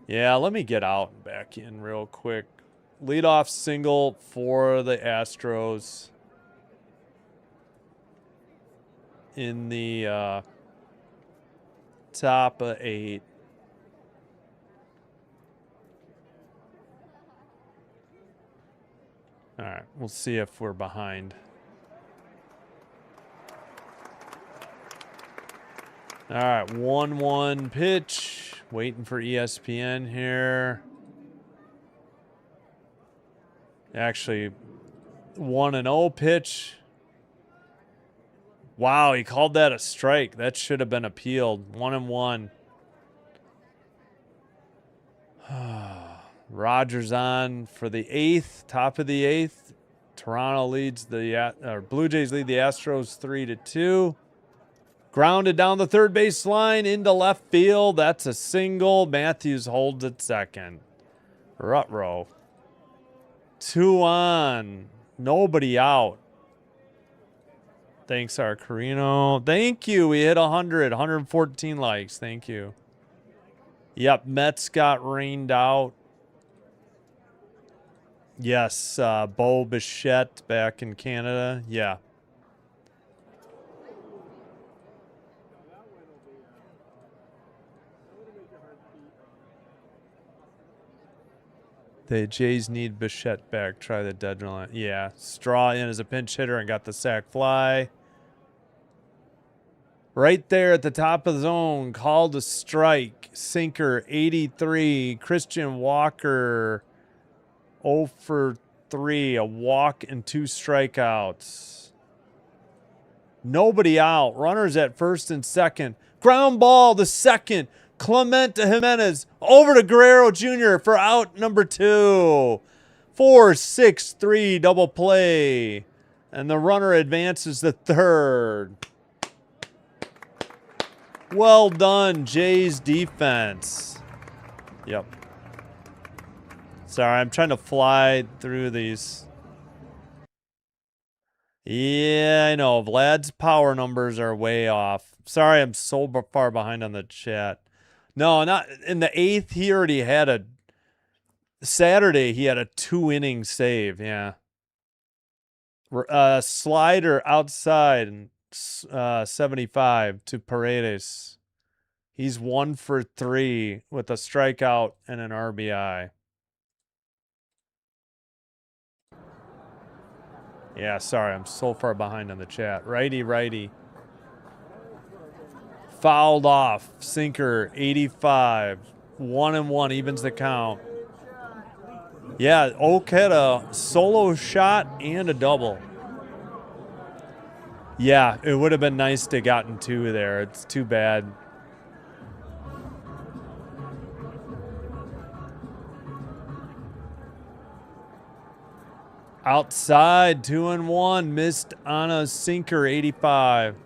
Yeah, let me get out and back in real quick. Leadoff single for the Astros in the top of 8. All right, we'll see if we're behind. All right, 1-1 pitch. Waiting for ESPN here. Actually, 1-0 pitch. Wow, he called that a strike. That should have been appealed. 1-1. Rogers on for the 8th, top of the 8th. Toronto leads Blue Jays lead the Astros 3-2. Grounded down the third base line into left field. That's a single. Matthews holds at second. Rutrow. 2 on. Nobody out. Thanks, Arcarino. Thank you. We hit 100. 114 likes. Thank you. Yep, Mets got rained out. Yes, Bo Bichette back in Canada. Yeah. The Jays need Bichette back. Try the deadline. Yeah. Straw in as a pinch hitter and got the sac fly. Right there at the top of the zone. Called a strike. Sinker 83. Christian Walker 0 for 3. A walk and 2 strikeouts. Nobody out. Runners at first and second. Ground ball to second. Clemente Jimenez over to Guerrero Jr. for out number 2. 4-6-3 double play. And the runner advances to third. Well done, Jays defense. Yep. Sorry, I'm trying to fly through these. Yeah, I know. Vlad's power numbers are way off. Sorry, I'm so far behind on the chat. No, not in the 8th. He already had Saturday, he had a 2-inning save. Yeah. Slider outside and 75 to Paredes. He's 1 for 3 with a strikeout and an RBI. Yeah, sorry, I'm so far behind on the chat. Righty. Fouled off. Sinker 85. 1-1 evens the count. Yeah, Oak had a solo shot and a double. Yeah, it would have been nice to gotten 2 there. It's too bad. Outside, 2-1. Missed on a sinker, 85.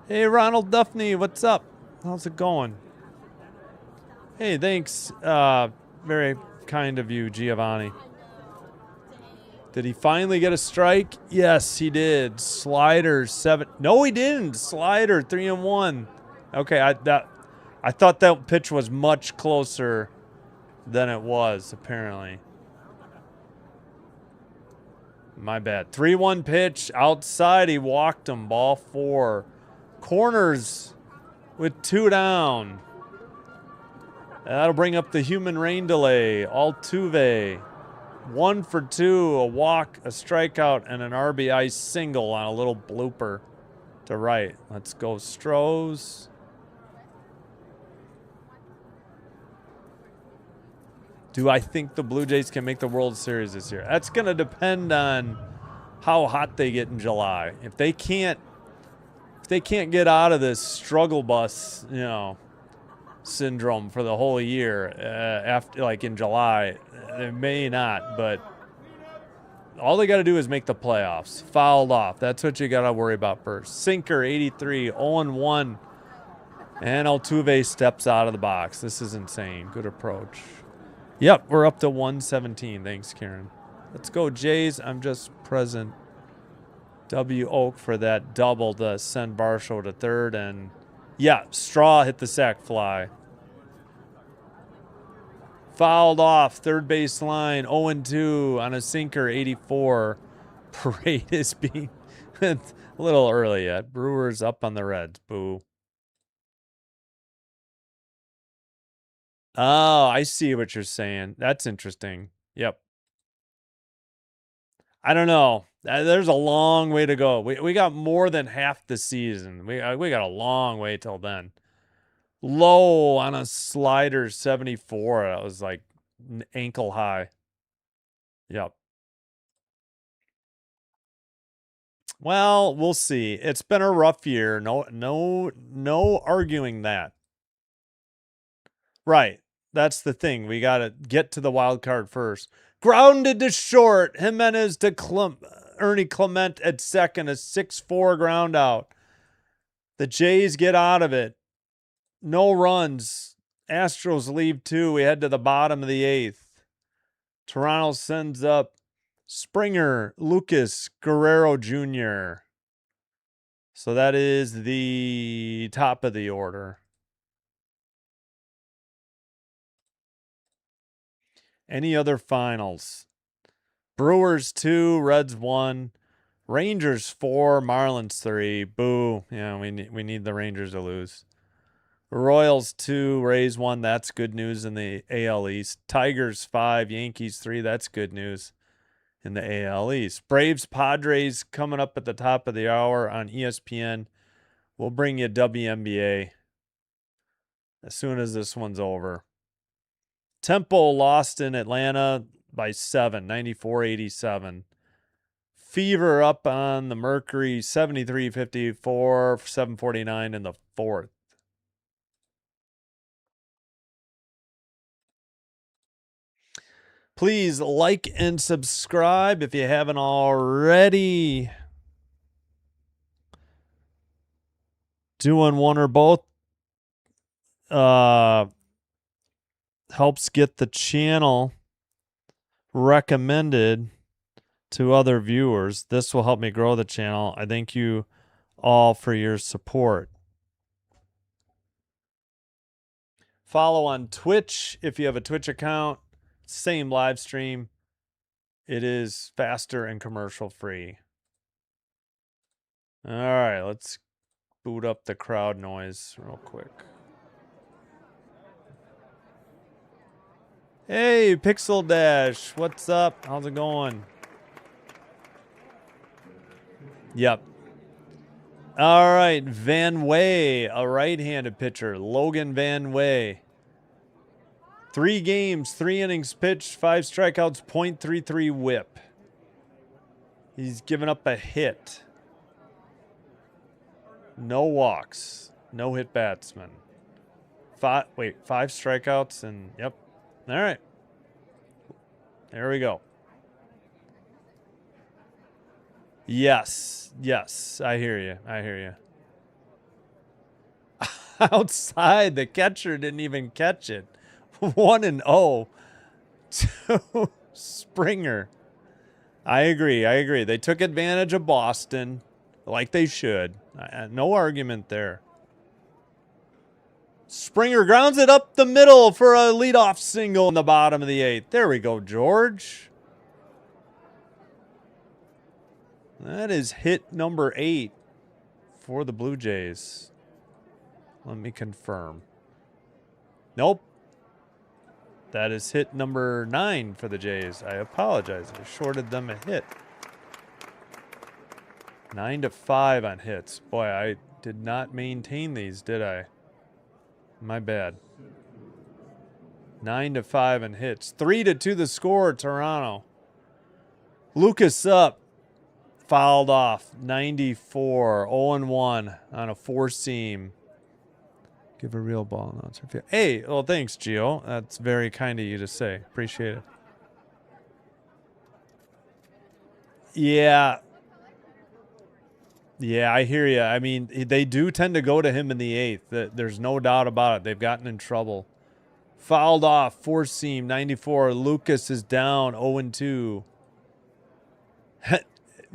Hey, Ronald Duffney, what's up? How's it going? Hey, thanks. Very kind of you, Giovanni. Did he finally get a strike? Yes, he did. Slider 7. No, he didn't. Slider 3-1. Okay, I thought that pitch was much closer than it was, apparently. My bad. 3-1 pitch. Outside, he walked him. Ball 4. Corners with 2 down. That'll bring up the human rain delay. Altuve. 1 for 2. A walk, a strikeout, and an RBI single on a little blooper to right. Let's go Stros. Do I think the Blue Jays can make the World Series this year? That's going to depend on how hot they get in July. If they can't get out of this struggle bus, you know, syndrome for the whole year after, like, in July, they may not, but all they got to do is make the playoffs. Fouled off. That's what you got to worry about first. Sinker 83, 0-1. And Altuve steps out of the box. This is insane. Good approach. Yep, we're up to 117. Thanks, Karen. Let's go, Jays. I'm just present. W. Oak for that double to send Barshow to third. And, yeah, Straw hit the sac fly. Fouled off. Third base line. 0-2 on a sinker. 84. Parade is being a little early yet. Brewers up on the Reds. Boo. Oh, I see what you're saying. That's interesting. Yep. I don't know. There's a long way to go. We got more than half the season. We got a long way till then. Low on a slider 74. That was like ankle high. Yep. Well, we'll see. It's been a rough year. No arguing that. Right. That's the thing. We got to get to the wild card first. Grounded to short. Jimenez to Ernie Clement at second. A 6-4 ground out. The Jays get out of it. No runs. Astros leave 2. We head to the bottom of the 8th. Toronto sends up Springer, Lucas, Guerrero Jr. So that is the top of the order. Any other finals? Brewers 2, Reds 1, Rangers 4, Marlins 3. Boo. Yeah, we need the Rangers to lose. Royals 2, Rays 1. That's good news in the AL East. Tigers 5, Yankees 3. That's good news in the AL East. Braves, Padres coming up at the top of the hour on ESPN. We'll bring you WNBA as soon as this one's over. Temple lost in Atlanta by 7, 94-87. Fever up on the Mercury, 73-54, 7:49 in the 4th. Please like and subscribe if you haven't already. Doing one or both helps get the channel recommended to other viewers. This will help me grow the channel. I thank you all for your support. Follow on Twitch if you have a Twitch account. Same live stream. It is faster and commercial free. All right, let's boot up the crowd noise real quick. Hey, Pixel Dash, what's up? How's it going? Yep. All right, Van Way, a right-handed pitcher. Logan Van Way. 3 games, 3 innings pitched, 5 strikeouts, .33 whip. He's given up a hit. No walks. No hit batsman. 5 strikeouts and yep. All right. There we go. Yes. Yes. I hear you. I hear you. Outside, the catcher didn't even catch it. 1-0 to Springer. I agree. I agree. They took advantage of Boston like they should. No argument there. Springer grounds it up the middle for a leadoff single in the bottom of the 8th. There we go, George. That is hit number 8 for the Blue Jays. Let me confirm. Nope. That is hit number 9 for the Jays. I apologize. I shorted them a hit. 9-5 on hits. Boy, I did not maintain these, did I? My bad. 9-5 in hits. 3-2 the score, Toronto. Lucas up. Fouled off. 94. 0-1 on a 4-seam. Give a real ball announcer. Hey, well, thanks, Gio. That's very kind of you to say. Appreciate it. Yeah. Yeah, I hear you. I mean, they do tend to go to him in the 8th. There's no doubt about it. They've gotten in trouble. Fouled off. 4-seam. 94. Lucas is down. 0-2.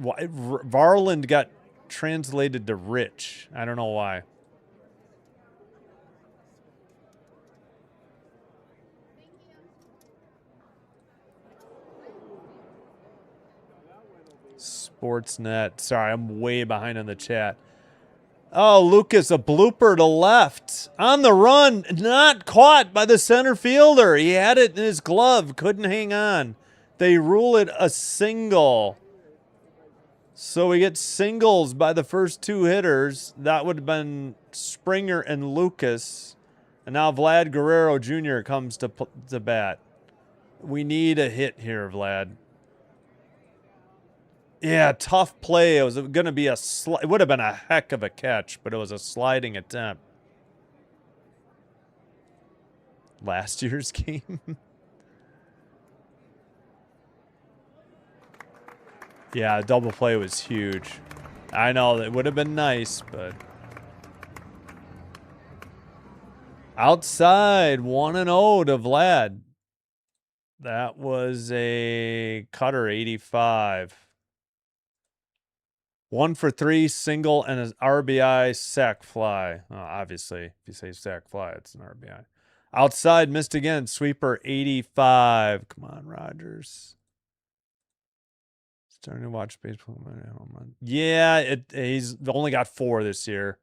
Varland got translated to Rich. I don't know why. Sportsnet. Sorry, I'm way behind on the chat. Oh, Lucas, a blooper to left. On the run. Not caught by the center fielder. He had it in his glove. Couldn't hang on. They rule it a single. So we get singles by the first 2 hitters. That would have been Springer and Lucas. And now Vlad Guerrero Jr. comes to bat. We need a hit here, Vlad. Yeah, tough play. It was going to be it would have been a heck of a catch, but it was a sliding attempt. Last year's game. Yeah, double play was huge. I know it would have been nice, but outside 1-0 to Vlad. That was a cutter 85. 1 for 3, single, and an RBI sac fly. Obviously, if you say sac fly, it's an RBI. Outside, missed again. Sweeper 85. Come on, Rogers. Starting to watch baseball. Yeah, he's only got 4 this year.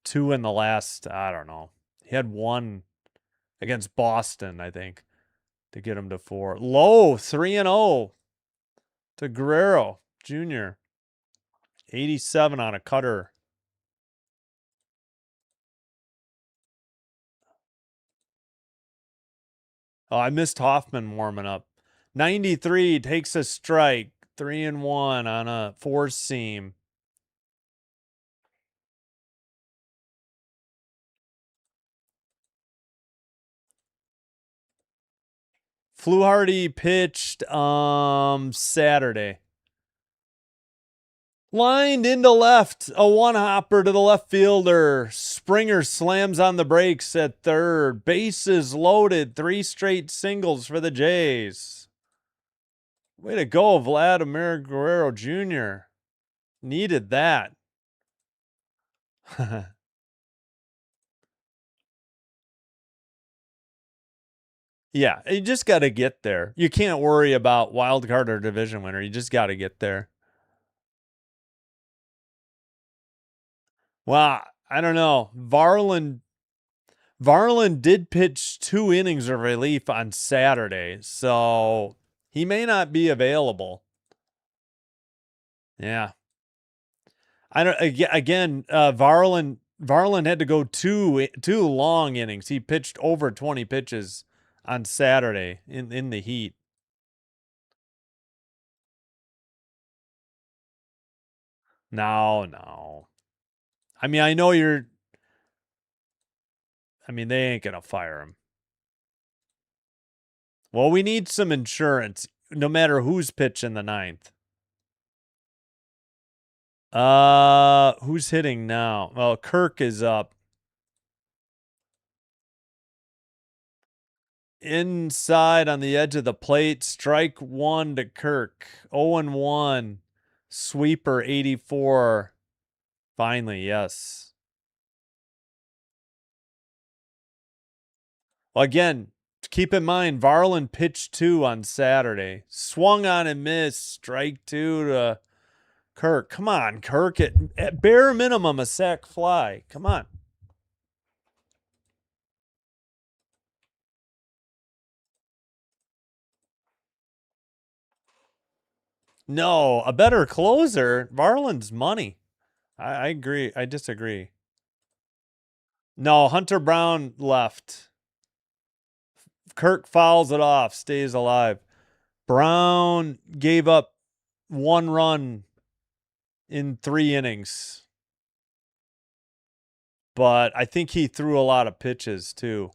2 in the last, I don't know. He had 1 against Boston, I think, to get him to 4. Low, 3-0 to Guerrero Jr. 87 on a cutter. Oh, I missed Hoffman warming up. 93 takes a strike. 3-1 on a 4-seam. Fluharty pitched Saturday. Lined into left, a one-hopper to the left fielder. Springer slams on the brakes at third. Bases loaded, 3 straight singles for the Jays. Way to go, Vladimir Guerrero Jr. Needed that. Yeah, you just got to get there. You can't worry about wild card or division winner. You just got to get there. Well, I don't know. Varland did pitch 2 innings of relief on Saturday, so he may not be available. Yeah. I don't again, Varland had to go two long innings. He pitched over 20 pitches on Saturday in the heat. No. I mean, I know they ain't going to fire him. Well, we need some insurance no matter who's pitching the 9th. Who's hitting now? Well, Kirk is up. Inside on the edge of the plate, strike 1 to Kirk. 0-1. Sweeper 84. Finally, yes. Again, keep in mind, Varland pitched 2 on Saturday. Swung on and missed. Strike 2 to Kirk. Come on, Kirk. At bare minimum, a sac fly. Come on. No, a better closer. Varland's money. I agree. I disagree. No, Hunter Brown left. Kirk fouls it off, stays alive. Brown gave up 1 run in 3 innings. But I think he threw a lot of pitches too.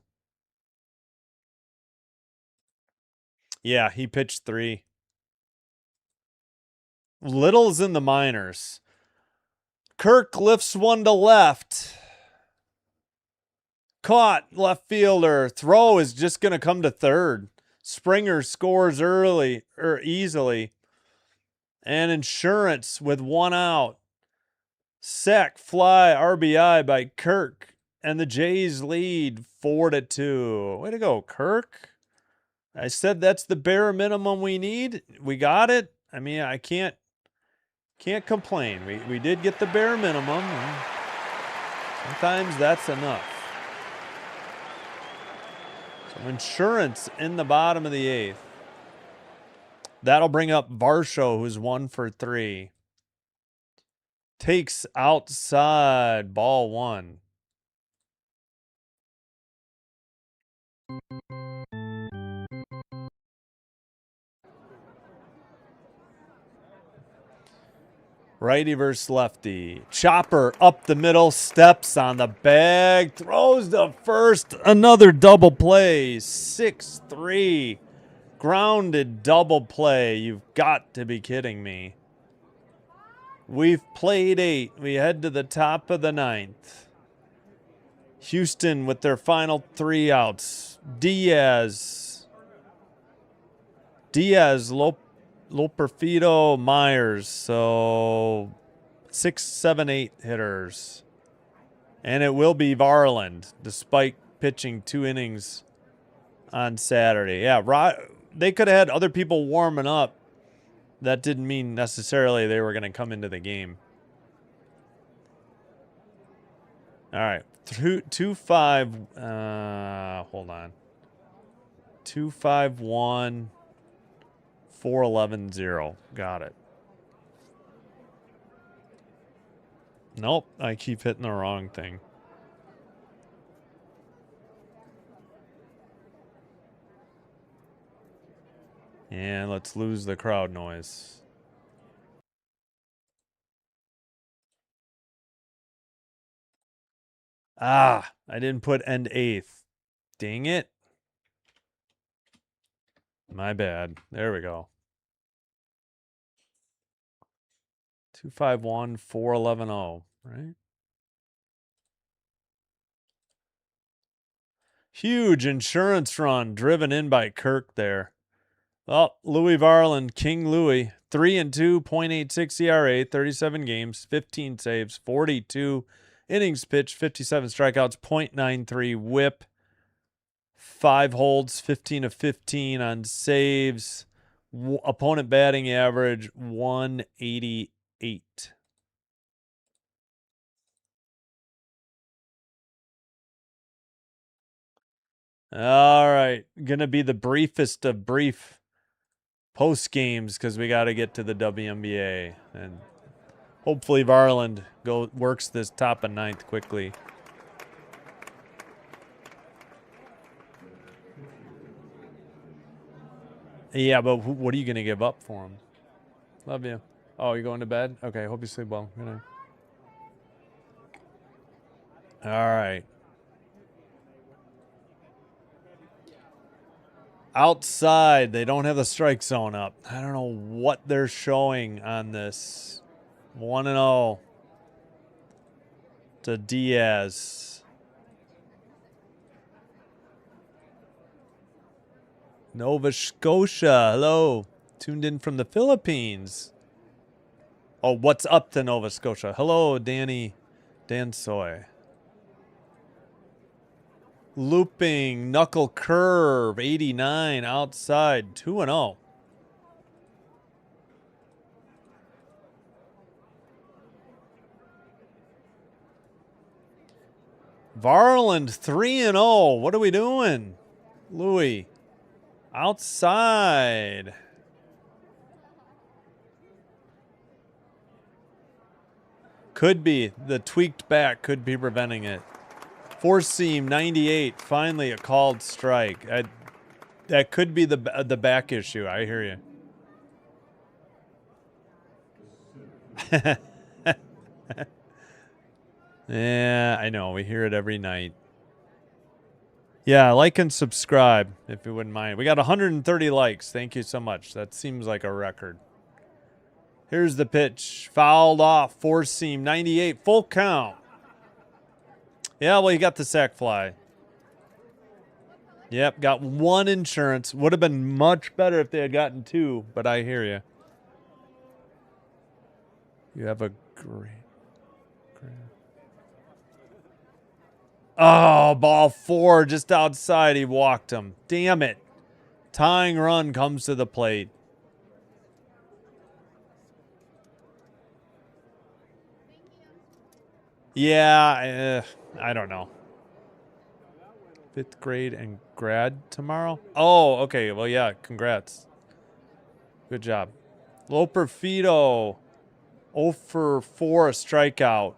Yeah, he pitched 3. Little's in the minors. Kirk lifts 1 to left. Caught left fielder. Throw is just going to come to third. Springer scores early or easily. And Insurance with 1 out. Sac fly RBI by Kirk. And the Jays lead 4-2. Way to go, Kirk. I said that's the bare minimum we need. We got it. I mean, I can't complain. We did get the bare minimum. Sometimes that's enough. So Insurance in the bottom of the 8th. That'll bring up Varsho, who's 1 for 3. Takes outside, ball 1. Righty versus lefty. Chopper up the middle, steps on the bag, throws to first. Another double play. 6-3. Grounded double play. You've got to be kidding me. We've played 8. We head to the top of the 9th. Houston with their final 3 outs. Diaz, Loperfido, Myers. So 6, 7, 8 hitters. And it will be Varland, despite pitching 2 innings on Saturday. Yeah, they could have had other people warming up. That didn't mean necessarily they were going to come into the game. All right. 2-5. Hold on. 2-5-1. 4-11-0. Got it. Nope. I keep hitting the wrong thing. And let's lose the crowd noise. Ah, I didn't put end 8th. Dang it. My bad. There we go. 2-5-1, 4-11-0, right? Huge Insurance run driven in by Kirk there. Well, Louis Varland, King Louis, 3-2, .86 ERA, 37 games, 15 saves, 42 innings pitched, 57 strikeouts, .93 whip, 5 holds, 15 of 15 on saves, opponent batting average 188. All right, gonna be the briefest of brief post games because we got to get to the WNBA, and hopefully Varland works this top of 9th quickly. Yeah, but what are you gonna give up for him? Love you. Oh, you're going to bed? Okay, hope you sleep well. Good night. All right. Outside, they don't have the strike zone up. I don't know what they're showing on this. 1-0 to Diaz. Nova Scotia, hello. Tuned in from the Philippines. Oh, what's up to Nova Scotia? Hello, Dan Soy. Looping, knuckle curve, 89 outside, 2-0. Varland, 3-0. What are we doing? Louis, outside. Could be. The tweaked back could be preventing it. Four seam, 98. Finally, a called strike. That could be the back issue. I hear you. Yeah, I know. We hear it every night. Yeah, like and subscribe if you wouldn't mind. We got 130 likes. Thank you so much. That seems like a record. Here's the pitch. Fouled off. Four seam, 98. Full count. Yeah, well, you got the sac fly. Yep, got one insurance. Would have been much better if they had gotten two, but I hear you. You have a great. Oh, ball four just outside. He walked him. Damn it. Tying run comes to the plate. Yeah, I don't know. 5th grade and grad tomorrow? Oh, okay. Well, yeah, congrats. Good job. Loper Fido. 0 for 4, a strikeout.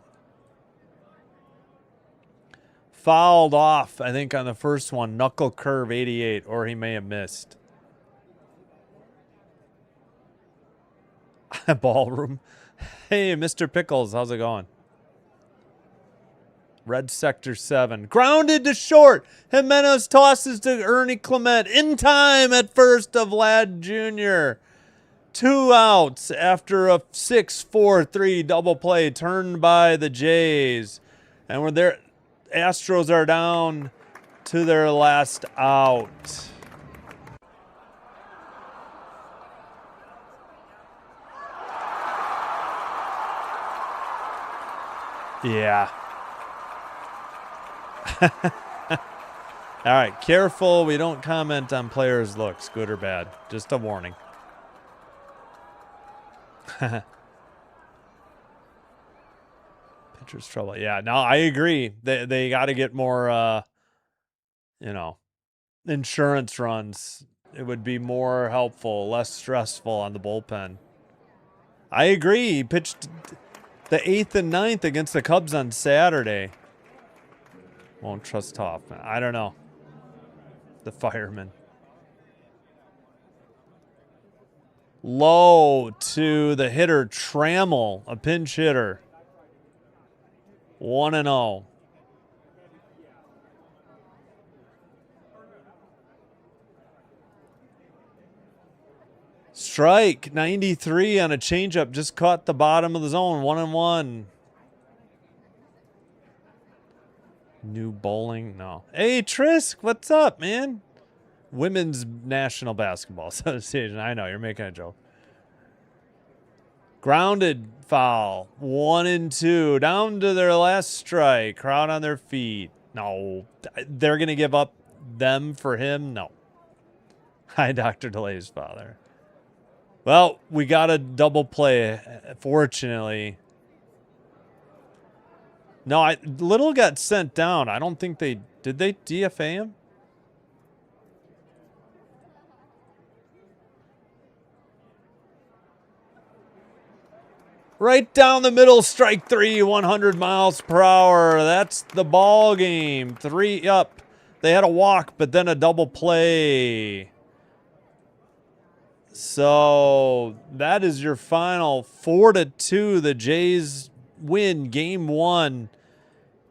Fouled off, I think, on the first one. Knuckle curve, 88, or he may have missed. Ballroom. Hey, Mr. Pickles, how's it going? Red sector 7. Grounded to short. Jimenez tosses to Ernie Clement. In time at first of Vlad Jr. 2 outs after a 6-4-3 double play turned by the Jays. And we're there. Astros are down to their last out. Yeah. All right, careful. We don't comment on players' looks, good or bad. Just a warning. Pitcher's trouble. Yeah, no, I agree. They got to get more, insurance runs. It would be more helpful, less stressful on the bullpen. I agree. He pitched the 8th and 9th against the Cubs on Saturday. Won't trust Hoffman. I don't know. The fireman. Low to the hitter, Trammell, a pinch hitter. 1-0. Strike, 93 on a changeup. Just caught the bottom of the zone. 1-1. New bowling? No. Hey, Trisk, what's up, man? Women's National Basketball Association. I know, you're making a joke. Grounded foul. 1-2. Down to their last strike. Crowd on their feet. No. They're going to give up them for him? No. Hi, Dr. DeLay's father. Well, we got a double play, fortunately. No, Little got sent down. I don't think they... Did they DFA him? Right down the middle, strike 3, 100 miles per hour. That's the ball game. 3 up. They had a walk, but then a double play. So that is your final 4-2. The Jays win game 1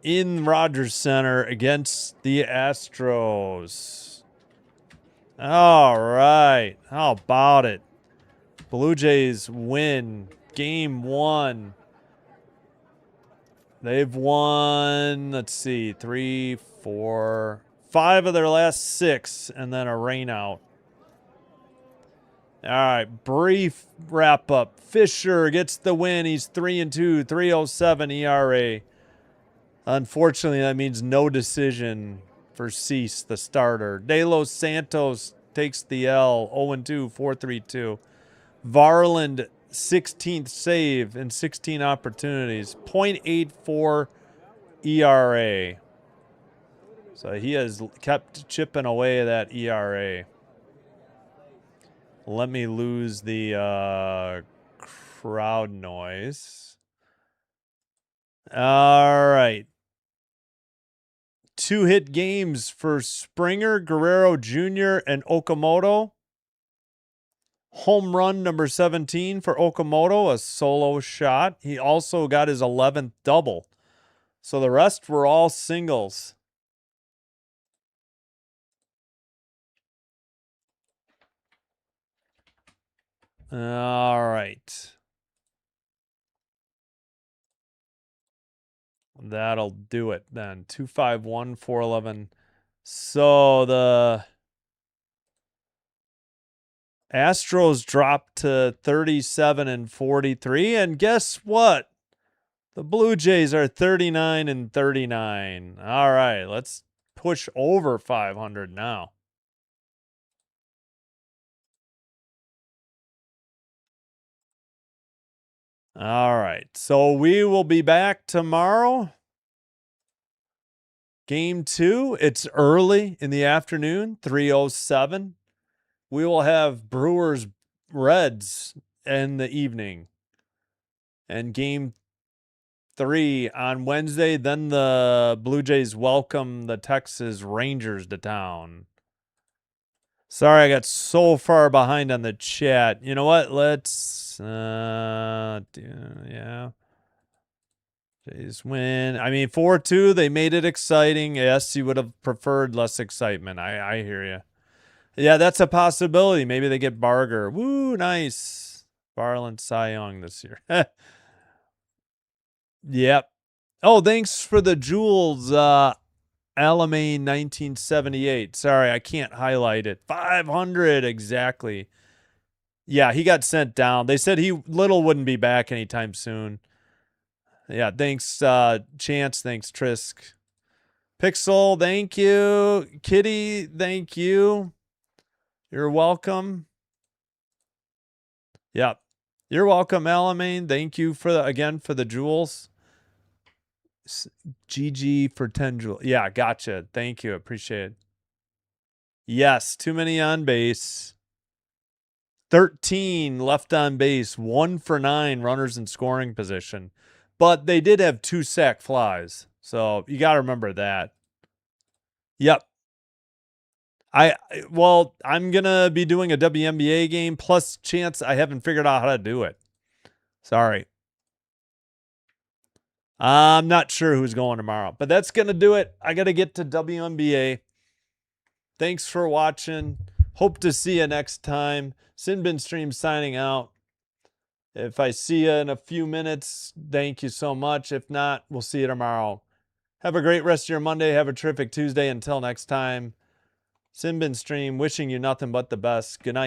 in Rogers Center against the Astros. All right. How about it? Blue Jays win game 1. They've won, let's see, 3, 4, 5 of their last 6, and then a rain out. All right, brief wrap up. Fisher gets the win. He's 3-2, 3.07 ERA. Unfortunately, that means no decision for Cease, the starter. De Los Santos takes the L, 0-2, 4.32. Varland, 16th save in 16 opportunities, 0.84 ERA. So he has kept chipping away that ERA. Let me lose the crowd noise. All right. 2-hit games for Springer, Guerrero Jr., and Okamoto. Home run number 17 for Okamoto, a solo shot. He also got his 11th double. So the rest were all singles. All right. That'll do it then. 251, 411. So the Astros dropped to 37 and 43. And guess what? The Blue Jays are 39 and 39. All right, let's push over 500 now. All right, so we will be back tomorrow. Game 2, it's early in the afternoon, 3:07. We will have Brewers Reds in the evening. And game 3 on Wednesday, then the Blue Jays welcome the Texas Rangers to town. Sorry, I got so far behind on the chat. You know what? Let's, yeah. Jays win. I mean, 4-2, they made it exciting. Yes, you would have preferred less excitement. I hear you. Yeah, that's a possibility. Maybe they get Barger. Woo, nice. Barland Cy Young this year. Yep. Oh, thanks for the jewels, Alamein 1978. Sorry, I can't highlight it. 500 exactly. Yeah, he got sent down. They said Little wouldn't be back anytime soon. Yeah, thanks, Chance. Thanks, Trisk. Pixel, thank you. Kitty, thank you. You're welcome. Yep. You're welcome, Alamein. Thank you again for the jewels. GG for 10 jewels. Yeah, gotcha. Thank you. Appreciate it. Yes, too many on base. 13 left on base. 1 for 9 runners in scoring position. But they did have 2 sac flies. So you got to remember that. Yep. I'm going to be doing a WNBA game. Plus, Chance, I haven't figured out how to do it. Sorry. I'm not sure who's going tomorrow, but that's going to do it. I got to get to WNBA. Thanks for watching. Hope to see you next time. Sinbin Stream signing out. If I see you in a few minutes, thank you so much. If not, we'll see you tomorrow. Have a great rest of your Monday. Have a terrific Tuesday. Until next time, Sinbin Stream wishing you nothing but the best. Good night.